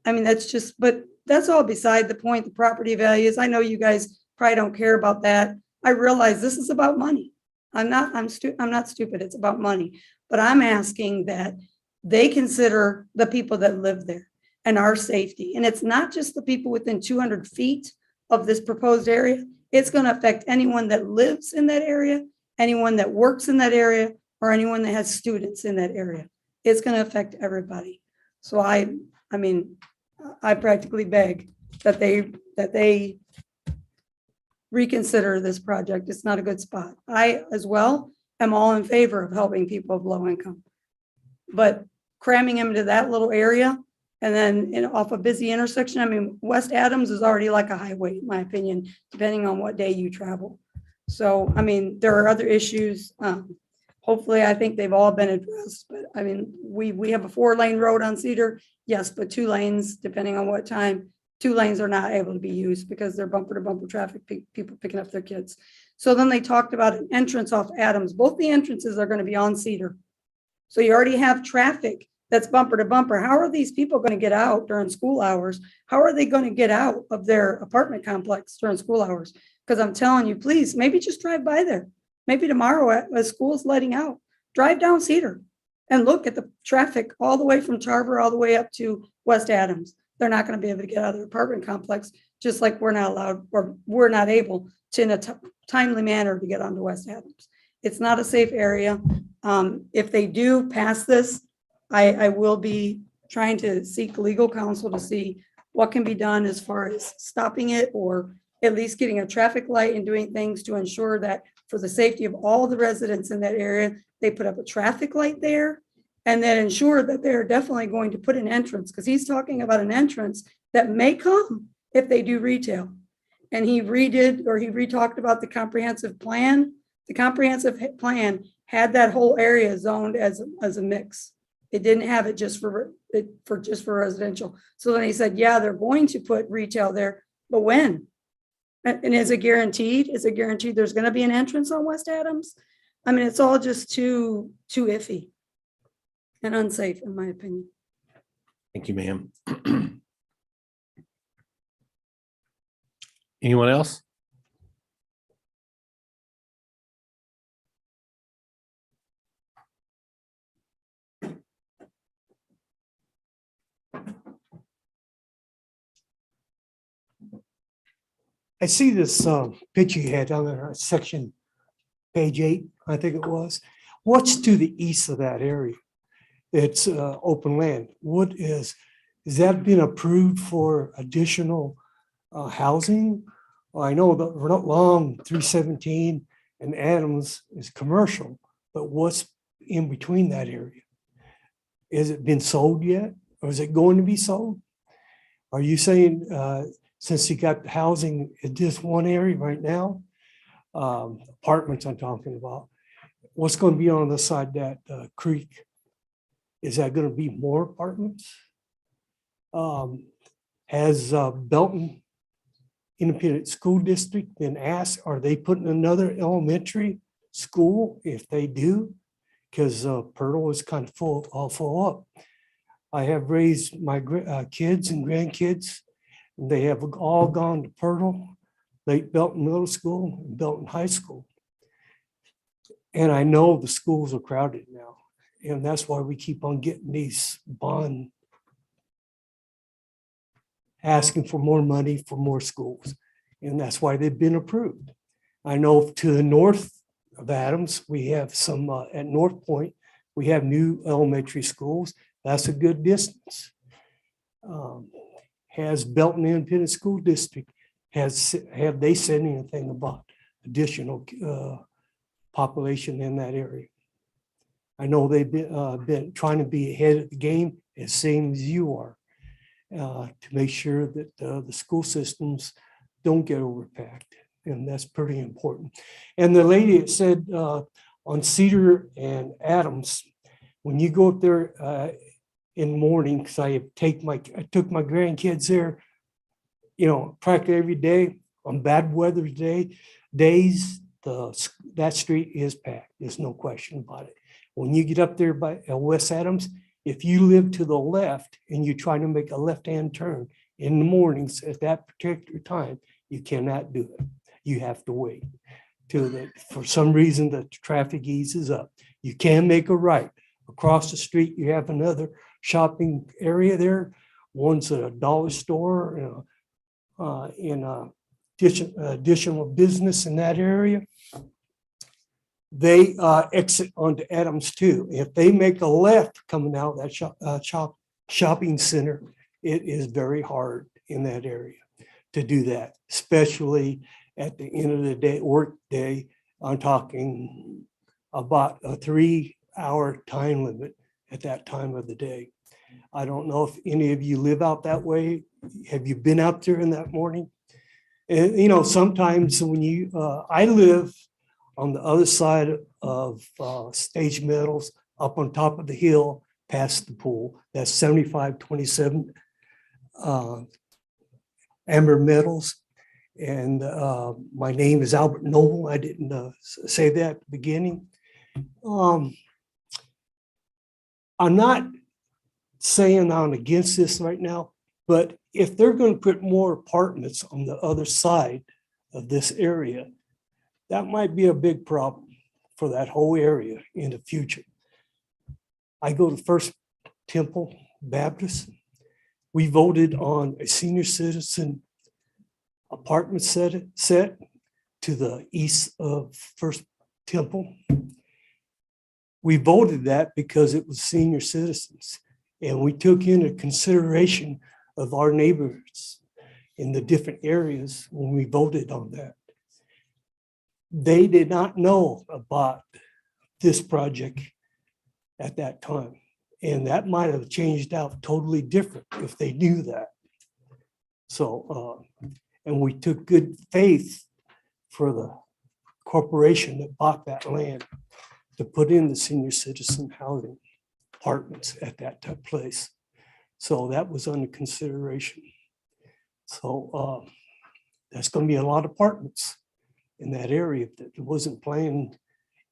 But that's all beside the point, the property values. I know you guys probably don't care about that. I realize this is about money. I'm not stupid. It's about money, but I'm asking that they consider the people that live there and our safety. And it's not just the people within 200 feet of this proposed area. It's going to affect anyone that lives in that area anyone that works in that area or anyone that has students in that area. It's going to affect everybody. So I mean, I practically beg that they reconsider this project. It's not a good spot. I as well am all in favor of helping people of low income. But cramming them into that little area and then off a busy intersection, I mean, West Adams is already like a highway, in my opinion, depending on what day you travel. So, I mean, there are other issues. Hopefully, I think they've all been addressed, but I mean, we have a 4-lane road on Cedar, yes, but 2 lanes, depending on what time, 2 lanes are not able to be used because they're bumper to bumper traffic, people picking up their kids. So then they talked about an entrance off Adams. Both the entrances are going to be on Cedar. So you already have traffic that's bumper to bumper. How are these people going to get out during school hours? How are they going to get out of their apartment complex during school hours? Because I'm telling you, please, maybe just drive by there. Maybe tomorrow as school's letting out, drive down Cedar and look at the traffic all the way from Tarver all the way up to West Adams. They're not going to be able to get out of their apartment complex, just like we're not allowed or we're not able to in a timely manner to get onto West Adams. It's not a safe area. If they do pass this, I will be trying to seek legal counsel to see what can be done as far as stopping it or at least getting a traffic light and doing things to ensure that for the safety of all the residents in that area, they put up a traffic light there and then ensure that they're definitely going to put an entrance because he's talking about an entrance that may come if they do retail. And he re-talked about the comprehensive plan. The comprehensive plan had that whole area zoned as a mix. It didn't have it just for residential. So then he said, yeah, they're going to put retail there, but when? And is it guaranteed? Is it guaranteed there's going to be an entrance on West Adams? I mean, it's all just too iffy and unsafe, in my opinion. Thank you, ma'am. Anyone else? I see this picture you had on there, section page 8, I think it was. What's to the east of that area? It's open land. Is that been approved for additional housing? Well, I know that we're not long 317 and Adams is commercial, but what's in between that area? Has it been sold yet? Or is it going to be sold? Are you saying since you got housing in this one area right now, apartments I'm talking about, what's going to be on the side of that creek? Is that going to be more apartments? Has Belton Independent School District been asked, are they putting another elementary school if they do? Because Pirtle is kind of full up. I have raised my kids and grandkids. They have all gone to Pirtle, Lake Belton Middle School, and Belton High School. And I know the schools are crowded now. And that's why we keep on getting these bond, asking for more money for more schools. And that's why they've been approved. I know to the north of Adams, we have some at North Point, we have new elementary schools. That's a good distance. Has Belton Independent School District, have they said anything about additional population in that area? I know they've been trying to be ahead of the game as same as you are to make sure that the school systems don't get overpacked. And that's pretty important. And the lady that said on Cedar and Adams, when you go up there in the morning, because I took my grandkids there, practically every day on bad weather days, that street is packed. There's no question about it. When you get up there by West Adams, if you live to the left and you try to make a left-hand turn in the mornings at that particular time, you cannot do it. You have to wait for some reason the traffic eases up. You can make a right. Across the street, you have another shopping area there. One's a dollar store in additional business in that area. they exit onto Adams too. If they make a left coming out of that shopping center, it is very hard in that area to do that, especially at the end of the day, work day. I'm talking about a 3-hour time limit at that time of the day. I don't know if any of you live out that way. Have you been out there in that morning? And, you know, sometimes when you, I live on the other side of Stage Metals, up on top of the hill, past the pool. That's 7527 Amber Metals. And my name is Albert Noble. I didn't say that at the beginning. I'm not saying I'm against this right now, but if they're going to put more apartments on the other side of this area, that might be a big problem for that whole area in the future. I go to First Temple Baptist. We voted on a senior citizen apartment set to the east of First Temple. We voted that because it was senior citizens, and we took into consideration of our neighbors in the different areas when we voted on that. They did not know about this project at that time, and that might have changed out totally different if they knew that. So, and we took good faith for the corporation that bought that land to put in the senior citizen housing apartments at that place. So that was under consideration. So that's going to be a lot of apartments in that area that wasn't planned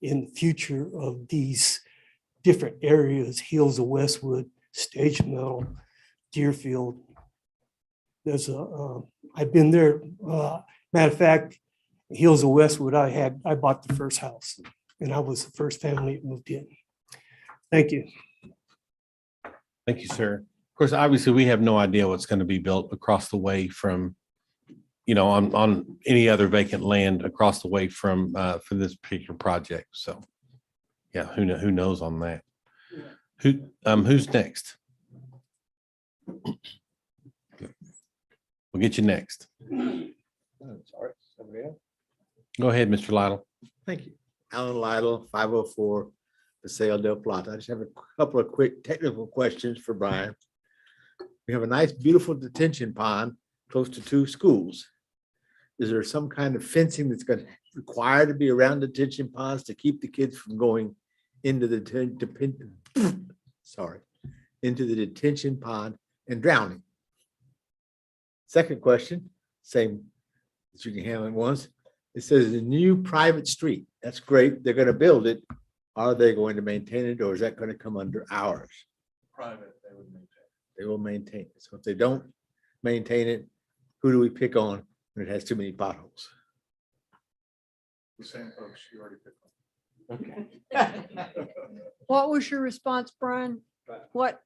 in the future of these different areas, Hills of Westwood, Stage Metal, Deerfield. There's a, I've been there. Matter of fact, Hills of Westwood, I bought the first house, and I was the first family that moved in. Thank you. Thank you, sir. Of course, obviously, we have no idea what's going to be built across the way from, you know, on any other vacant land across the way from for this particular project. So, yeah, who knows on that? Who's next? We'll get you next. Sorry, somebody else. Go ahead, Mr. Lytle. Thank you. Alan Lytle, 504 Paseo del Plata. I just have a couple of quick technical questions for Brian. We have a nice, beautiful detention pond close to 2 schools. Is there some kind of fencing that's going to require to be around detention ponds to keep the kids from going into the into the detention pond and drowning? Second question, same as you can handle it once. It says a new private street. That's great. They're going to build it. Are they going to maintain it, or is that going to come under ours? Private, they would maintain. They will maintain it. So if they don't maintain it, who do we pick on when it has too many potholes? The same folks you already picked Okay. What was your response, Brian? What?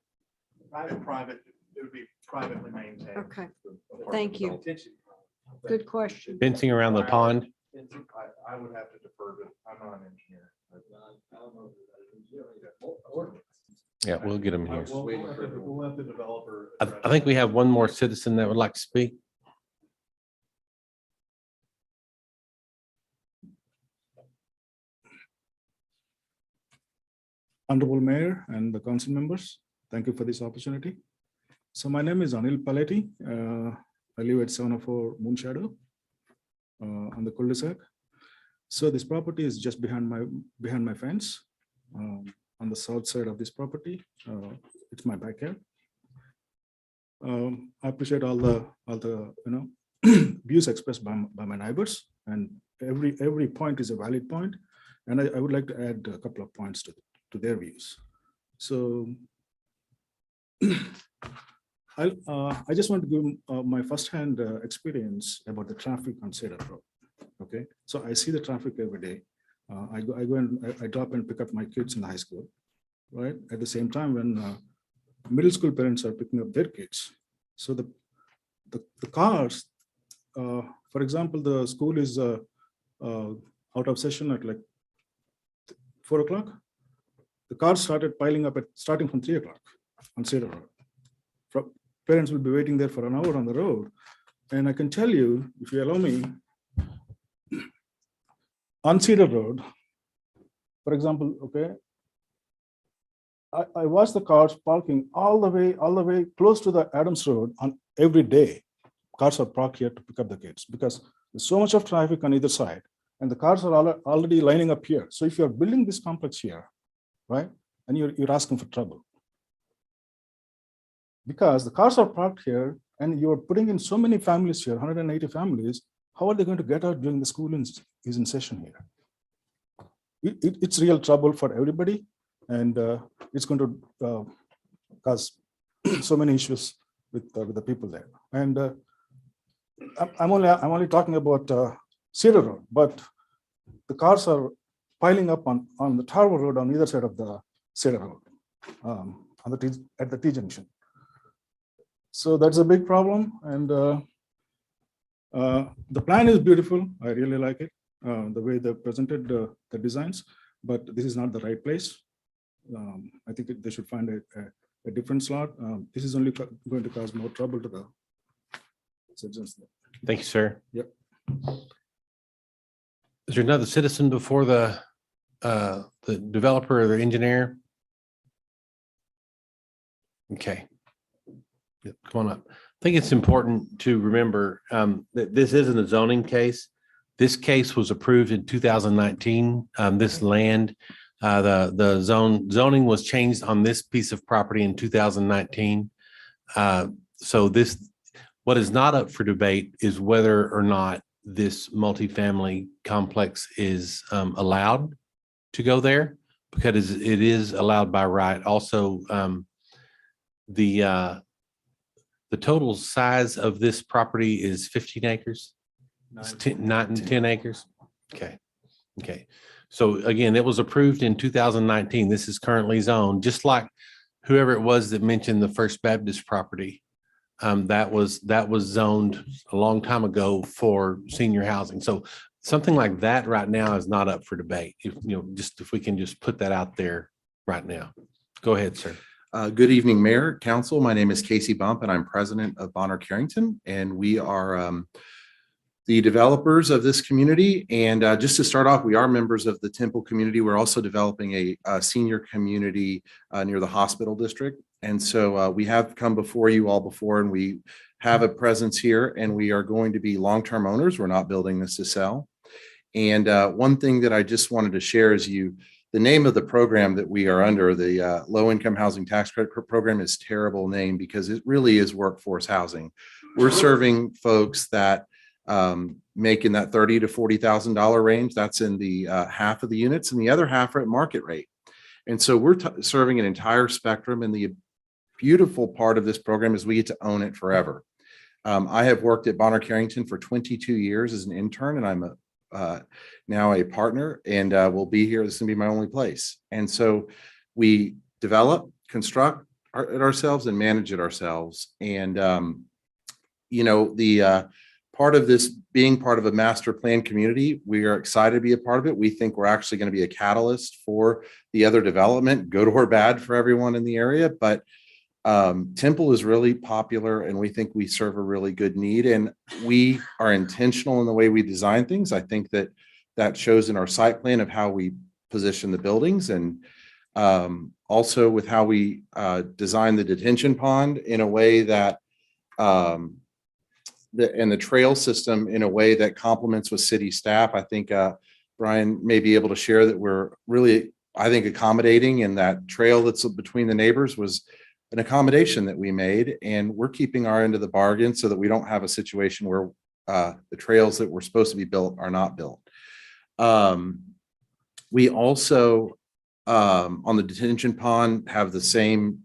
Private, it would be privately maintained. Okay, thank you. Good question. Fencing around the pond. I would have to defer, but I'm not an engineer. Yeah, we'll get them here. We'll let the developer. I think we have one more citizen that would like to speak. Honorable Mayor and the council members, thank you for this opportunity. So my name is Anil Paletti. I live at 704 Moonshadow on the cul-de-sac. So this property is just behind my fence. On the south side of this property, it's my backyard. I appreciate all the views expressed by my neighbors, and every point is a valid point. And I would like to add a couple of points to their views. So I just want to give my firsthand experience about the traffic on Cedar Road. Okay, so I see the traffic every day. I go and I drop and pick up my kids in high school, right? At the same time, when middle school parents are picking up their kids, so the cars, for example, the school is out of session at like 4 o'clock. The cars started piling up starting from 3 o'clock on Cedar Road. Parents will be waiting there for an hour on the road. And I can tell you, if you allow me, on Cedar Road, for example, okay, I watch the cars parking all the way close to the Adams Road on every day. Cars are parked here to pick up the kids because there's so much of traffic on either side, and the cars are already lining up here. So if you're building this complex here, right, and you're asking for trouble, because the cars are parked here and you're putting in so many families here, 180 families, how are they going to get out during the school is in session here? It's real trouble for everybody, and it's going to cause so many issues with the people there. And I'm only talking about Cedar Road, but the cars are piling up on the Tower Road on either side of the Cedar Road, at the T junction. So that's a big problem, and the plan is beautiful. I really like it, the way they presented the designs, but this is not the right place. I think they should find a different slot. This is only going to cause more trouble to the citizens. Thank you, sir. Yep. Is there another citizen before the developer or the engineer? Okay. Yep, come on up. I think it's important to remember that this isn't a zoning case. This case was approved in 2019. This land, the zoning was changed on this piece of property in 2019. So what is not up for debate is whether or not this multifamily complex is allowed to go there, because it is allowed by right. Also, the total size of this property is 15 acres. It's 10 acres. Okay. Okay. So again, it was approved in 2019. This is currently zoned, just like whoever it was that mentioned the First Baptist property. That was zoned a long time ago for senior housing. So something like that right now is not up for debate. If we can just put that out there right now. Go ahead, sir. Good evening, Mayor, Council. My name is Casey Bump, and I'm president of Bonner Carrington, and we are the developers of this community. And just to start off, we are members of the Temple community. We're also developing a senior community near the hospital district. And so we have come before you all before, and we have a presence here, and we are going to be long-term owners. We're not building this to sell. And one thing that I just wanted to share is the name of the program that we are under, the Low-Income Housing Tax Credit Program, is a terrible name because it really is workforce housing. We're serving folks that make in that $30,000 to $40,000 range. That's in the half of the units, and the other half are at market rate. And so we're serving an entire spectrum. And the beautiful part of this program is we get to own it forever. I have worked at Bonner Carrington for 22 years as an intern, and I'm now a partner, and will be here. This is gonna be my only place. And so we develop, construct it ourselves and manage it ourselves. And the part of this being part of a master plan community, we are excited to be a part of it. We think we're actually going to be a catalyst for the other development, good or bad for everyone in the area. But Temple is really popular, and we think we serve a really good need, and we are intentional in the way we design things. I think that shows in our site plan of how we position the buildings, and also with how we design the detention pond in a way that and the trail system in a way that complements with city staff. I think Brian may be able to share that we're really, I think, accommodating, and that trail that's between the neighbors was an accommodation that we made, and we're keeping our end of the bargain so that we don't have a situation where the trails that were supposed to be built are not built. We also, on the detention pond, have the same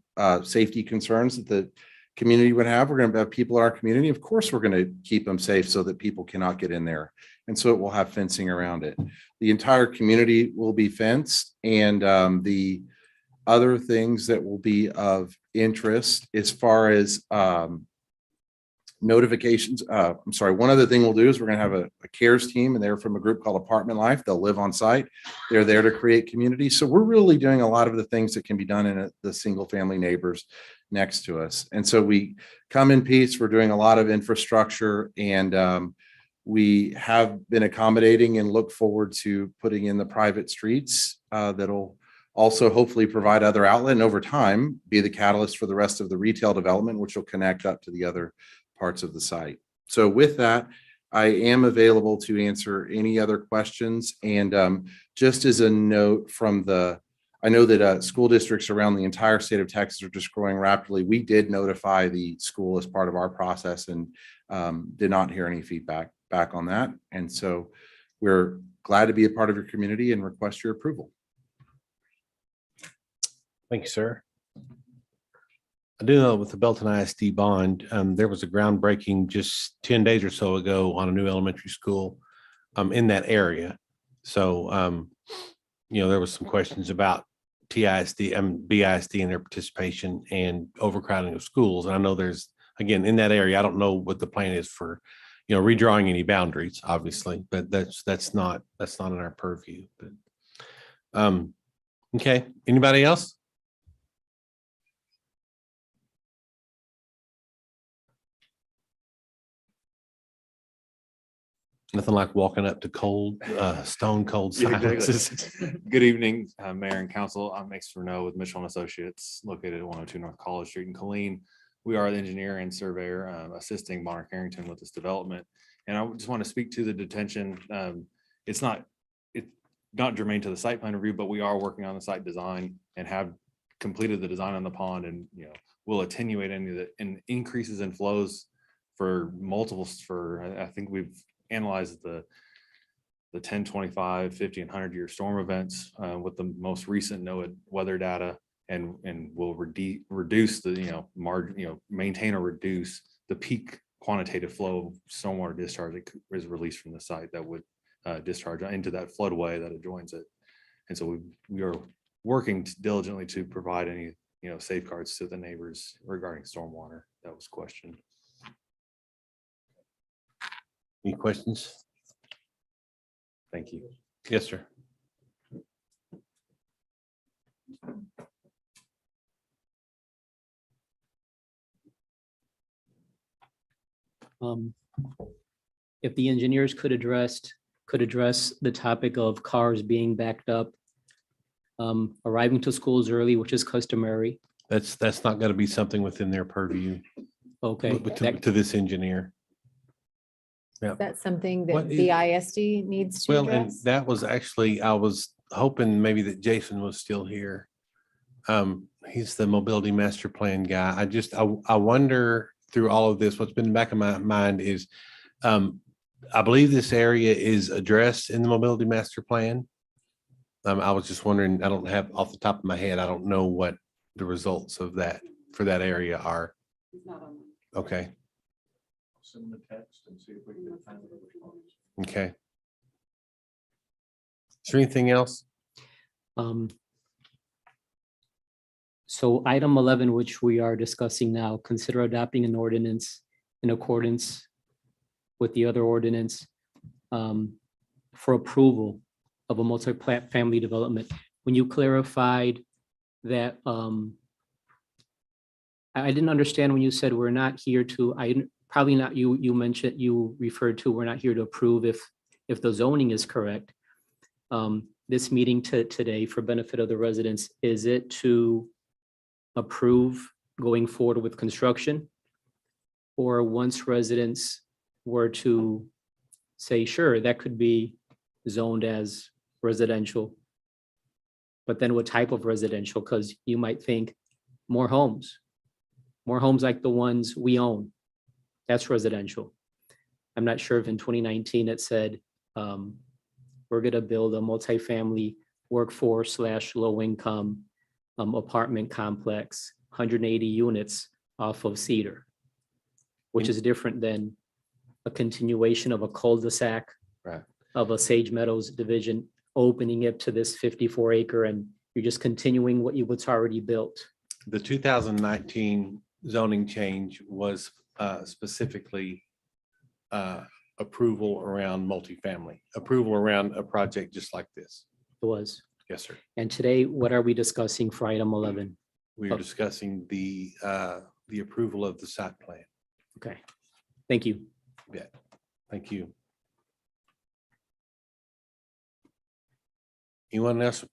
safety concerns that the community would have. We're going to have people in our community. Of course, we're going to keep them safe so that people cannot get in there. And so it will have fencing around it. The entire community will be fenced, and the other things that will be of interest as far as notifications. I'm sorry, one other thing we'll do is we're gonna have a CARES team, and they're from a group called Apartment Life. They'll live on site. They're there to create community. So we're really doing a lot of the things that can be done in the single family neighbors next to us. And so we come in peace. We're doing a lot of infrastructure, and we have been accommodating and look forward to putting in the private streets that'll also hopefully provide other outlet, and over time be the catalyst for the rest of the retail development, which will connect up to the other parts of the site. So with that, I am available to answer any other questions. And just as a note I know that school districts around the entire state of Texas are just growing rapidly. We did notify the school as part of our process and did not hear any feedback back on that. And so we're glad to be a part of your community and request your approval. Thank you, sir. I do know with the Belton ISD bond, there was a groundbreaking just 10 days or so ago on a new elementary school in that area. So, there was some questions about TISD and BISD and their participation and overcrowding of schools. And I know there's, again, in that area, I don't know what the plan is for, redrawing any boundaries, obviously, but that's not in our purview. But okay, anybody else? Nothing like walking up to cold, stone cold Yeah, silences. exactly. Good evening, Mayor and Council. I'm Max Furneaux with Mitchell and Associates, located at 102 North College Street in Killeen. We are the engineer and surveyor assisting Bonner Carrington with this development. And I just want to speak to the detention. It's not germane to the site plan review, but we are working on the site design and have completed the design on the pond, and will attenuate any of the increases in flows for multiples. I think we've analyze the 10, 25, 50, and 100-year storm events with the most recent NOAA weather data, and will reduce the margin, maintain or reduce the peak quantitative flow of stormwater discharge that is released from the site that would discharge into that floodway that adjoins it. And so we are working diligently to provide any safeguards to the neighbors regarding stormwater. That was questioned. Any questions? Thank you. Yes, sir. If the engineers could address the topic of cars being backed up, arriving to schools early, which is customary. That's not going to be something within their purview. Okay. To this engineer. Yeah. That's something What that is- BISD needs to Well, and address. that was actually, I was hoping maybe that Jason was still here. He's the mobility master plan guy. I wonder through all of this, what's been in the back of my mind is, I believe this area is addressed in the mobility master plan. I was just wondering, I don't have off the top of my head, I don't know what the results of that for that area are. Okay. Send the text and see if we can find a response. Okay. Is there anything else? So item 11, which we are discussing now, consider adopting an ordinance in accordance with the other ordinance for approval of a multi-family development. When you clarified that, I didn't understand when you said we're not here to, probably not you mentioned, you referred to, we're not here to approve if the zoning is correct. This meeting today, for benefit of the residents, is it to approve going forward with construction? Or once residents were to say, sure, that could be zoned as residential, but then what type of residential? Because you might think more homes like the ones we own. That's residential. I'm not sure if in 2019 it said, we're gonna build a multifamily workforce / low income apartment complex, 180 units off of Cedar, which is different than a continuation of a cul-de-sac of a Sage Meadows division, opening it to this 54 acre, and you're just continuing what's already built. The 2019 zoning change was specifically approval around multifamily, approval around a project just like this. It was. Yes, sir. And today, what are we discussing for item 11? We are discussing the approval of the site plan. Okay, thank you. Yeah, thank you. Anyone else?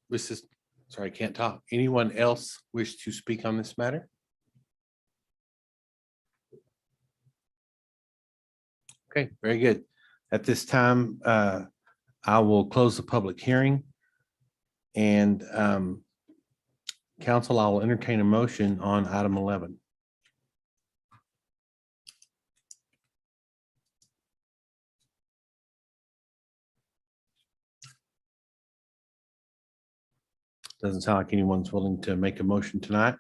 Sorry, I can't talk. Anyone else wish to speak on this matter? Okay, very good. At this time, I will close the public hearing. And council, I will entertain a motion on item 11. Doesn't sound like anyone's willing to make a motion tonight.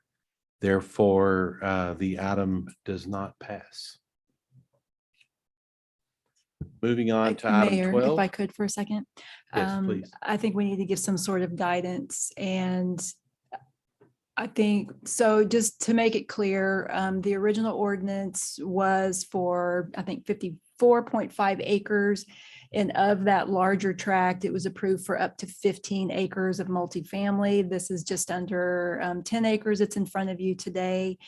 Therefore, the item does not pass. Moving on to item Mayor, 12. if I could for a second. Yes, please. I think we need to give some sort of guidance and I think, so just to make it clear, the original ordinance was for, I think, 54.5 acres. And of that larger tract, it was approved for up to 15 acres of multifamily. This is just under 10 acres. It's in front of you today.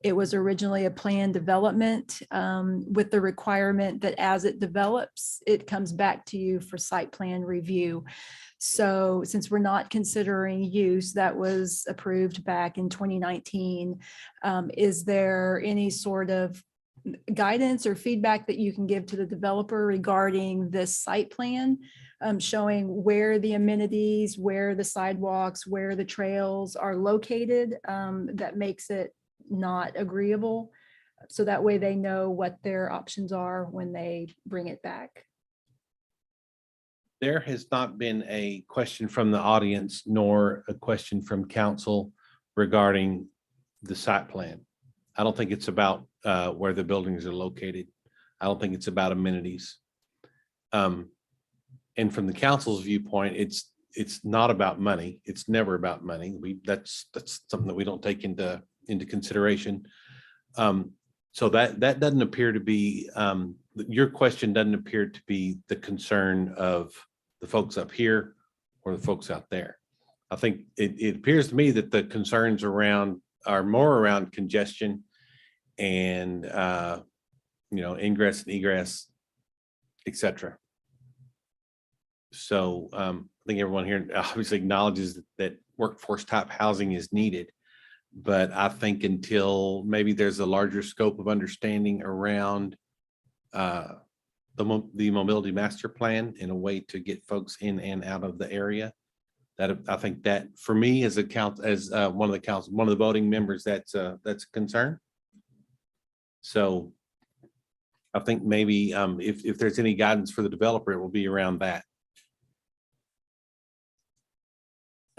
It was originally a planned development with the requirement that as it develops, it comes back to you for site plan review. So since we're not considering use, that was approved back in 2019. Is there any sort of guidance or feedback that you can give to the developer regarding this site plan? Showing where the amenities, where the sidewalks, where the trails are located, that makes it not agreeable. So that way they know what their options are when they bring it back. There has not been a question from the audience nor a question from council regarding the site plan. I don't think it's about where the buildings are located. I don't think it's about amenities. And from the council's viewpoint, it's not about money. It's never about money. That's something that we don't take into consideration. So that doesn't appear to be, your question doesn't appear to be the concern of the folks up here or the folks out there. I think it appears to me that the concerns are more around congestion and ingress and egress, et cetera. So I think everyone here obviously acknowledges that workforce type housing is needed. But I think until maybe there's a larger scope of understanding around the mobility master plan in a way to get folks in and out of the area, that I think that for me as one of the voting members, that's a concern. So I think maybe if there's any guidance for the developer, it will be around that.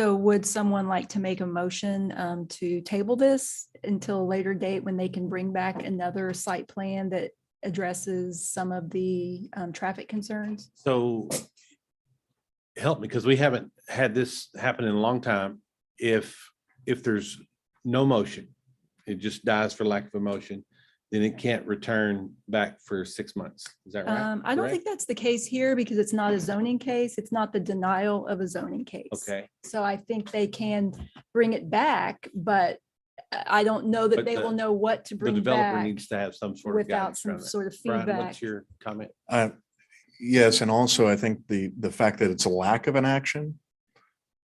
So would someone like to make a motion to table this until a later date when they can bring back another site plan that addresses some of the traffic concerns? So help me, because we haven't had this happen in a long time. If there's no motion, it just dies for lack of a motion, then it can't return back for 6 months. Is that right? I don't Correct? think that's the case here because it's not a zoning case. It's not the denial of a zoning case. Okay. So I think they can bring it back, but I don't know that But they will know what to The bring developer back needs to have some sort of without guidance some around that. sort of Brian, feedback. what's your comment? Yes, and also I think the fact that it's a lack of an action,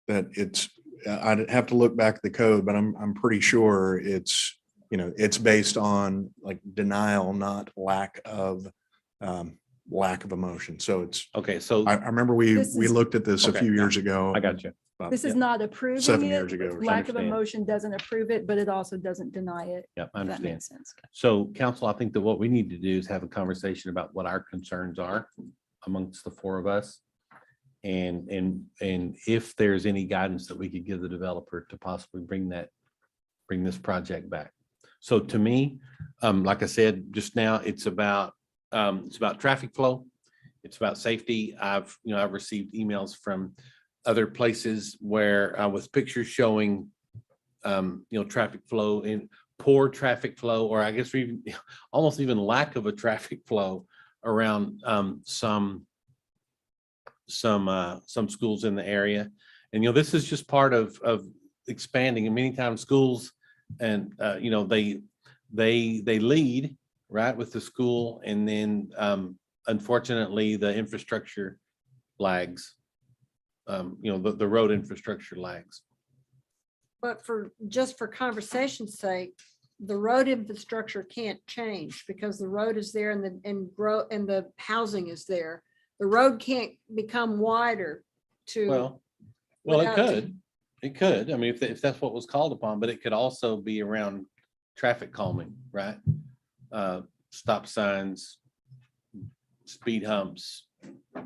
that it's, I'd have to look back at the code, but I'm pretty sure it's, it's based on like denial, not lack of emotion. So it's, okay. So I remember we looked at this a Okay, few yeah, years ago. I got you. This is not approving 7 it. years ago or Lack of something. emotion doesn't approve it, but it also doesn't deny it. Yep, I if that understand. makes sense. So council, I think that what we need to do is have a conversation about what our concerns are amongst the four of us. And if there's any guidance that we could give the developer to possibly bring this project back. So to me, like I said just now, it's about traffic flow. It's about safety. I've received emails from other places where with pictures showing traffic flow in poor traffic flow, or I guess we almost even lack of a traffic flow around some schools in the area. And, this is just part of expanding, and many times schools and, they lead right with the school, and then unfortunately the infrastructure lags. The road infrastructure lags. But just for conversation's sake, the road infrastructure can't change because the road is there and the housing is there. The road can't become wider to. Well, it could. I mean, if that's what was called upon, but it could also be around traffic calming, right? Stop signs, speed humps,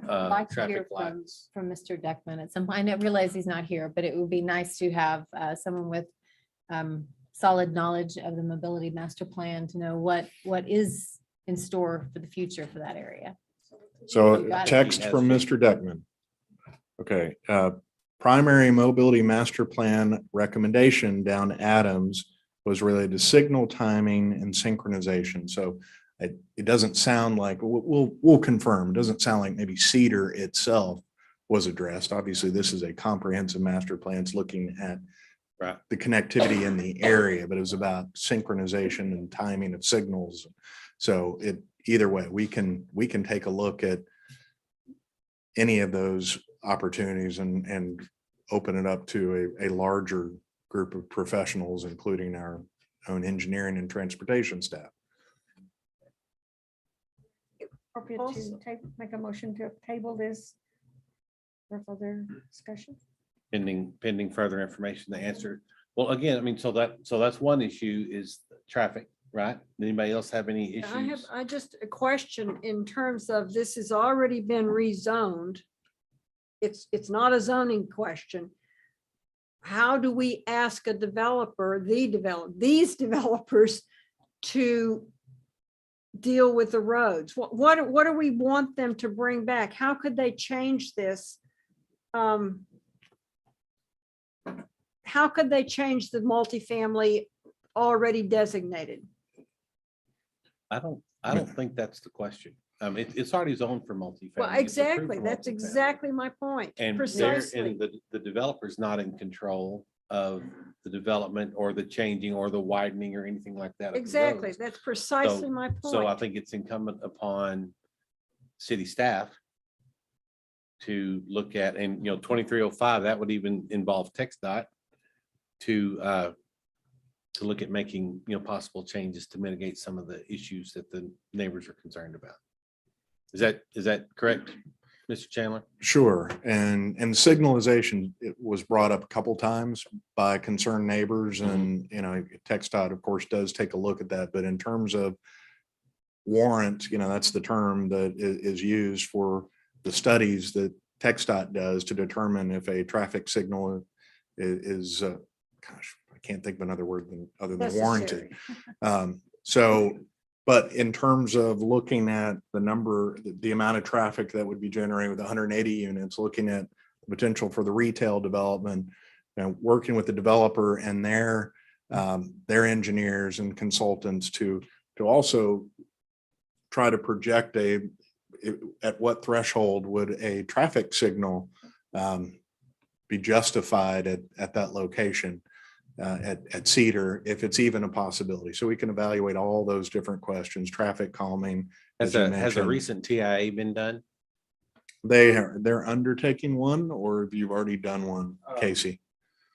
I'd like to hear traffic lights. from Mr. Deckman at some point. I realize he's not here, but it would be nice to have someone with solid knowledge of the mobility master plan to know what is in store for the future for that area. So You got it. text from Mr. Deckman. Okay, primary mobility master plan recommendation down Adams was related to signal timing and synchronization. So it doesn't sound like, we'll confirm, it doesn't sound like maybe Cedar itself was addressed. Obviously, this is a comprehensive master plan. It's looking at the connectivity in the area, but it was about synchronization and timing of signals. So either way, we can take a look at any of those opportunities and open it up to a larger group of professionals, including our own engineering and transportation staff. Appropriate to make a motion to table this for further discussion. Pending further information to answer. Well, again, I mean, so that's one issue is traffic, right? Anybody else have any issues? I just a question in terms of this has already been rezoned. It's not a zoning question. How do we ask a developer, these developers to deal with the roads? What do we want them to bring back? How could they change this? How could they change the multifamily already designated? I don't think that's the question. It's already zoned for multifamily. Well, It's approved exactly. for That's multifamily. exactly my point. And Precisely. the developer's not in control of the development or the changing or the widening or anything like that. of the Exactly. roads. That's precisely my So I point. think it's incumbent upon city staff to look at, and 2305, that would even involve TxDOT to look at making, possible changes to mitigate some of the issues that the neighbors are concerned about. Is that correct, Mr. Chandler? Sure. And signalization, it was brought up a couple times by concerned neighbors and, TxDOT, of course, does take a look at that. But in terms of warrant, that's the term that is used for the studies that TxDOT does to determine if a traffic signal is, gosh, I can't think of another word other than warranted. But in terms of looking at the amount of traffic that would be generated with 180 units, looking at the potential for the retail development, and working with the developer and their engineers and consultants to also try to project at what threshold would a traffic signal be justified at that location. At Cedar, if it's even a possibility. So we can evaluate all those different questions, traffic calming. Has a recent TIA been done? They're undertaking one, or have you already done one, Casey?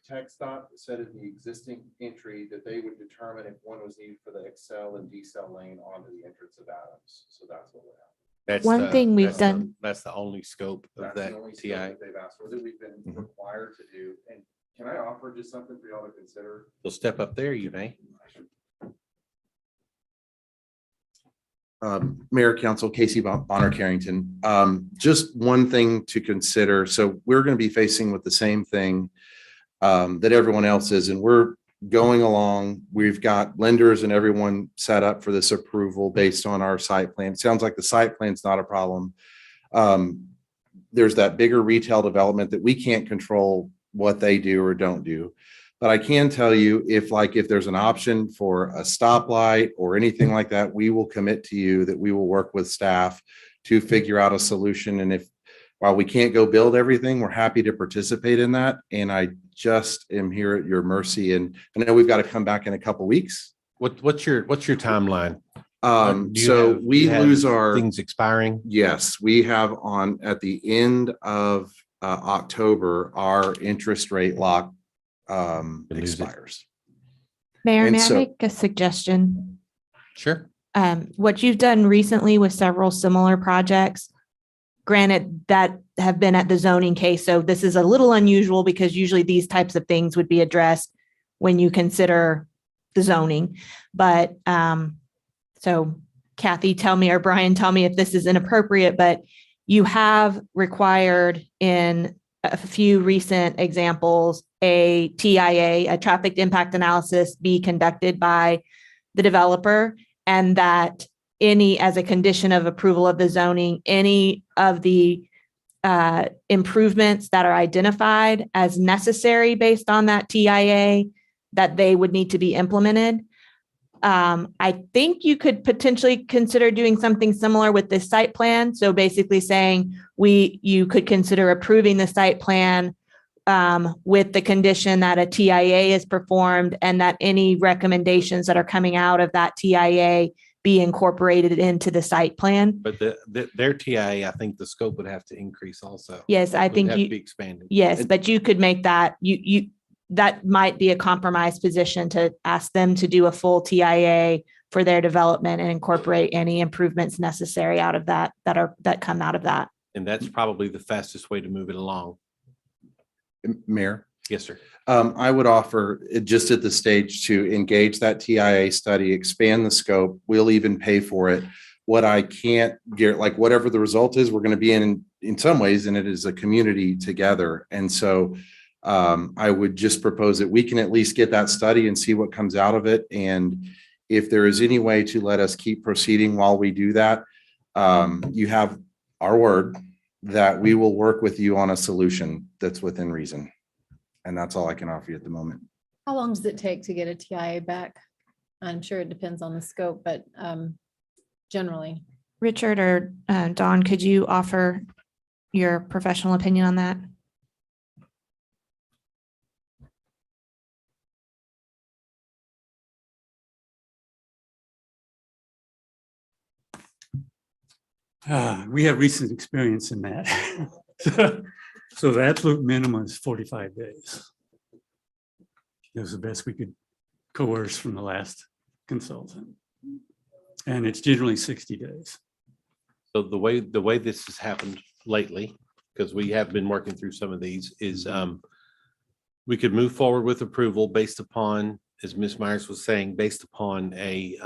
TxDOT said in the existing entry that they would determine if one was needed for the Excel and decel lane onto the entrance of Adams. So that's what we're having. One thing we've done. That's the only scope of That's that the only scope TI. that they've asked for, that we've been required to do. And can I offer just something for y'all to consider? So step up there, you may. Mayor, Council, Casey Bonner Carrington. Just one thing to consider. So we're going to be facing with the same thing that everyone else is, and we're going along. We've got lenders and everyone set up for this approval based on our site plan. It sounds like the site plan's not a problem. There's that bigger retail development that we can't control what they do or don't do. But I can tell you if there's an option for a stoplight or anything like that, we will commit to you that we will work with staff to figure out a solution. And while we can't go build everything, we're happy to participate in that. And I just am here at your mercy. And I know we've got to come back in a couple weeks. What's your timeline? Do you So have- we you have lose our things expiring? Yes, we have at the end of October, our interest rate lock expires. Mayor, And may I so- make a suggestion? Sure. What you've done recently with several similar projects, granted that have been at the zoning case, so this is a little unusual because usually these types of things would be addressed when you consider the zoning. But so Kathy, tell me, or Brian, tell me if this is inappropriate, but you have required in a few recent examples, a TIA, a traffic impact analysis, be conducted by the developer, and that as a condition of approval of the zoning, any of the improvements that are identified as necessary based on that TIA, that they would need to be implemented. I think you could potentially consider doing something similar with this site plan. So basically saying you could consider approving the site plan with the condition that a TIA is performed and that any recommendations that are coming out of that TIA be incorporated into the site plan. But their TIA, I think the scope would have to increase also. Yes, I Would think have to be expanded. yes, but you could make that, that might be a compromise position to ask them to do a full TIA for their development and incorporate any improvements necessary out of that come out of that. And that's probably the fastest way to move it along. Mayor? Yes, sir. I would offer just at the stage to engage that TIA study, expand the scope. We'll even pay for it. What I can't get, like whatever the result is, we're going to be in some ways, and it is a community together. And so I would just propose that we can at least get that study and see what comes out of it. And if there is any way to let us keep proceeding while we do that, you have our word that we will work with you on a solution that's within reason. And that's all I can offer you at the moment. How long does it take to get a TIA back? I'm sure it depends on the scope, but generally. Richard or Dawn, could you offer your professional opinion on that? We have recent experience in that. So the absolute minimum is 45 days. It was the best we could coerce from the last consultant. And it's generally 60 days. So the way this has happened lately, because we have been working through some of these, is we could move forward with approval based upon, as Ms. Myers was saying, based upon a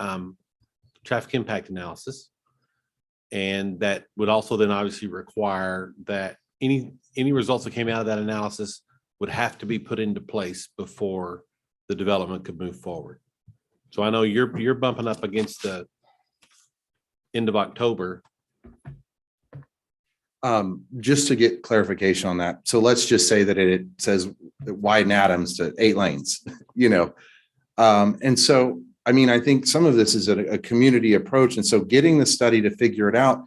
traffic impact analysis. And that would also then obviously require that any results that came out of that analysis would have to be put into place before the development could move forward. So I know you're bumping up against the end of October. Just to get clarification on that. So let's just say that it says widen Adams to 8 lanes, and so, I mean, I think some of this is a community approach. And so getting the study to figure it out.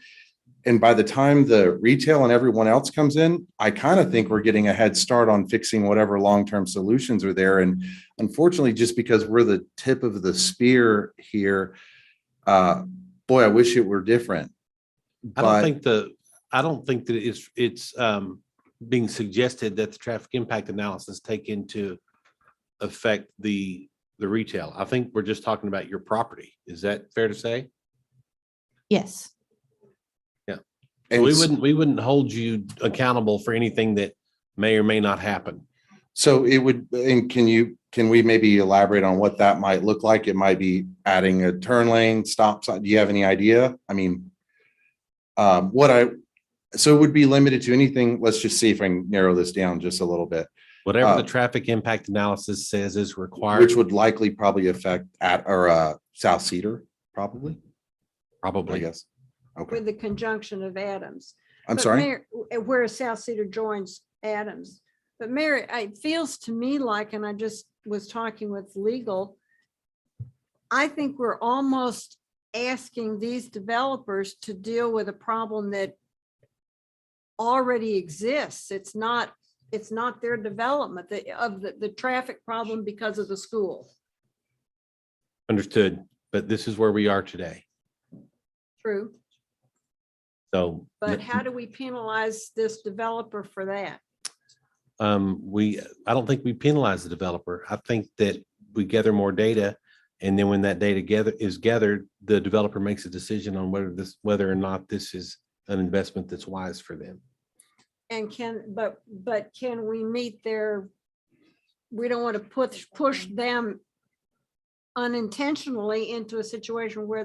And by the time the retail and everyone else comes in, I kind of think we're getting a head start on fixing whatever long-term solutions are there. And unfortunately, just because we're the tip of the spear here, boy, I wish it were different. I don't think that it's being suggested that the traffic impact analysis take into effect the retail. I think we're just talking about your property. Is that fair to say? Yes. Yeah. So we wouldn't hold you accountable for anything that may or may not happen. So it would, and can we maybe elaborate on what that might look like? It might be adding a turn lane, stop sign. Do you have any idea? I mean, so it would be limited to anything. Let's just see if I can narrow this down just a little bit. Whatever the traffic impact analysis says is required. Which would likely probably affect South Cedar, probably. Probably. I guess. Okay. With the conjunction of Adams. I'm But sorry? Mayor, where South Cedar joins Adams, But Mary, it feels to me like, and I just was talking with legal, I think we're almost asking these developers to deal with a problem that already exists. It's not their development of the traffic problem because of the school. Understood, but this is where we are today. True. So. But how do we penalize this developer for that? I don't think we penalize the developer. I think that we gather more data. And then when that data is gathered, the developer makes a decision on whether or not this is an investment that's wise for them. And but can we meet we don't want to push them unintentionally into a situation where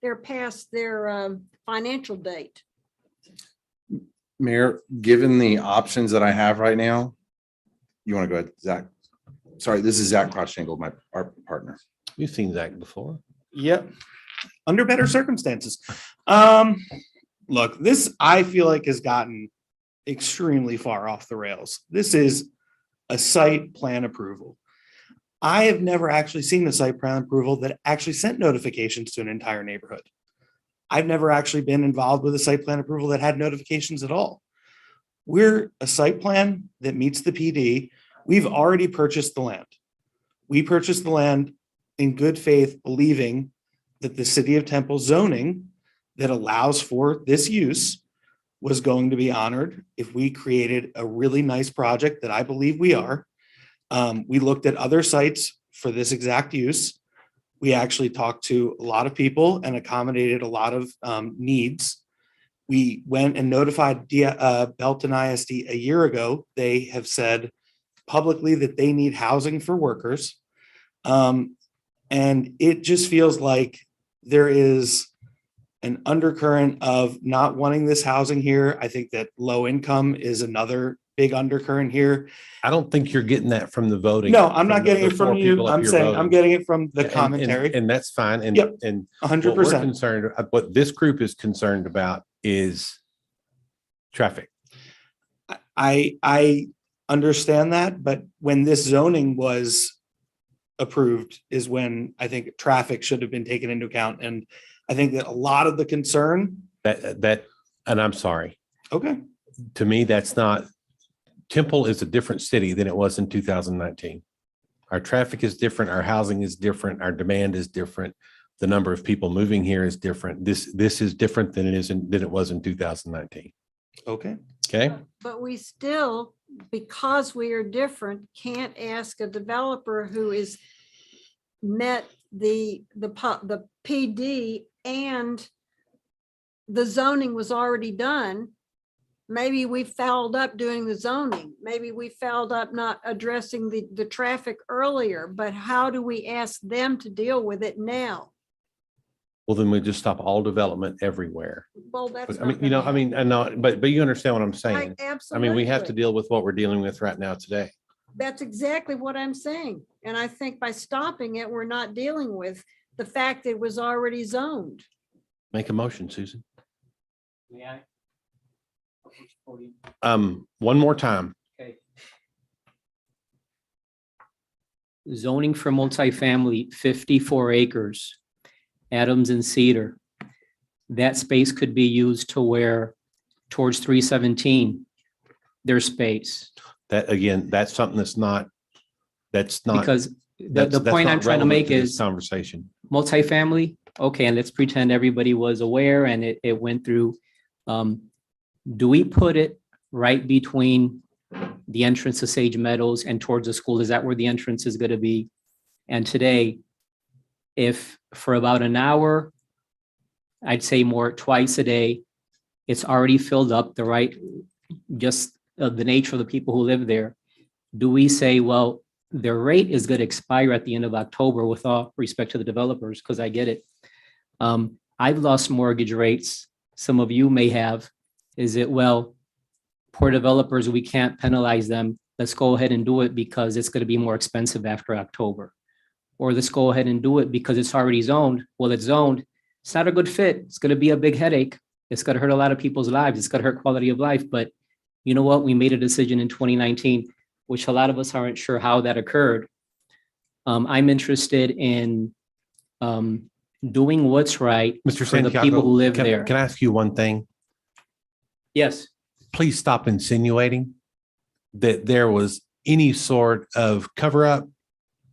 they're past their financial date. Mayor, given the options that I have right now, you want to go ahead, Zach? Sorry, this is Zach Crotchingle, our partner. You've seen Zach before. Yep. Under better circumstances. Look, this I feel like has gotten extremely far off the rails. This is a site plan approval. I have never actually seen a site plan approval that actually sent notifications to an entire neighborhood. I've never actually been involved with a site plan approval that had notifications at all. We're a site plan that meets the PD. We've already purchased the land. We purchased the land in good faith, believing that the city of Temple zoning that allows for this use was going to be honored if we created a really nice project that I believe we are. We looked at other sites for this exact use. We actually talked to a lot of people and accommodated a lot of needs. We went and notified Belton ISD a year ago. They have said publicly that they need housing for workers. And it just feels like there is an undercurrent of not wanting this housing here. I think that low income is another big undercurrent here. I don't think you're getting that from the voting. No, I'm not the- getting the it from four you. people up I'm here saying, voting. I'm getting it from the And- commentary. And that's fine. And, Yep, and 100%. what we're concerned, what this group is concerned about is traffic. I understand that, but when this zoning was approved is when I think traffic should have been taken into account. And I think that a lot of the concern. And I'm sorry. Okay. To me, that's not, Temple is a different city than it was in 2019. Our traffic is different, our housing is different, our demand is different. The number of people moving here is different. This is different than it was in 2019. Okay. Okay. But we still, because we are different, can't ask a developer who is met the PD and the zoning was already done. Maybe we fouled up doing the zoning. Maybe we fouled up not addressing the traffic earlier, but how do we ask them to deal with it now? Well, then we just stop all development everywhere. Well, that's. I mean, I know, but you understand what I'm saying. I mean, we have to absolutely. deal with what we're dealing with right now today. That's exactly what I'm saying. And I think by stopping it, we're not dealing with the fact that it was already zoned. Make a motion, Susan. One more time. Zoning for multifamily, 54 acres, Adams and Cedar. That space could be used to where towards 317, there's space. That again, that's something that's not. Because the that's point I'm not trying to relevant make this is conversation. multifamily, okay, and let's pretend everybody was aware and it went through. Do we put it right between the entrance to Sage Meadows and towards the school? Is that where the entrance is going to be? And today, if for about an hour, I'd say more twice a day, it's already filled up just the nature of the people who live there. Do we say, well, their rate is going to expire at the end of October with all respect to the developers? Because I get it. I've lost mortgage rates. Some of you may have. Is it, well, poor developers, we can't penalize them. Let's go ahead and do it because it's going to be more expensive after October. Or let's go ahead and do it because it's already zoned. Well, it's zoned. It's not a good fit. It's going to be a big headache. It's going to hurt a lot of people's lives. It's going to hurt quality of life. But you know what? We made a decision in 2019. which a lot of us aren't sure how that occurred. I'm interested in doing what's right Mr. for the people who Santiago, live can there. can I ask you one thing? Yes, Please stop insinuating that there was any sort of cover up,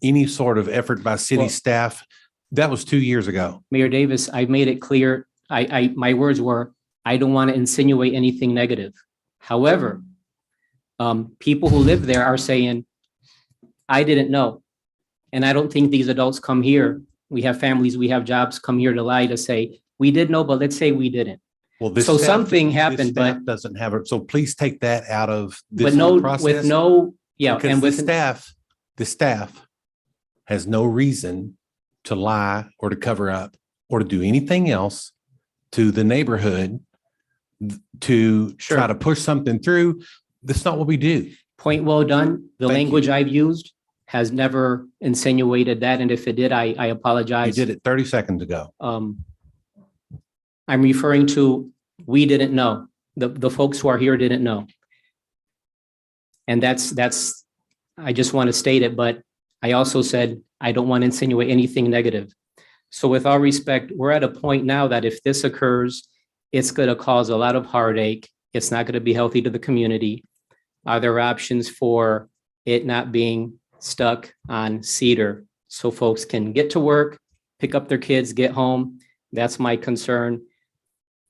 any sort of effort by city Well- staff. That was 2 years ago. Mayor Davis, I made it clear, my words were, I don't want to insinuate anything negative. However, people who live there are saying, I didn't know. And I don't think these adults come here. We have families, we have jobs, come here to lie to say, we did know, but let's say we didn't. Well, this So staff- something this happened, but- staff Doesn't have it. So please take that out of But this no, whole with process. no, yeah, Because and the with, staff has no reason to lie or to cover up or to do anything else to the neighborhood to try Sure. to push something through. That's not what we do. point well done. The Thank you. language I've used has never insinuated that, and if it did, I You apologize. did it 30 seconds ago. I'm referring to, we didn't know, the folks who are here didn't know. And that's, I just want to state it, but I also said, I don't want to insinuate anything negative. So with all respect, we're at a point now that if this occurs, it's going to cause a lot of heartache. It's not going to be healthy to the community. Are there options for it not being stuck on Cedar so folks can get to work, pick up their kids, get home? That's my concern.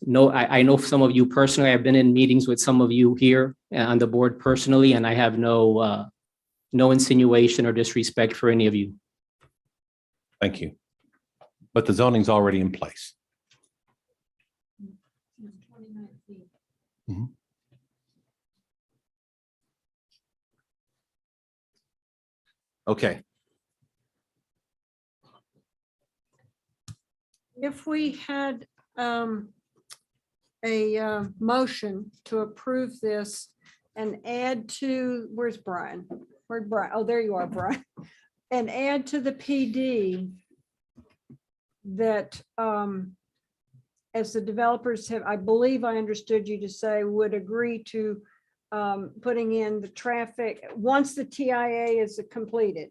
No, I know some of you personally, I've been in meetings with some of you here on the board personally, and I have no insinuation or disrespect for any of you. Thank you. But the zoning's already in place. Mhm. Okay. If we had a motion to approve this and add to, where's Brian? Where'd Brian? Oh, there you are, Brian. And add to the PD that as the developers have, I believe I understood you to say, would agree to putting in the traffic, once the TIA is completed,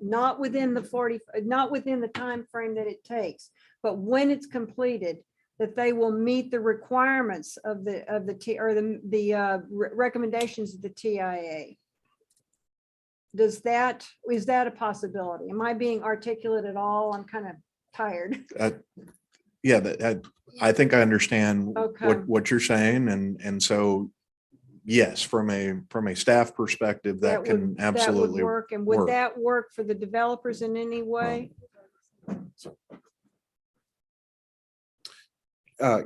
not within the 40, not within the time frame that it takes, but when it's completed, that they will meet the requirements of the recommendations of the TIA. Is that a possibility? Am I being articulate at all? I'm kind of tired. Yeah, I think I understand Okay. what you're saying, and so, yes, from a staff perspective, that can That would absolutely work. And would work. that work for the developers in any way?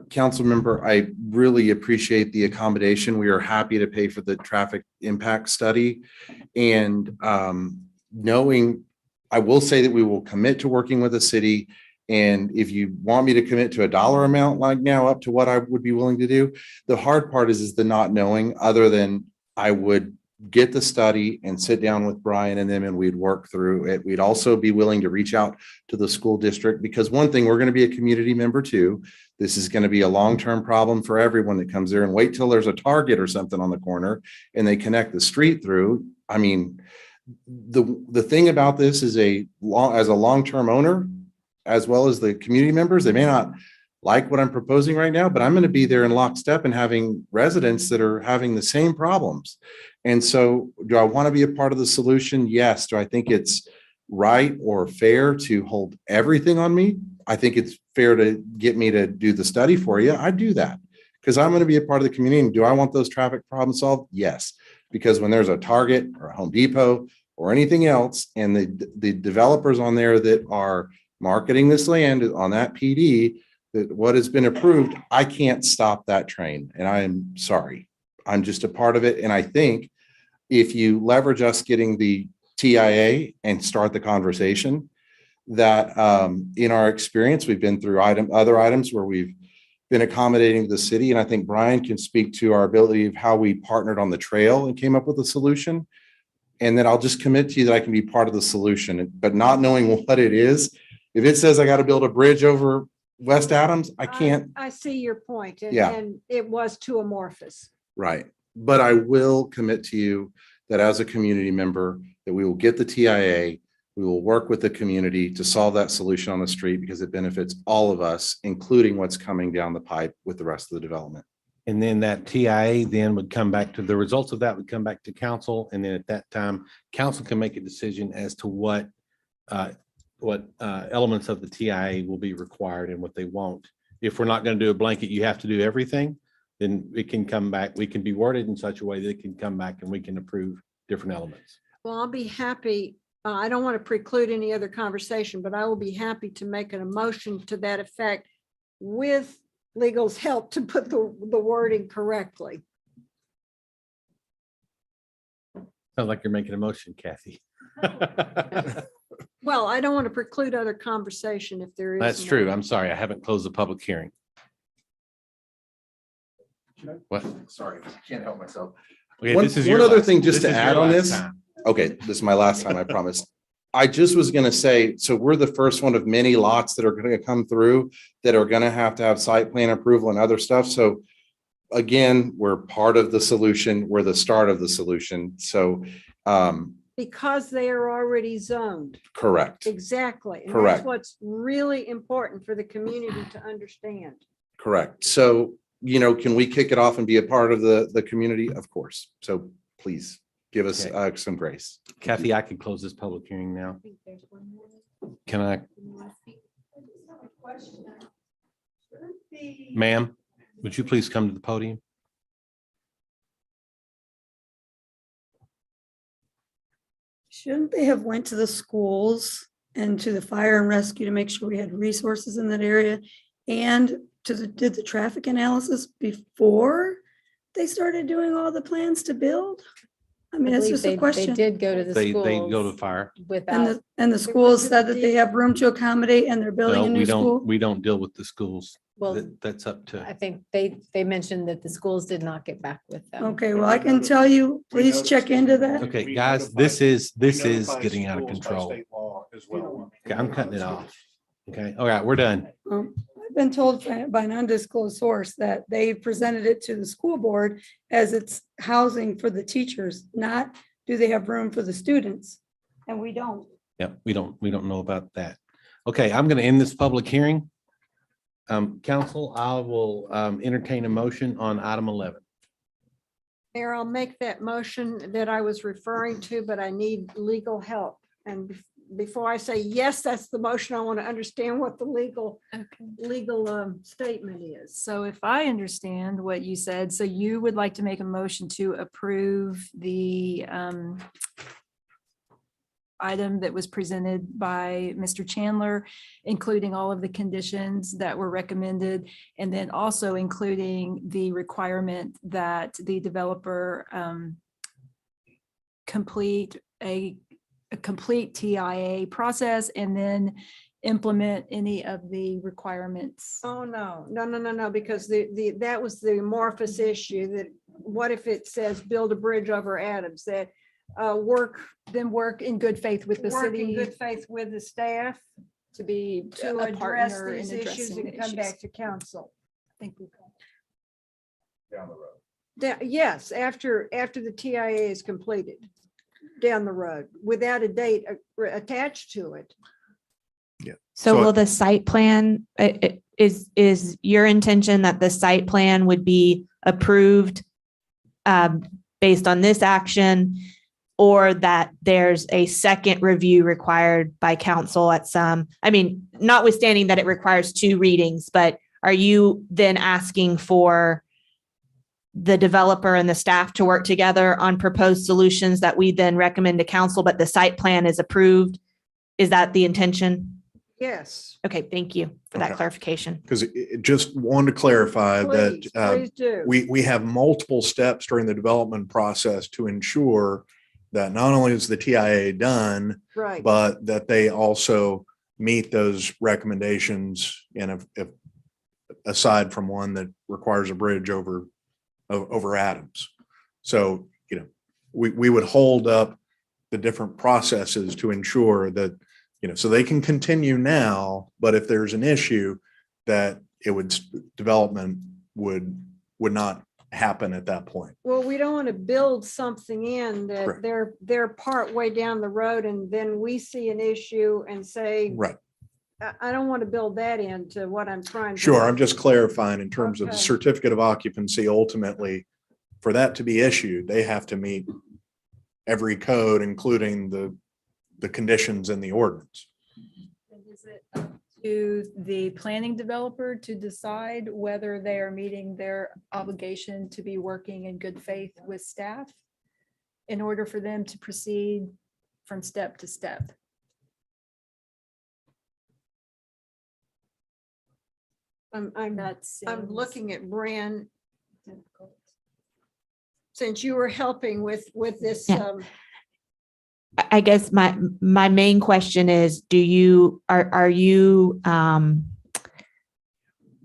Council member, I really appreciate the accommodation. We are happy to pay for the traffic impact study. And knowing, I will say that we will commit to working with the city. And if you want me to commit to a dollar amount like now, up to what I would be willing to do, the hard part is the not knowing, other than I would get the study and sit down with Brian and them and we'd work through it. We'd also be willing to reach out to the school district, because one thing, we're going to be a community member too. This is going to be a long-term problem for everyone that comes there, and wait till there's a Target or something on the corner and they connect the street through. I mean, the thing about this is as a long-term owner, as well as the community members, they may not like what I'm proposing right now, but I'm going to be there in lockstep and having residents that are having the same problems. And so do I want to be a part of the solution? Yes. Do I think it's right or fair to hold everything on me? I think it's fair to get me to do the study for you. I do that because I'm going to be a part of the community. And do I want those traffic problems solved? Yes. Because when there's a Target or a Home Depot or anything else, and the developers on there that are marketing this land on that PD, that what has been approved, I can't stop that train. And I am sorry. I'm just a part of it. And I think if you leverage us getting the TIA and start the conversation, that in our experience, we've been through other items where we've been accommodating the city. And I think Brian can speak to our ability of how we partnered on the trail and came up with a solution. And then I'll just commit to you that I can be part of the solution, but not knowing what it is. If it says I got to build a bridge over West Adams, I can't. I see your point. Yeah. And it was too amorphous. Right. But I will commit to you that as a community member, that we will get the TIA, we will work with the community to solve that solution on the street because it benefits all of us, including what's coming down the pipe with the rest of the development. And then that TIA then would come back to, the results of that would come back to council. And then at that time, council can make a decision as to what elements of the TIA will be required and what they won't. If we're not going to do a blanket, you have to do everything, then it can come back. We can be worded in such a way that it can come back and we can approve different elements. Well, I'll be happy. I don't want to preclude any other conversation, but I will be happy to make an motion to that effect with legal's help to put the wording correctly. Sounds like you're making a motion, Kathy. Well, I don't want to preclude other conversation if there is. That's one. true. I'm sorry. I haven't closed the public hearing. What? Sorry, can't help myself. Okay, One this is one your other last- thing, just this to is your add on last this. time. Okay, this is my last time, I promise. I just was gonna say, so we're the first one of many lots that are gonna come through that are gonna have to have site plan approval and other stuff. So again, we're part of the solution. We're the start of the solution. So Because they are already zoned. correct, Exactly. And Correct. that's what's really important for the community to understand. correct. So, can we kick it off and be a part of the community? Of course. So please give us Okay. some grace. Kathy, I can close this public hearing now. Can I? Ma'am, would you please come to the podium? Shouldn't they have went to the schools and to the fire and rescue to make sure we had resources in that area? And did the traffic analysis before they started doing all the plans to build? I mean, it's believe just a they question. did go to the They go schools to fire. without, And the schools said that they have room to accommodate and they're building No, a new school? we don't deal with the schools. well, That's up to. I think they mentioned that the schools did not get back with them. Okay, well, I can tell you, please check into that. Okay, guys, this is getting out of control. Okay, I'm cutting it off. Okay, all right, we're done. I've been told by an undisclosed source that they presented it to the school board as it's housing for the teachers, not do they have room for the students? And we don't. Yep, we don't know about that. Okay, I'm going to end this public hearing. Council, I will entertain a motion on item 11. Mayor, I'll make that motion that I was referring to, but I need legal help. And before I say, yes, that's the motion, I want to understand what the legal statement is. So if I understand what you said, so you would like to make a motion to approve the item that was presented by Mr. Chandler, including all of the conditions that were recommended, and then also including the requirement that the developer complete a complete TIA process and then implement any of the requirements. Oh, no, because that was the amorphous issue that, what if it says build a bridge over Adams, that work in good faith with the work in city good faith with the staff to be to a address partner in these issues addressing and the come issues. back to council. I think we've got. Yes, after the TIA is completed, down the road, without a date attached to it. So will the site plan, is your intention that the site plan would be approved based on this action? Or that there's a second review required by council at some, I mean, notwithstanding that it requires 2 readings, but are you then asking for the developer and the staff to work together on proposed solutions that we then recommend to council, but the site plan is approved? Is that the intention? Yes. Okay, thank you for that Okay. clarification. Because it just wanted to clarify Please, that please do. we have multiple steps during the development process to ensure that not only is the TIA done, Right. but that they also meet those recommendations. And if aside from one that requires a bridge over Adams. So, we would hold up the different processes to ensure that, so they can continue now, but if there's an issue that development would not happen at that point. Well, we don't want to build something in that Correct. they're part way down the road and then we see an issue and say, Right. I don't want to build that into what I'm trying to. Sure, I'm just clarifying in terms of the Okay. certificate of occupancy, ultimately, for that to be issued, they have to meet every code, including the conditions in the ordinance. Is it up to the planning developer to decide whether they are meeting their obligation to be working in good faith with staff in order for them to proceed from step to step? I'm That seems looking at Bran, difficult. since you were helping with this, Yeah. I guess my main question is, are you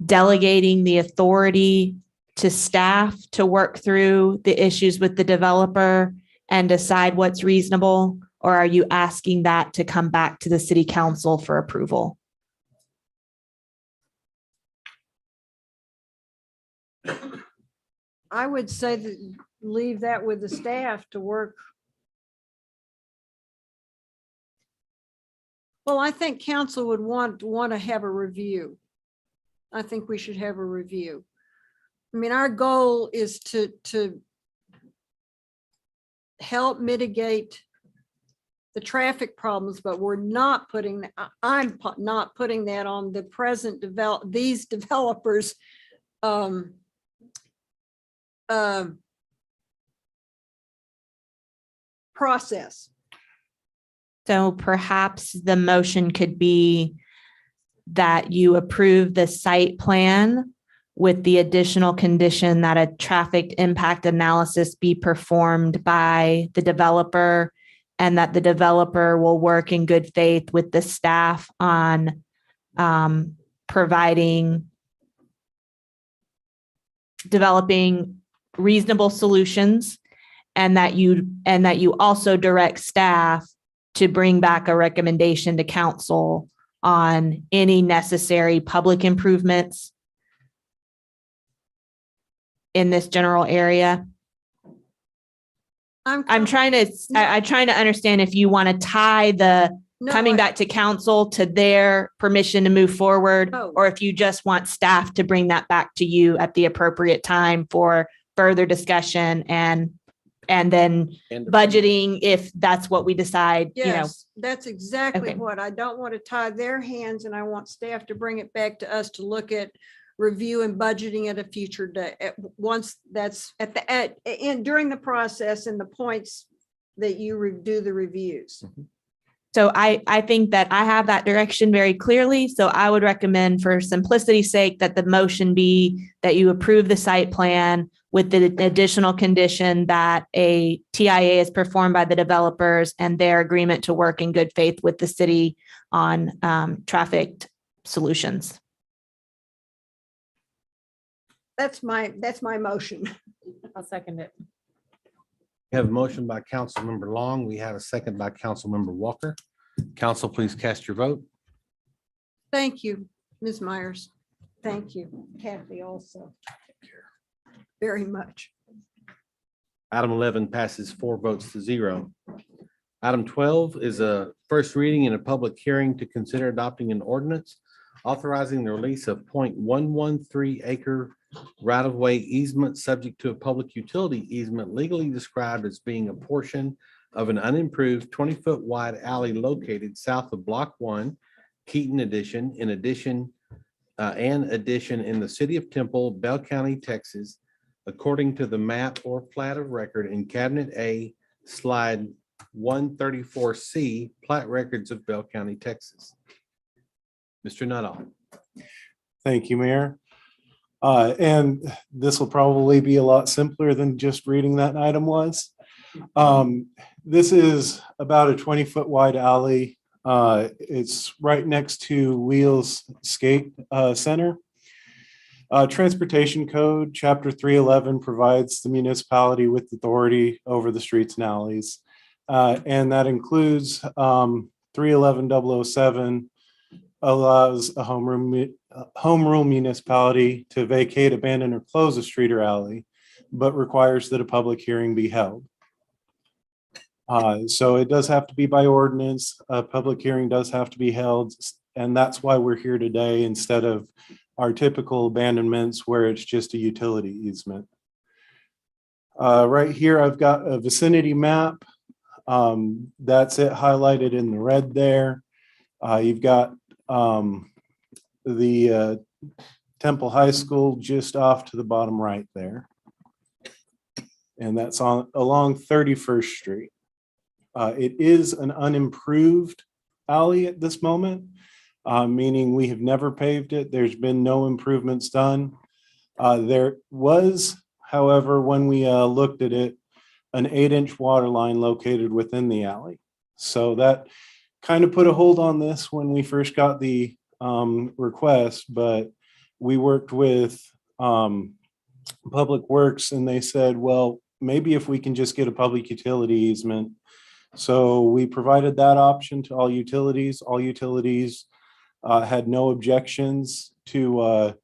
delegating the authority to staff to work through the issues with the developer and decide what's reasonable? Or are you asking that to come back to the city council for approval? I would say that leave that with the staff to work. Well, I think council would want to have a review. I think we should have a review. I mean, our goal is to help mitigate the traffic problems, but we're not putting, not putting that on the present these developers. Process. So perhaps the motion could be that you approve the site plan with the additional condition that a traffic impact analysis be performed by the developer and that the developer will work in good faith with the staff on developing reasonable solutions, and that you also direct staff to bring back a recommendation to council on any necessary public improvements in this general area. I'm trying to understand if you want to tie the coming back to council to their permission to move forward, or if you just want staff to bring that back to you at the appropriate time for further discussion and then budgeting if that's what we decide, Yes, that's exactly Okay. what I don't want to tie their hands, and I want staff to bring it back to us to look at review and budgeting at a future day. Once that's during the process and the points that you do the reviews. So I think that I have that direction very clearly. So I would recommend, for simplicity's sake, that the motion be that you approve the site plan with the additional condition that a TIA is performed by the developers and their agreement to work in good faith with the city on traffic solutions. That's my motion. I'll second it. We have a motion by Councilmember Long. We have a second by Councilmember Walker. Council, please cast your vote. Thank you, Ms. Myers. Thank you, Kathy, also. Very much. Item 11 passes 4 votes to 0. Item 12 is a first reading and a public hearing to consider adopting an ordinance authorizing the release of 0.113 acre right-of-way easement subject to a public utility easement legally described as being a portion of an unimproved 20-foot wide alley located south of Block 1, Keaton Addition, in addition in the city of Temple, Bell County, Texas, according to the map or plat of record in Cabinet A, slide 134C, plat records of Bell County, Texas. Mr. Nuttall. Thank you, Mayor. And this will probably be a lot simpler than just reading that item was. This is about a 20-foot wide alley. It's right next to Wheels Skate Center. Transportation Code, Chapter 311 provides the municipality with authority over the streets and alleys. And that includes 311-007 allows a home rule municipality to vacate, abandon, or close a street or alley but requires that a public hearing be held. So it does have to be by ordinance. A public hearing does have to be held, and that's why we're here today instead of our typical abandonments where it's just a utility easement. Right here, I've got a vicinity map. That's it highlighted in the red there. You've got the Temple High School just off to the bottom right there. And that's along 31st Street. It is an unimproved alley at this moment, meaning we have never paved it. There's been no improvements done. There was, however, when we looked at it, an 8-inch water line located within the alley. So that kind of put a hold on this when we first got the request, but we worked with Public Works and they said, well, maybe if we can just get a public utility easement. So we provided that option to all utilities. All utilities had no objections to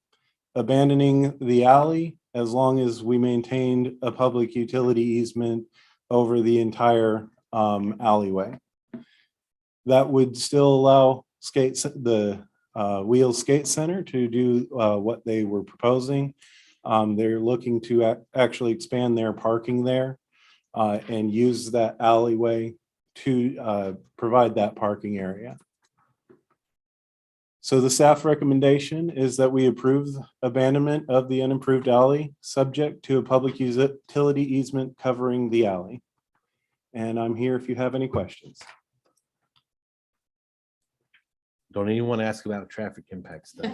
abandoning the alley as long as we maintained a public utility easement over the entire alleyway. That would still allow the Wheels Skate Center to do what they were proposing. They're looking to actually expand their parking there and use that alleyway to provide that parking area. So the staff recommendation is that we approve abandonment of the unimproved alley, subject to a public utility easement covering the alley. And I'm here if you have any questions. Don't anyone ask about traffic impact study.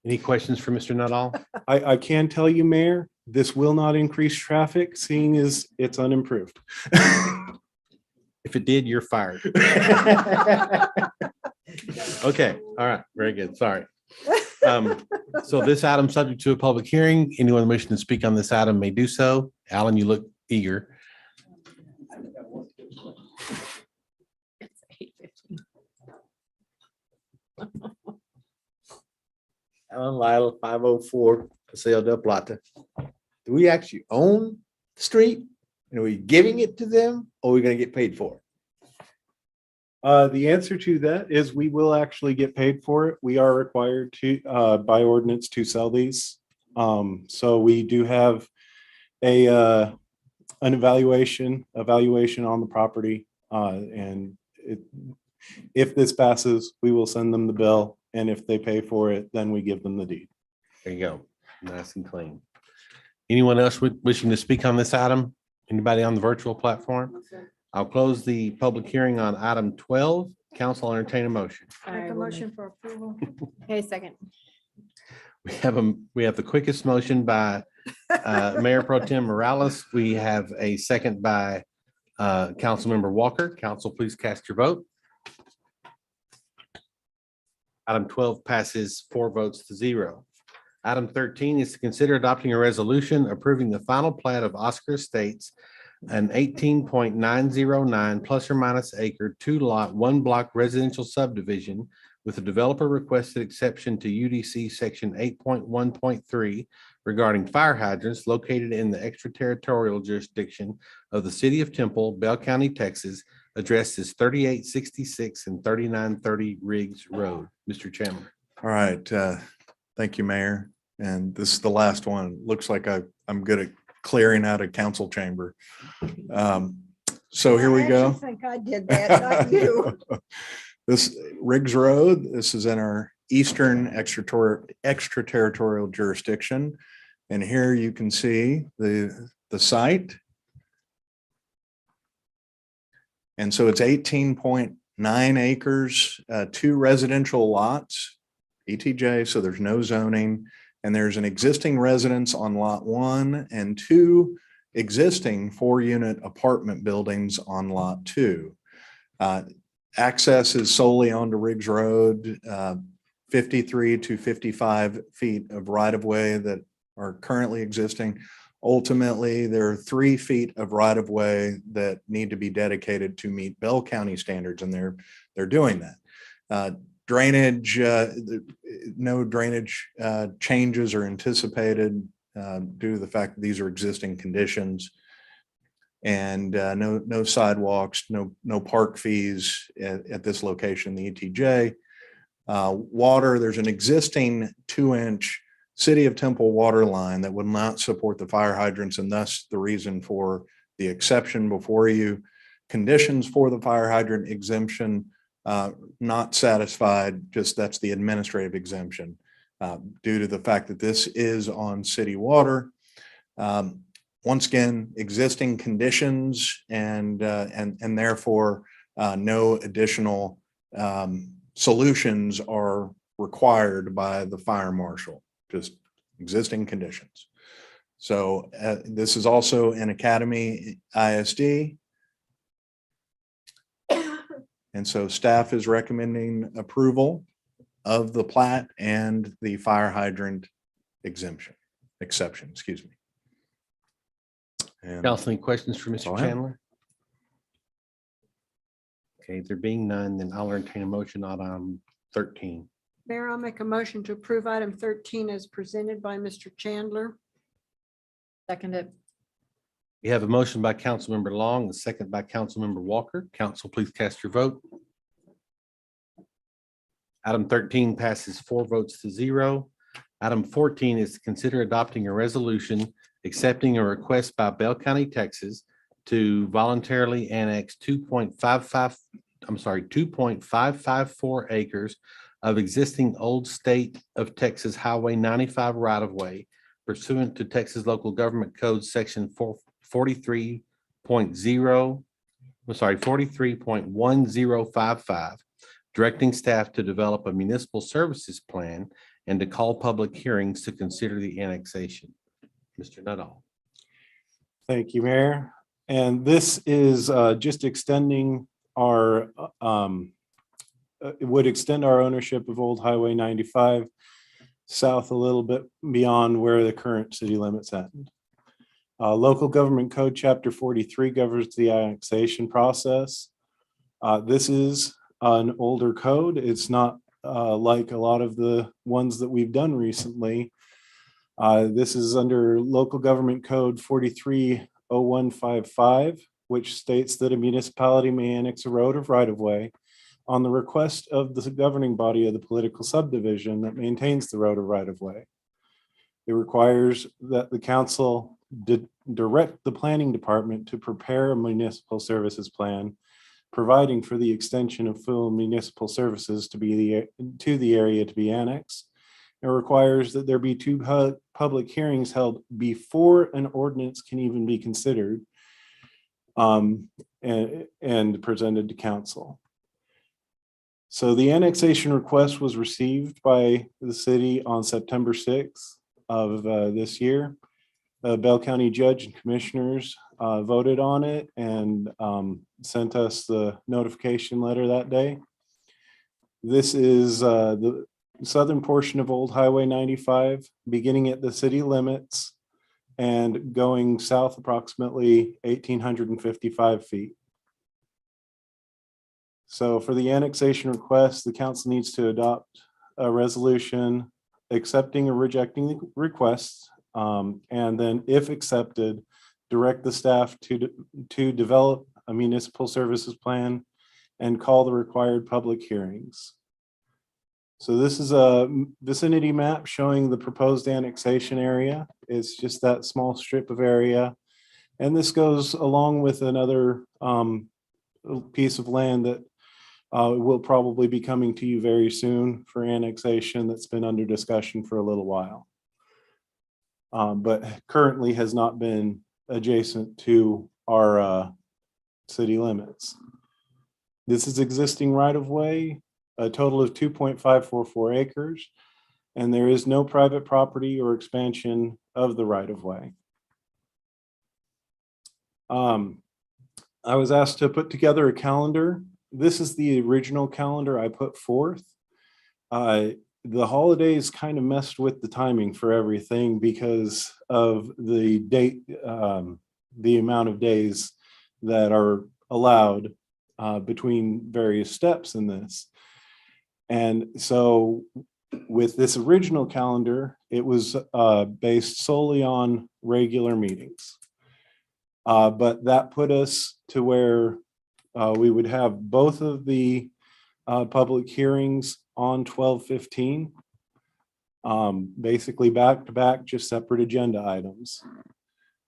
Any questions for Mr. Nuttall? I can tell you, Mayor, this will not increase traffic, seeing as it's unimproved. If it did, you're fired. Okay, all right, very good, sorry. So this item subject to a public hearing. Anyone wishing to speak on this item may do so. Alan, you look eager. It's 8:15. Alan Lytle, 504 Paseo del Plata. Do we actually own the street? And are we giving it to them or are we going to get paid for it? The answer to that is we will actually get paid for it. We are required to, by ordinance, to sell these. So we do have an evaluation on the property. And if this passes, we will send them the bill. And if they pay for it, then we give them the deed. There you go, nice and clean. Anyone else wishing to speak on this item? Anybody on the virtual platform? I'll close the public hearing on item 12. Council entertain a motion. Make a motion for approval. Okay, second. We have the quickest motion by Mayor Pro Tem Morales. We have a second by Councilmember Walker. Council, please cast your vote. Item 12 passes 4 votes to 0. Item 13 is to consider adopting a resolution approving the final plat of Oscar Estates, an 18.909 plus or minus acre, 2-lot, 1-block residential subdivision with a developer requested exception to UDC section 8.1.3 regarding fire hydrants located in the extraterritorial jurisdiction of the city of Temple, Bell County, Texas, addressed as 3866 and 3930 Riggs Road. Mr. Chandler. All right. Thank you, Mayor. And this is the last one. Looks like I'm good at clearing out a council chamber. So here we go. I think I did that, not you. This Riggs Road, this is in our eastern extraterritorial jurisdiction. And here you can see the site. And so it's 18.9 acres, 2 residential lots, ETJ, so there's no zoning. And there's an existing residence on lot 1 and 2 existing 4-unit apartment buildings on lot 2. Access is solely onto Riggs Road, 53 to 55 feet of right-of-way that are currently existing. Ultimately, there are 3 feet of right-of-way that need to be dedicated to meet Bell County standards, and they're doing that. Drainage, no drainage changes are anticipated due to the fact that these are existing conditions. And no sidewalks, no park fees at this location, the ETJ. Water, there's an existing 2-inch City of Temple water line that would not support the fire hydrants, and thus the reason for the exception before you. Conditions for the fire hydrant exemption not satisfied, just that's the administrative exemption due to the fact that this is on city water. Once again, existing conditions and therefore no additional solutions are required by the fire marshal, just existing conditions. So this is also an Academy ISD. And so staff is recommending approval of the plat and the fire hydrant exception, excuse me. And Council, any questions for all Mr. I have. Chandler? Okay, there being none, then I'll entertain a motion on item 13. Mayor, I'll make a motion to approve item 13 as presented by Mr. Chandler. Seconded. We have a motion by Councilmember Long, a second by Councilmember Walker. Council, please cast your vote. Item 13 passes 4 votes to 0. Item 14 is to consider adopting a resolution accepting a request by Bell County, Texas to voluntarily annex 2.554 acres of existing Old State of Texas Highway 95 right-of-way pursuant to Texas Local Government Code Section 43.1055, directing staff to develop a municipal services plan and to call public hearings to consider the annexation. Mr. Nuttall. Thank you, Mayor. And this is just extending our, it would extend our ownership of Old Highway 95 south a little bit beyond where the current city limits end. Local Government Code Chapter 43 governs the annexation process. This is an older code. It's not like a lot of the ones that we've done recently. This is under Local Government Code 430155, which states that a municipality may annex a road of right-of-way on the request of the governing body of the political subdivision that maintains the road of right-of-way. It requires that the council direct the planning department to prepare a municipal services plan, providing for the extension of full municipal services to the area to be annexed. It requires that there be 2 public hearings held before an ordinance can even be considered and presented to council. So the annexation request was received by the city on September 6th of this year. The Bell County Judge and Commissioners voted on it and sent us the notification letter that day. This is the southern portion of Old Highway 95, beginning at the city limits and going south approximately 1,855 feet. So for the annexation request, the council needs to adopt a resolution accepting or rejecting the request. And then if accepted, direct the staff to develop a municipal services plan and call the required public hearings. So this is a vicinity map showing the proposed annexation area. It's just that small strip of area. And this goes along with another piece of land that will probably be coming to you very soon for annexation that's been under discussion for a little while. But currently has not been adjacent to our city limits. This is existing right-of-way, a total of 2.544 acres, and there is no private property or expansion of the right-of-way. I was asked to put together a calendar. This is the original calendar I put forth. The holidays kind of messed with the timing for everything because of the date, the amount of days that are allowed between various steps in this. And so With this original calendar, it was based solely on regular meetings. But that put us to where we would have both of the public hearings on 12/15. Basically back to back, just separate agenda items.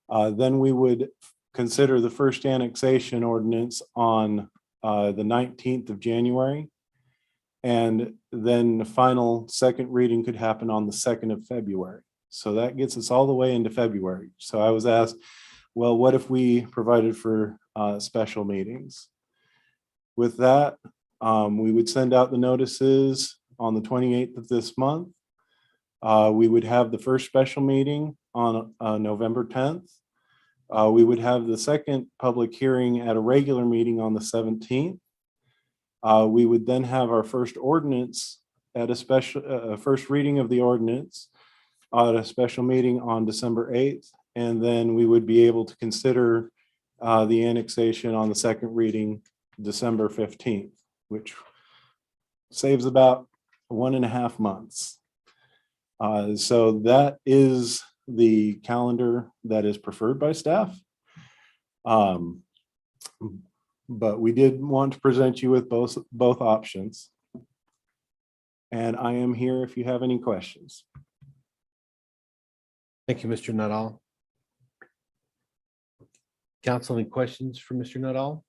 Then we would consider the first annexation ordinance on the 19th of January. And then the final second reading could happen on the 2nd of February. So that gets us all the way into February. So I was asked, well, what if we provided for special meetings? With that, we would send out the notices on the 28th of this month. We would have the first special meeting on November 10th. We would have the second public hearing at a regular meeting on the 17th. We would then have our first ordinance at a special, first reading of the ordinance at a special meeting on December 8th. And then we would be able to consider the annexation on the second reading December 15th, which saves about 1.5 months. So that is the calendar that is preferred by staff. But we did want to present you with both options. And I am here if you have any questions. Thank you, Mr. Nuttall. Council, any questions for Mr. Nuttall?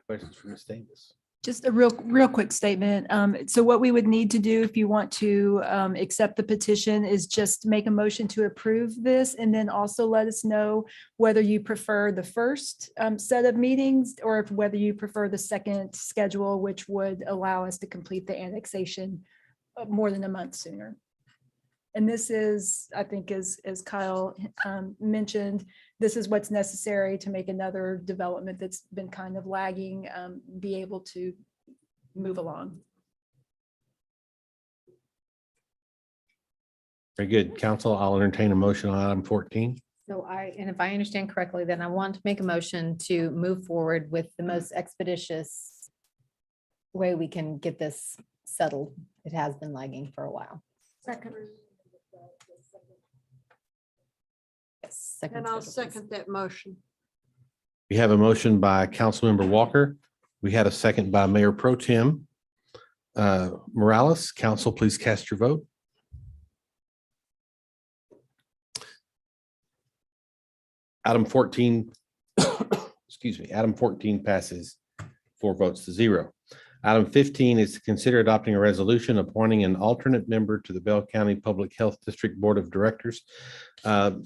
Questions for Ms. Davis? Just a real quick statement. So what we would need to do if you want to accept the petition is just make a motion to approve this, and then also let us know whether you prefer the first set of meetings or if whether you prefer the second schedule, which would allow us to complete the annexation more than a month sooner. And this is, I think, as Kyle mentioned, this is what's necessary to make another development that's been kind of lagging, be able to move along. Very good. Council, I'll entertain a motion on item 14. So and if I understand correctly, then I want to make a motion to move forward with the most expeditious way we can get this settled. It has been lagging for a while. Second. Yes, second And I'll schedule, please. second that motion. We have a motion by Councilmember Walker. We had a second by Mayor Pro Tem Morales. Council, please cast your vote. Item 14, excuse me, item 14 passes 4 votes to 0. Item 15 is to consider adopting a resolution appointing an alternate member to the Bell County Public Health District Board of Directors. Our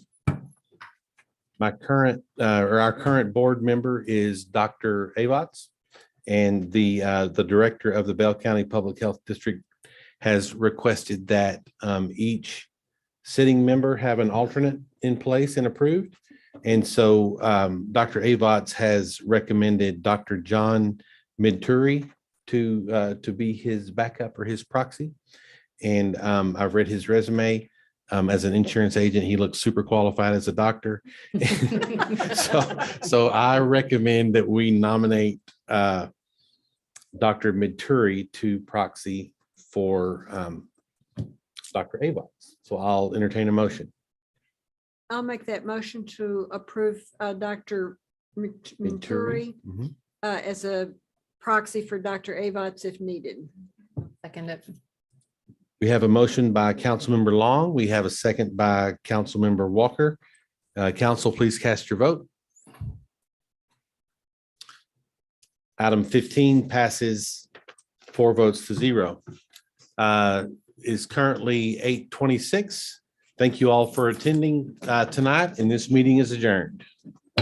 current board member is Dr. Avotz, and the director of the Bell County Public Health District has requested that each sitting member have an alternate in place and approved. And so Dr. Avotz has recommended Dr. John Midturi to be his backup or his proxy. And I've read his resume. As an insurance agent, he looks super qualified as a doctor. So I recommend that we nominate Dr. Midturi to proxy for Dr. Avotz. So I'll entertain a motion. I'll make that motion to approve Dr. Midturi Mhm. as a proxy for Dr. Avotz if needed. Second it. We have a motion by Councilmember Long. We have a second by Councilmember Walker. Council, please cast your vote. Item 15 passes 4 votes to 0. Is currently 8:26. Thank you all for attending tonight, and this meeting is adjourned.